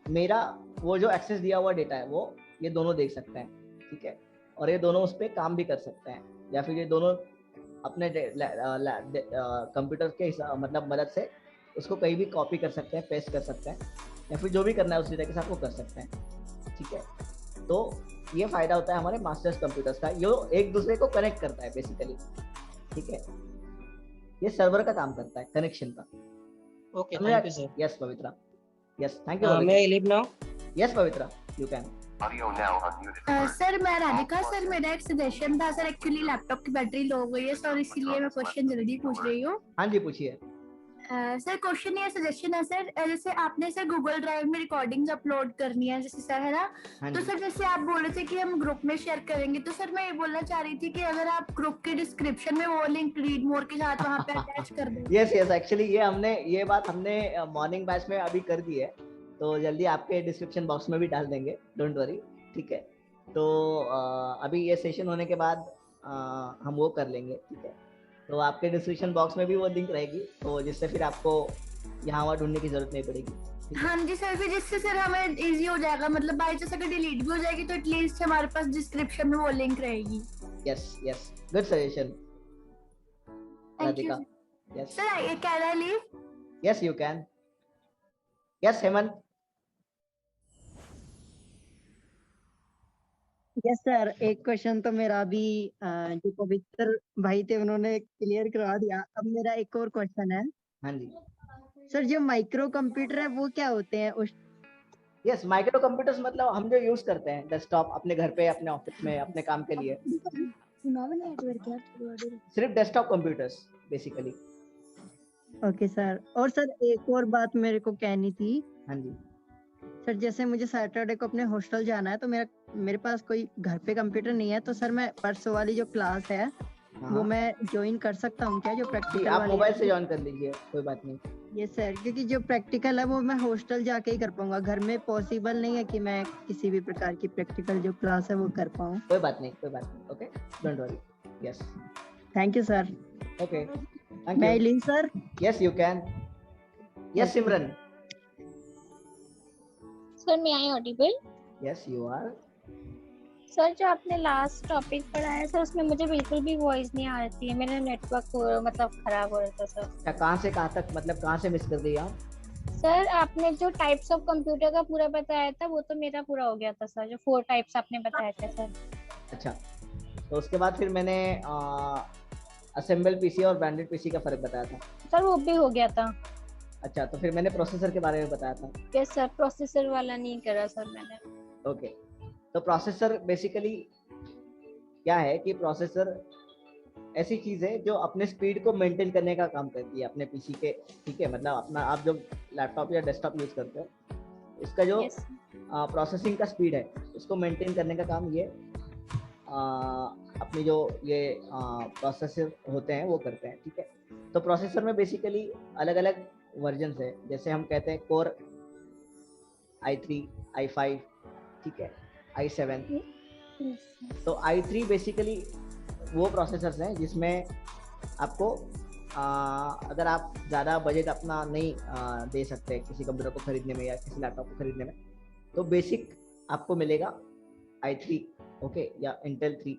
मेरा वो जो एक्सेस दिया हुआ डेटा है वो ये दोनों देख सकते हैं, ठीक है, और ये दोनों उस पर काम भी कर सकते हैं, या फिर ये दोनों अपने कंप्यूटर के मतलब मदद से उसको कहीं भी कॉपी कर सकते हैं, पेस्ट कर सकते हैं, या फिर जो भी करना है उस डेटा के साथ वो कर सकते हैं, ठीक है। तो ये फायदा होता है हमारे मास्टर्स कंप्यूटर्स का, ये एक दूसरे को कनेक्ट करता है बेसिकली, ठीक है, ये सर्वर का काम करता है, कनेक्शन का। Okay, thank you sir. Yes Pavitra, yes thank you. May I leave now? Yes Pavitra, you can. Sir मैं राधिका, सर मेरा एक सजेशन था सर, एक्चुअली लैपटॉप की बैटरी लो हो गई है सर, इसीलिए मैं क्वेश्चन जल्दी पूछ रही हूँ। हाँ जी पूछिए। सर क्वेश्चन या सजेशन है सर, जैसे आपने सर गूगल ड्राइव में रिकॉर्डिंग्स अपलोड करनी है जैसे सर, है ना? हाँ तो जी। सर जैसे आप बोल रहे थे कि हम ग्रुप में शेयर करेंगे, तो सर मैं ये बोलना चाह रही थी कि अगर आप ग्रुप के डिस्क्रिप्शन में वो लिंक रीड मोर के साथ वहाँ पे अटैच कर दें। यस यस, एक्चुअली ये बात हमने मॉर्निंग बैच में अभी कर दी है, तो जल्दी आपके डिस्क्रिप्शन बॉक्स में भी डाल देंगे, डोंट वरी, ठीक है? तो अभी ये सेशन होने के बाद हम वो कर लेंगे, ठीक है? तो आपके डिस्क्रिप्शन बॉक्स में भी वो लिंक रहेगी, तो जिससे फिर आपको यहाँ वहाँ ढूंढने की जरूरत नहीं पड़ेगी। हाँ जी सर, फिर जिससे सर हमें इजी हो जाएगा, मतलब बाई चांस अगर डिलीट भी हो जाएगी तो एटलीस्ट हमारे पास डिस्क्रिप्शन में वो लिंक रहेगी। Yes yes, good suggestion Radhika. Yes sir can I leave? Yes you can. Yes Hemant. Yes sir, एक क्वेश्चन तो मेरा भी जो पवित्र भाई थे उन्होंने क्लियर करवा दिया। अब मेरा एक और क्वेश्चन है। हाँ जी सर, जो माइक्रो कंप्यूटर है वो क्या होते हैं? उस यस, माइक्रो कंप्यूटर्स मतलब हम जो यूज करते हैं डेस्कटॉप, अपने घर पे, अपने ऑफिस में, अपने काम के लिए, सिर्फ desktop computers basically. Okay sir, और सर एक और बात मेरे को कहनी थी। हाँ जी सर, जैसे मुझे सैटरडे को अपने हॉस्टल जाना है, तो मेरे पास कोई घर पे कंप्यूटर नहीं है, तो सर मैं परसों वाली जो क्लास है वो मैं ज्वाइन कर सकता हूँ क्या, जो प्रैक्टिकल आप वाली मोबाइल है? से ज्वाइन कर लीजिए, कोई बात नहीं। ये सर, क्योंकि जो प्रैक्टिकल है वो मैं हॉस्टल जाके ही कर पाऊंगा, घर में पॉसिबल नहीं है कि मैं किसी भी प्रकार की प्रैक्टिकल जो क्लास है वो कर पाऊँ। कोई बात नहीं, कोई बात नहीं, okay, don't worry. Yes, thank you sir. Okay, thank मैं यू। लिन sir. Yes you can. Yes Simran. Sir am I audible? Yes you are. Sir जो आपने लास्ट टॉपिक पढ़ाया सर, उसमें मुझे बिल्कुल भी वॉइस नहीं आ रही है, मेरा नेटवर्क मतलब खराब हो रहा था सर। क्या, कहाँ से कहाँ तक, मतलब कहाँ से मिस कर दी आप? सर आपने जो टाइप्स ऑफ कंप्यूटर का पूरा बताया था वो तो मेरा पूरा हो गया था सर, जो 4 टाइप्स आपने बताए थे सर। अच्छा, तो उसके बाद फिर मैंने असेंबल पीसी और ब्रांडेड पीसी का फर्क बताया था। सर वो भी हो गया था। अच्छा, तो फिर मैंने प्रोसेसर के बारे में बताया था। यस सर, प्रोसेसर वाला नहीं करा सर मैंने। ओके, तो प्रोसेसर बेसिकली क्या है कि प्रोसेसर ऐसी चीज है जो अपने स्पीड को मेंटेन करने का काम करती है अपने पीसी के, ठीक है? मतलब अपना आप जब लैपटॉप या डेस्कटॉप यूज करते हो, इसका जो प्रोसेसिंग का स्पीड है उसको मेंटेन करने का काम ये अपनी जो ये प्रोसेसर होते हैं वो करते हैं, ठीक है? तो प्रोसेसर में बेसिकली अलग अलग वर्जन्स है, जैसे हम कहते हैं कोर i3, i5, ठीक है, i7। तो i3 बेसिकली वो प्रोसेसर्स हैं जिसमें आपको अगर आप ज़्यादा बजट अपना नहीं दे सकते किसी कंप्यूटर को खरीदने में या किसी लैपटॉप को खरीदने में, तो बेसिक आपको मिलेगा i3, ओके, या इंटेल 3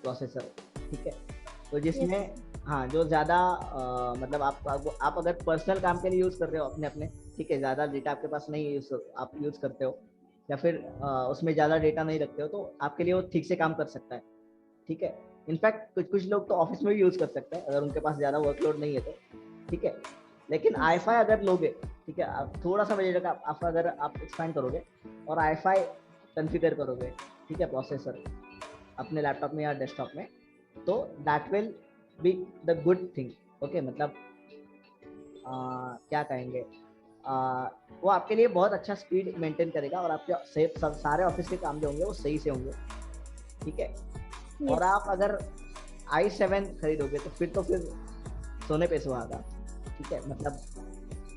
प्रोसेसर, ठीक है? तो जिसमें हाँ, जो ज़्यादा मतलब आप अगर पर्सनल काम के लिए यूज़ कर रहे हो अपने, ठीक है, ज़्यादा डेटा आपके पास नहीं आप यूज़ करते हो या फिर उसमें ज़्यादा डेटा नहीं रखते हो, तो आपके लिए वो ठीक से काम कर सकता है, ठीक है? इनफैक्ट कुछ लोग तो ऑफिस में भी यूज़ कर सकते हैं अगर उनके पास ज़्यादा वर्कलोड नहीं है तो, ठीक है? लेकिन i5 अगर लोगे, ठीक है, आप थोड़ा सा बजट का अगर आप एक्सपेंड करोगे और i5 कॉन्फ़िगर करोगे, ठीक है, प्रोसेसर अपने लैपटॉप में या डेस्कटॉप में, तो that will be the good thing, okay? मतलब क्या कहेंगे, वो आपके लिए बहुत अच्छा स्पीड मेंटेन करेगा और आपके सारे ऑफिस के काम जो होंगे वो सही से होंगे, ठीक है? और आप अगर i7 खरीदोगे तो फिर सोने पे सुहागा, ठीक है? मतलब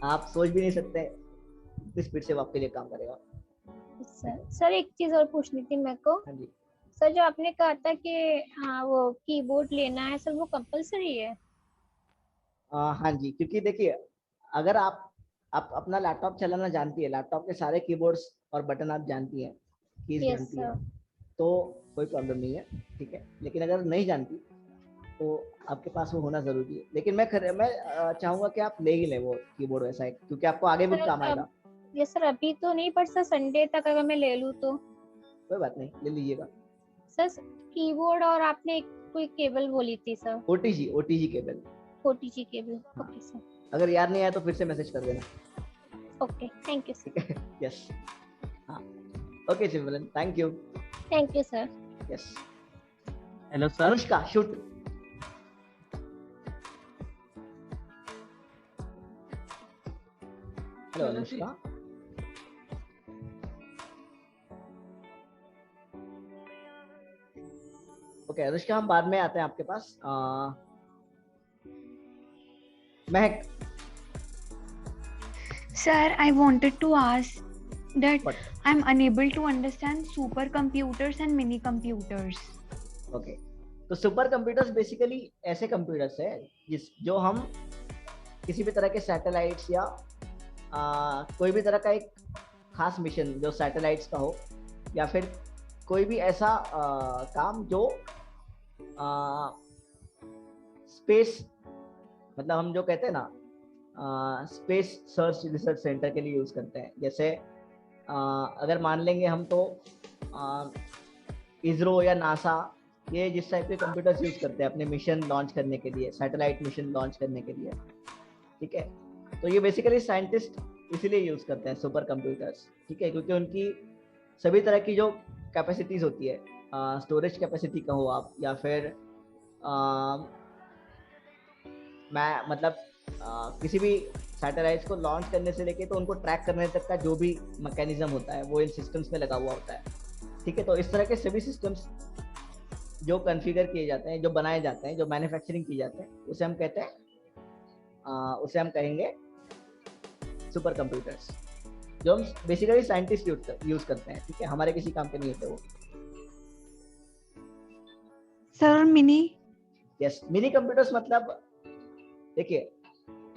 आप सोच भी नहीं सकते किस स्पीड से वो आपके लिए काम करेगा। सर एक चीज और पूछनी थी मेरे को। हाँ जी सर, जो आपने कहा था कि हाँ वो कीबोर्ड लेना है सर, वो कंपलसरी है? हाँ जी, क्योंकि देखिए अगर आप अपना लैपटॉप चलाना जानती है, लैपटॉप के सारे कीबोर्ड्स और बटन आप जानती हैं, कीज जानती हैं, तो कोई प्रॉब्लम नहीं है, ठीक है? लेकिन अगर नहीं जानती तो आपके पास वो होना जरूरी है। लेकिन मैं चाहूंगा कि आप ले ही लें वो कीबोर्ड वैसा है, क्योंकि आपको आगे भी काम आएगा। यस सर, अभी तो नहीं, पर सर संडे तक अगर मैं ले लूँ तो? कोई बात नहीं, ले लीजिएगा। सर कीबोर्ड और आपने कोई केबल बोली थी sir? OTG cable. OTG cable, okay sir. अगर याद नहीं आया तो फिर से मैसेज कर देना। Okay, thank you sir. Yes, हाँ, okay Simran, thank you. Thank you sir. Yes, hello sir. Anushka, shoot. Hello Anushka. Okay Anushka, हम बाद में आते हैं आपके पास। महक। Sir, I wanted to ask that I'm unable to understand supercomputers and mini computers. Okay, तो super computers basically ऐसे computers है जो हम किसी भी तरह के सैटेलाइट्स या कोई भी तरह का एक खास मिशन जो सैटेलाइट्स का हो, या फिर कोई भी ऐसा काम जो स्पेस, मतलब हम जो कहते हैं ना स्पेस सर्च रिसर्च सेंटर के लिए यूज करते हैं। जैसे अगर मान लेंगे हम तो इसरो या नासा, ये जिस टाइप के कंप्यूटर्स यूज करते हैं अपने मिशन लॉन्च करने के लिए, सैटेलाइट मिशन लॉन्च करने के लिए, ठीक है। तो ये बेसिकली साइंटिस्ट इसीलिए यूज करते हैं सुपर कंप्यूटर्स, ठीक है, क्योंकि उनकी सभी तरह की जो कैपेसिटीज होती है, स्टोरेज कैपेसिटी का हो आप, या फिर मैं मतलब किसी भी सैटेलाइट्स को लॉन्च करने से लेके तो उनको ट्रैक करने तक का जो भी मैकेनिज्म होता है वो इन सिस्टम्स में लगा हुआ होता है, ठीक है। तो इस तरह के सभी सिस्टम्स जो कॉन्फ़िगर किए जाते हैं, जो बनाए जाते हैं, जो मैन्युफैक्चरिंग की जाते हैं, उसे हम कहते हैं उसे हम कहेंगे सुपर कंप्यूटर्स, जो हम बेसिकली साइंटिस्ट यूज करते हैं, ठीक है, हमारे किसी काम के नहीं होते वो। Sir mini? Yes, mini computers मतलब देखिए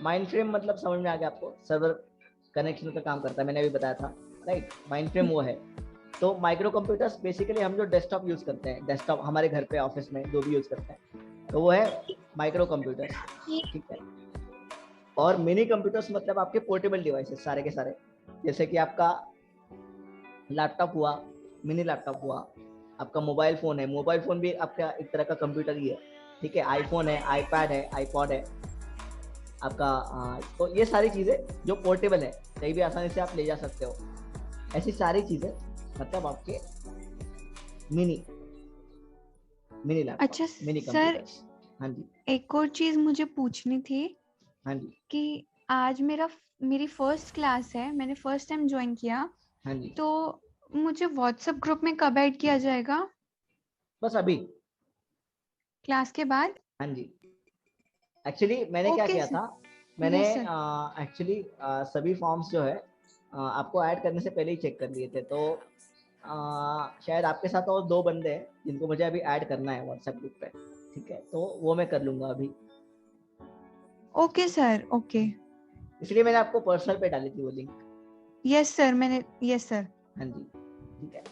माइंड फ्रेम मतलब समझ में आ गया आपको, सर्वर कनेक्शन का काम करता है, मैंने अभी बताया था, राइट। माइंड फ्रेम वो है। तो माइक्रो कंप्यूटर्स बेसिकली हम जो डेस्कटॉप यूज करते हैं, डेस्कटॉप हमारे घर पे ऑफिस में जो भी यूज करते हैं, तो वो है माइक्रो कंप्यूटर्स, ठीक है। और मिनी कंप्यूटर्स मतलब आपके पोर्टेबल डिवाइसेस सारे के सारे, जैसे कि आपका लैपटॉप हुआ, मिनी लैपटॉप हुआ, आपका मोबाइल फोन है, मोबाइल फोन भी आपका एक तरह का कंप्यूटर ही है, ठीक है। आईफोन है, आईपैड है, आईपॉड है आपका। तो ये सारी चीजें जो पोर्टेबल है, कहीं भी आसानी से आप ले जा सकते हो, ऐसी सारी चीजें मतलब आपके मिनी लैपटॉप, अच्छा मिनी सर, कंप्यूटर्स। हाँ जी, एक और चीज मुझे पूछनी थी। हाँ जी, कि आज मेरी फर्स्ट क्लास है, मैंने फर्स्ट टाइम ज्वाइन किया, हाँ जी। तो मुझे व्हाट्सएप ग्रुप में कब ऐड किया जाएगा? बस अभी क्लास के बाद? हाँ जी। एक्चुअली मैंने क्या किया था, मैंने एक्चुअली सभी फॉर्म्स जो है आपको ऐड करने से पहले ही चेक कर लिए थे। तो शायद आपके साथ और 2 बंदे हैं जिनको मुझे अभी ऐड करना है व्हाट्सएप ग्रुप पे, ठीक है, तो वो मैं कर लूंगा अभी। Okay sir, okay. इसलिए मैंने आपको पर्सनल पे डाली थी वो link. Yes sir, yes sir. हाँ जी, ठीक है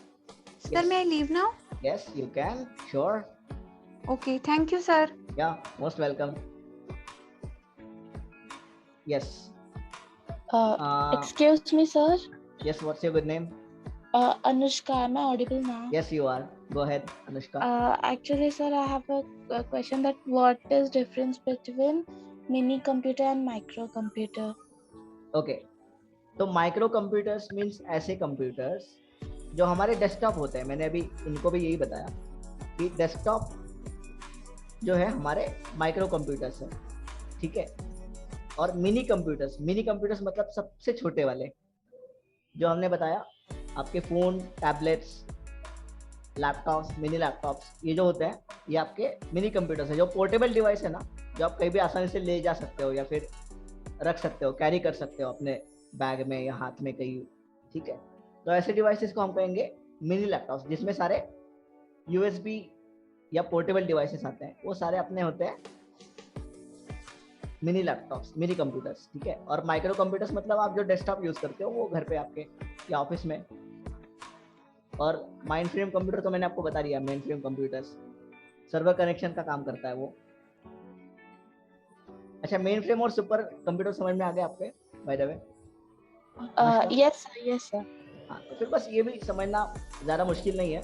sir, may I leave now? Yes, you can, sure. Okay, thank you sir. Yeah, most welcome. Yes. Excuse me, sir. Yes, what's your good name? Anushka, am I audible now? Yes, you are. Go ahead, Anushka. Actually, sir, I have a question that what is difference between mini computer and micro computer? Okay. तो micro computers means ऐसे computers जो हमारे desktop होते हैं। मैंने अभी इनको भी यही बताया कि डेस्कटॉप जो है हमारे माइक्रो कंप्यूटर्स है, ठीक है। और मिनी कंप्यूटर्स मतलब सबसे छोटे वाले, जो हमने बताया आपके phone, tablets, laptops, mini laptops, ये जो होते हैं ये आपके मिनी कंप्यूटर्स है, जो पोर्टेबल डिवाइस है ना, जो आप कहीं भी आसानी से ले जा सकते हो या फिर रख सकते हो, कैरी कर सकते हो अपने बैग में या हाथ में कहीं, ठीक है। तो ऐसे डिवाइसेस को हम कहेंगे मिनी लैपटॉप्स, जिसमें सारे यूएसबी या पोर्टेबल डिवाइसेस आते हैं, वो सारे अपने होते हैं मिनी लैपटॉप्स, मिनी कंप्यूटर्स, ठीक है। और माइक्रो कंप्यूटर्स मतलब आप जो डेस्कटॉप यूज करते हो वो घर पे आपके या ऑफिस में। और माइंड फ्रेम कंप्यूटर तो मैंने आपको बता दिया, main frame computers server connection का काम करता है वो। अच्छा, मेन फ्रेम और सुपर कंप्यूटर समझ में आ गया आपके bye the way? Yes sir. हाँ, तो फिर बस ये भी समझना ज़्यादा मुश्किल नहीं है,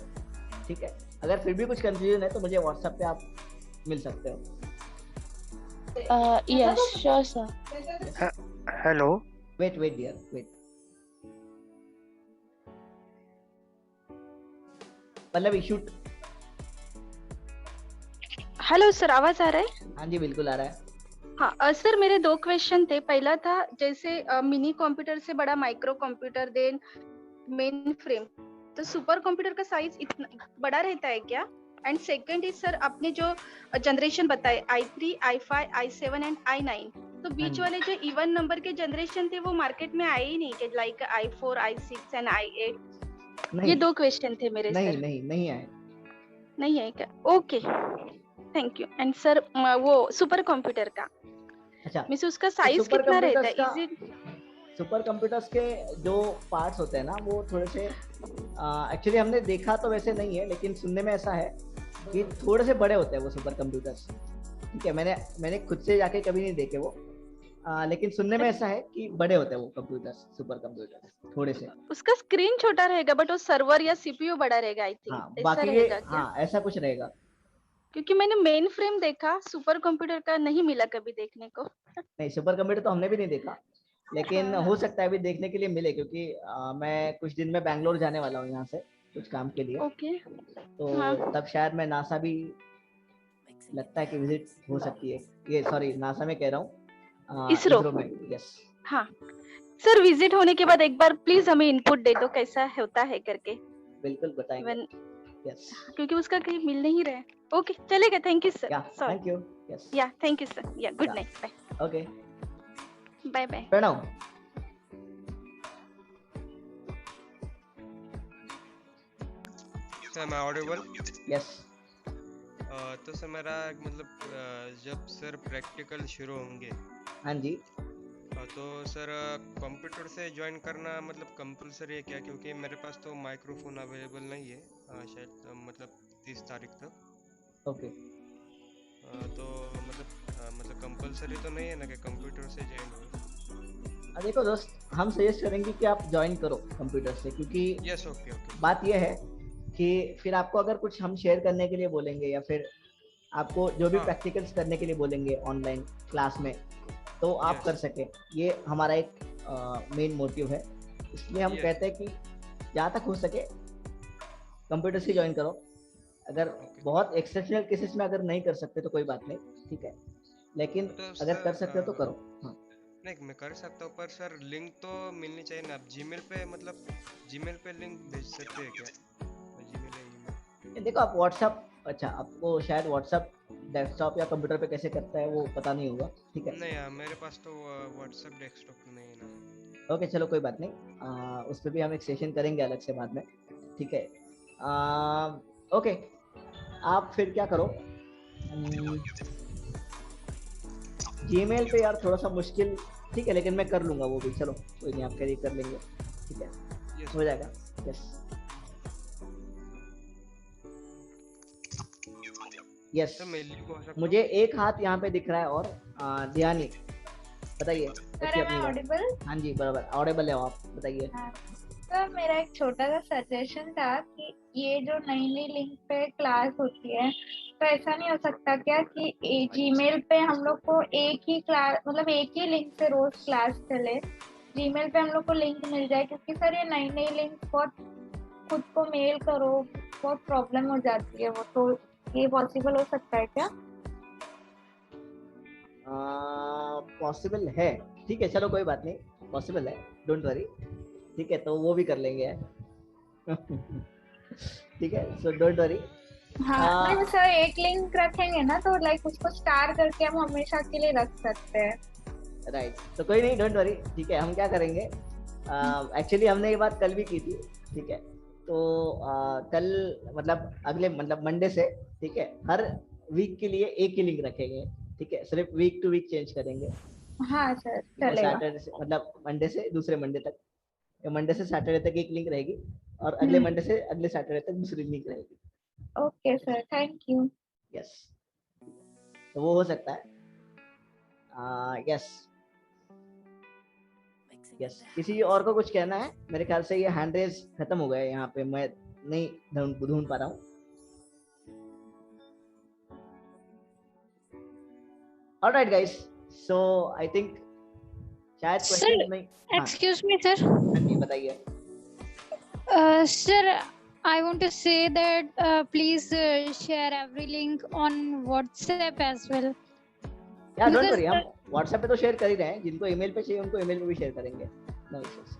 ठीक है। अगर फिर भी कुछ कंफ्यूजन है तो मुझे व्हाट्सएप पे आप मिल सकते हो। Yes sure sir. Hello, wait dear, wait. Pallavi shoot. Hello sir, आवाज आ रहा है? हाँ जी, बिल्कुल आ रहा है। हाँ सर, मेरे 2 क्वेश्चन थे। पहला था जैसे मिनी कंप्यूटर से बड़ा micro computer, then mainframe, तो सुपर कंप्यूटर का साइज इतना बड़ा रहता है क्या? एंड सेकंड इज सर, आपने जो जनरेशन बताए i3, i5, i7 and i9, तो बीच वाले जो इवन नंबर के जनरेशन थे वो मार्केट में आए ही नहीं के, like i4, i6 and i8? ये 2 क्वेश्चन थे मेरे सर। नहीं आए। नहीं है क्या? Okay, thank you. And sir वो सुपर कंप्यूटर का, अच्छा, मींस उसका साइज कितना रहता है? इज इट सुपर कंप्यूटर्स के जो पार्ट्स होते हैं ना, वो थोड़े से एक्चुअली हमने देखा तो वैसे नहीं है, लेकिन सुनने में ऐसा है कि थोड़े से बड़े होते हैं वो सुपर कंप्यूटर्स। ठीक है, मैंने खुद से जाके कभी नहीं देखे वो, लेकिन सुनने में ऐसा है कि बड़े होते हैं वो कंप्यूटर्स, सुपर कंप्यूटर्स थोड़े से। उसका स्क्रीन छोटा रहेगा बट वो सर्वर या सीपीयू बड़ा रहेगा, आई थिंक। हाँ, ऐसा बाकी रहेगा क्या? हाँ, ऐसा कुछ रहेगा। क्योंकि मैंने मेन फ्रेम देखा, सुपर कंप्यूटर का नहीं मिला कभी देखने को। नहीं, सुपर कंप्यूटर तो हमने भी नहीं देखा, लेकिन हो सकता है अभी देखने के लिए मिले, क्योंकि मैं कुछ दिन में बैंगलोर जाने वाला हूँ यहाँ से कुछ काम के लिए। ओके। तो तब शायद मैं नासा भी लगता है कि विजिट हो सकती है। ये सॉरी, नासा में कह रहा हूँ, इसरो में। यस। हाँ सर, विजिट होने के बाद एक बार प्लीज हमें इनपुट दे दो कैसा होता है करके। बिल्कुल बताएंगे। यस, क्योंकि उसका कहीं मिल नहीं रहा है। ओके, चलेगा। Thank you sir. Thank you. Yes, yeah thank you sir. Yeah good night, bye. Okay, bye bye. Pranav. Sir मैं ऑडिबल? यस। तो सर मेरा मतलब जब सर प्रैक्टिकल शुरू होंगे, हाँ जी, तो सर कंप्यूटर से ज्वाइन करना मतलब कंपलसरी है क्या? क्योंकि मेरे पास तो माइक्रोफोन अवेलेबल नहीं है शायद मतलब 30 तारीख तक। ओके। तो मतलब कंपलसरी तो नहीं है ना कि कंप्यूटर से ज्वाइन हो? देखो दोस्त, हम सजेस्ट करेंगे कि आप ज्वाइन करो कंप्यूटर से, क्योंकि यस, ओके। बात यह है कि फिर आपको अगर कुछ हम शेयर करने के लिए बोलेंगे या फिर आपको जो भी प्रैक्टिकल्स करने के लिए बोलेंगे ऑनलाइन क्लास में, तो आप कर सके। ये हमारा एक मेन मोटिव है। इसलिए हम कहते हैं कि जहाँ तक हो सके कंप्यूटर से ज्वाइन करो। अगर बहुत एक्सेप्शनल केसेस में अगर नहीं कर सकते तो कोई बात नहीं, ठीक है, लेकिन अगर कर सकते हो तो करो। हाँ, नहीं मैं कर सकता हूँ, पर सर लिंक तो मिलनी चाहिए ना। आप जीमेल पे मतलब जीमेल पे लिंक भेज सकते हैं क्या? देखो आप व्हाट्सएप, अच्छा आपको शायद व्हाट्सएप डेस्कटॉप या कंप्यूटर पे कैसे करता है वो पता नहीं होगा, ठीक है? नहीं मेरे पास तो व्हाट्सएप डेस्कटॉप नहीं है ना। ओके, चलो कोई बात नहीं, उस पर भी हम एक सेशन करेंगे अलग से बाद में, ठीक है? ओके, आप फिर क्या करो, जीमेल पे यार थोड़ा सा मुश्किल, ठीक है, लेकिन मैं कर लूंगा वो भी। चलो कोई नहीं, आप कैरी कर लेंगे, ठीक है, हो जाएगा। यस यस, मुझे एक हाथ यहाँ पे दिख रहा है और ध्यानी, बताइए। हाँ जी, बराबर ऑडिबल है आप, बताइए। सर मेरा एक छोटा सा सजेशन था कि ये जो नई नई लिंक पे क्लास होती है, तो ऐसा नहीं हो सकता क्या कि जीमेल पे हम लोग को एक ही क्लास, मतलब एक ही लिंक से रोज क्लास चले, जीमेल पे हम लोग को लिंक मिल जाए? क्योंकि सर ये नई नई लिंक बहुत खुद को मेल करो, बहुत प्रॉब्लम हो जाती है वो, तो ये पॉसिबल हो सकता है क्या? पॉसिबल है, ठीक है, चलो कोई बात नहीं, पॉसिबल है, डोंट वरी, ठीक है, तो वो भी कर लेंगे। ठीक है, सो डोंट वरी। हाँ, सर एक लिंक रखेंगे ना तो लाइक उसको स्टार करके हम हमेशा के लिए रख सकते हैं। राइट, तो कोई नहीं, डोंट वरी, ठीक है, हम क्या करेंगे, एक्चुअली हमने ये बात कल भी की थी, ठीक है, तो कल मतलब अगले मतलब मंडे से, ठीक है, हर वीक के लिए एक ही लिंक रखेंगे, ठीक है, सिर्फ वीक टू वीक चेंज करेंगे। हाँ सर, चलेगा। सैटरडे से मतलब मंडे से दूसरे मंडे तक, या मंडे से सैटरडे तक एक लिंक रहेगी और अगले मंडे से अगले सैटरडे तक दूसरी लिंक रहेगी। Okay sir, thank you. Yes, तो वो हो सकता है। यस यस, किसी और को कुछ कहना है? मेरे ख्याल से ये हैंड रेज खत्म हो गया यहाँ पे, मैं नहीं ढूंढ पा रहा हूँ। Alright guys, so I think शायद क्वेश्चन नहीं। Excuse me sir. हाँ जी, बताइए। Sir I want to say that please share every link on WhatsApp as well. या डोंट Because वरी, हम व्हाट्सएप पे तो शेयर कर ही रहे हैं, जिनको ईमेल पे चाहिए उनको ईमेल पे भी शेयर करेंगे, no issues.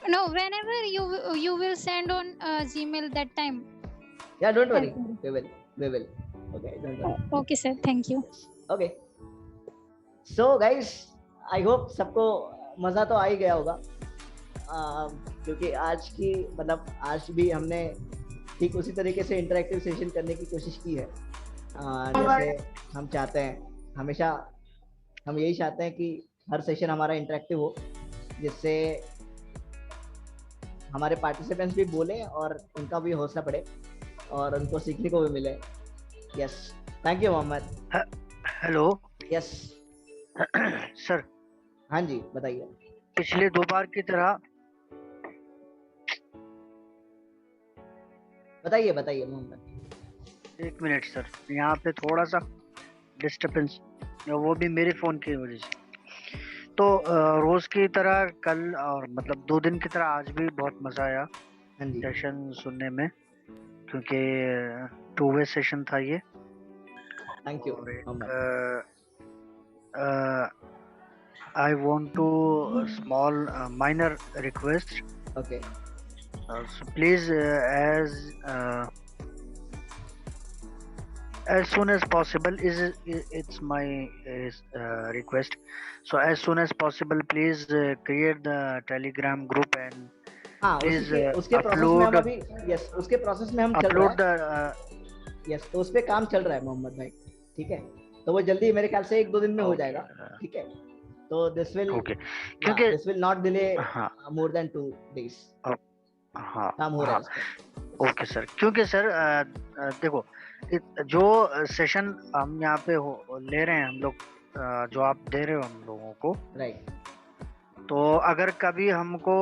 no, whenever you will send on Gmail that time. या don't worry, we will okay, don't worry. Okay sir, thank you. Okay, so guys, I hope सबको मजा तो आ ही गया होगा, क्योंकि आज की मतलब आज भी हमने ठीक उसी तरीके से इंटरेक्टिव सेशन करने की कोशिश की है, जैसे हम चाहते हैं हमेशा, हम यही चाहते हैं कि हर सेशन हमारा इंटरेक्टिव हो, जिससे हमारे पार्टिसिपेंट्स भी बोले और उनका भी हौसला बढ़े और उनको सीखने को भी मिले। Yes, thank you Mohammad. Hello. Yes sir. हाँ जी बताइए। पिछले 2 बार की तरह बताइए मोहम्मद। 1 मिनट सर, यहाँ पे थोड़ा सा डिस्टर्बेंस, वो भी मेरे फोन की वजह से। तो रोज की तरह कल और मतलब 2 दिन की तरह आज भी बहुत मजा आया सेशन सुनने में, क्योंकि 2 वे सेशन था ये। Thank you. I want to small minor request. Okay. So please, as soon as possible it's my request. So as soon as possible, please create the Telegram group and please उसके process में हम अभी उसके process में हम चल रहे हैं। अपलोड यस, तो उस पे काम चल रहा है मोहम्मद भाई, ठीक है, तो वो जल्दी मेरे ख्याल से 1-2 दिन में हो जाएगा, ठीक है, तो दिस विल क्योंकि this will not delay more than 2 days। हाँ काम हो रहा है। ओके सर, क्योंकि सर देखो जो सेशन हम यहाँ पे ले रहे हैं हम लोग, जो आप दे रहे हो हम लोगों को, राइट, तो अगर कभी हमको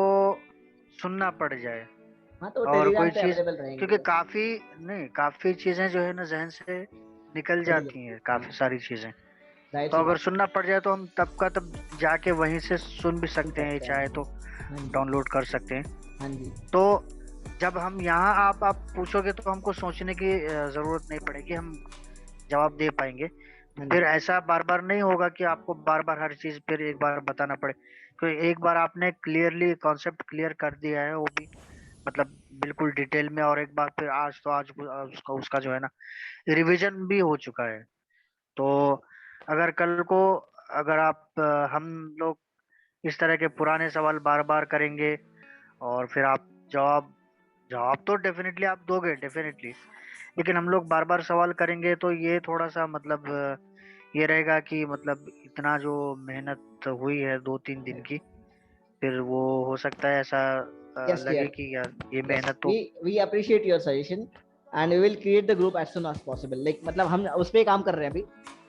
सुनना पड़ जाए तो और कोई पे चीज, अवेलेबल रहेंगे, क्योंकि काफी चीजें जो है ना जहन से निकल जाती हैं, काफी सारी चीजें, तो अगर सुनना पड़ जाए तो हम तब का तब जाके वहीं से सुन भी सकते हैं, चाहे तो डाउनलोड कर सकते हैं। हाँ जी। तो जब हम यहाँ आप पूछोगे तो हमको सोचने की जरूरत नहीं पड़ेगी, हम जवाब दे पाएंगे। फिर ऐसा बार बार नहीं होगा कि आपको बार बार हर चीज फिर एक बार बताना पड़े, क्योंकि एक बार आपने क्लियरली कॉन्सेप्ट क्लियर कर दिया है, वो भी मतलब बिल्कुल डिटेल में, और एक बार फिर आज उसका जो है ना रिवीजन भी हो चुका है। तो अगर कल को अगर हम लोग इस तरह के पुराने सवाल बार बार करेंगे और फिर आप जवाब तो डेफिनेटली आप दोगे डेफिनेटली, लेकिन हम लोग बार बार सवाल करेंगे तो ये थोड़ा सा मतलब ये रहेगा कि मतलब इतना जो मेहनत हुई है 2-3 दिन की, फिर वो हो सकता है ऐसा लगे कि यार ये मेहनत तो। we appreciate your suggestion and we will create the group as soon as possible, like मतलब हम उस पे काम कर रहे हैं अभी,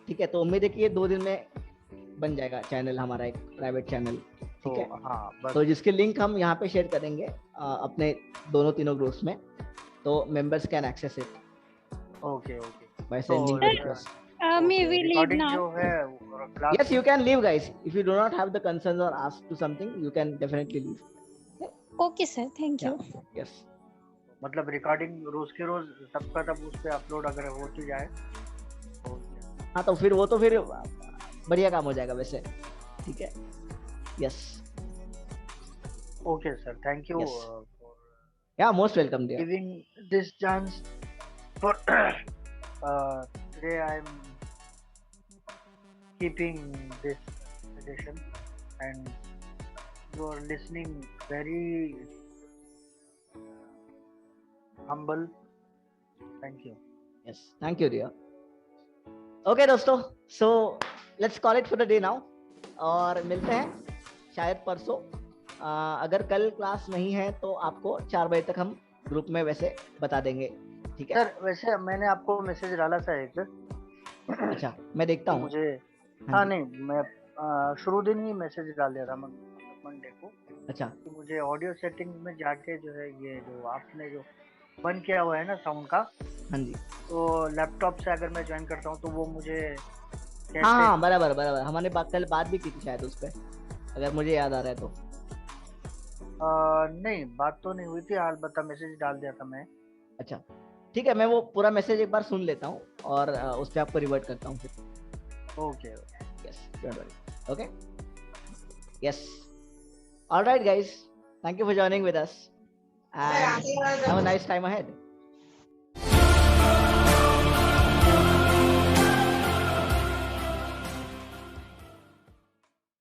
ठीक है, तो उम्मीद है कि ये 2 दिन में बन जाएगा चैनल हमारा, एक प्राइवेट चैनल, ठीक है। हाँ, तो जिसके लिंक हम यहाँ पे शेयर करेंगे अपने 2-3 ग्रुप्स में, तो members can access it. Okay by sending the request. May we leave now? जो है Yes, you can leave guys, if you do not have the concerns or ask to something, you can definitely leave. Okay sir, thank you. Yes. मतलब recording रोज के रोज सबका तब उस पे upload अगर होती जाए तो हाँ, तो फिर वो तो फिर बढ़िया काम हो जाएगा वैसे, ठीक है। Yes, okay sir, thank you या most welcome dear, giving this chance for today I am keeping this suggestion and you are listening very humble, thank you. Yes, thank you dear. Okay दोस्तों, so let's call it for the day now, और मिलते हैं शायद परसों। अगर कल class नहीं है तो आपको 4 बजे तक हम ग्रुप में वैसे बता देंगे, ठीक है सर। वैसे मैंने आपको मैसेज डाला था एक। अच्छा, मैं देखता हूँ मुझे। हाँ नहीं, मैं शुरू दिन ही मैसेज डाल दिया था मंडे को। अच्छा, कि मुझे ऑडियो सेटिंग में जाके जो है ये जो आपने जो बंद किया हुआ है ना साउंड का, हाँ जी, तो लैपटॉप से अगर मैं ज्वाइन करता हूँ तो वो मुझे हाँ बराबर हमने कल बात भी की थी शायद उस पर, अगर मुझे याद आ रहा है तो। नहीं, बात तो नहीं हुई थी, अलबत्ता मैसेज डाल दिया था मैं। अच्छा ठीक है, मैं वो पूरा मैसेज एक बार सुन लेता हूँ और उस पर आपको रिवर्ट करता हूँ फिर। Okay. Yes, don't worry. Okay. Yes. All right, guys. Thank you for joining with us, and have a nice time ahead.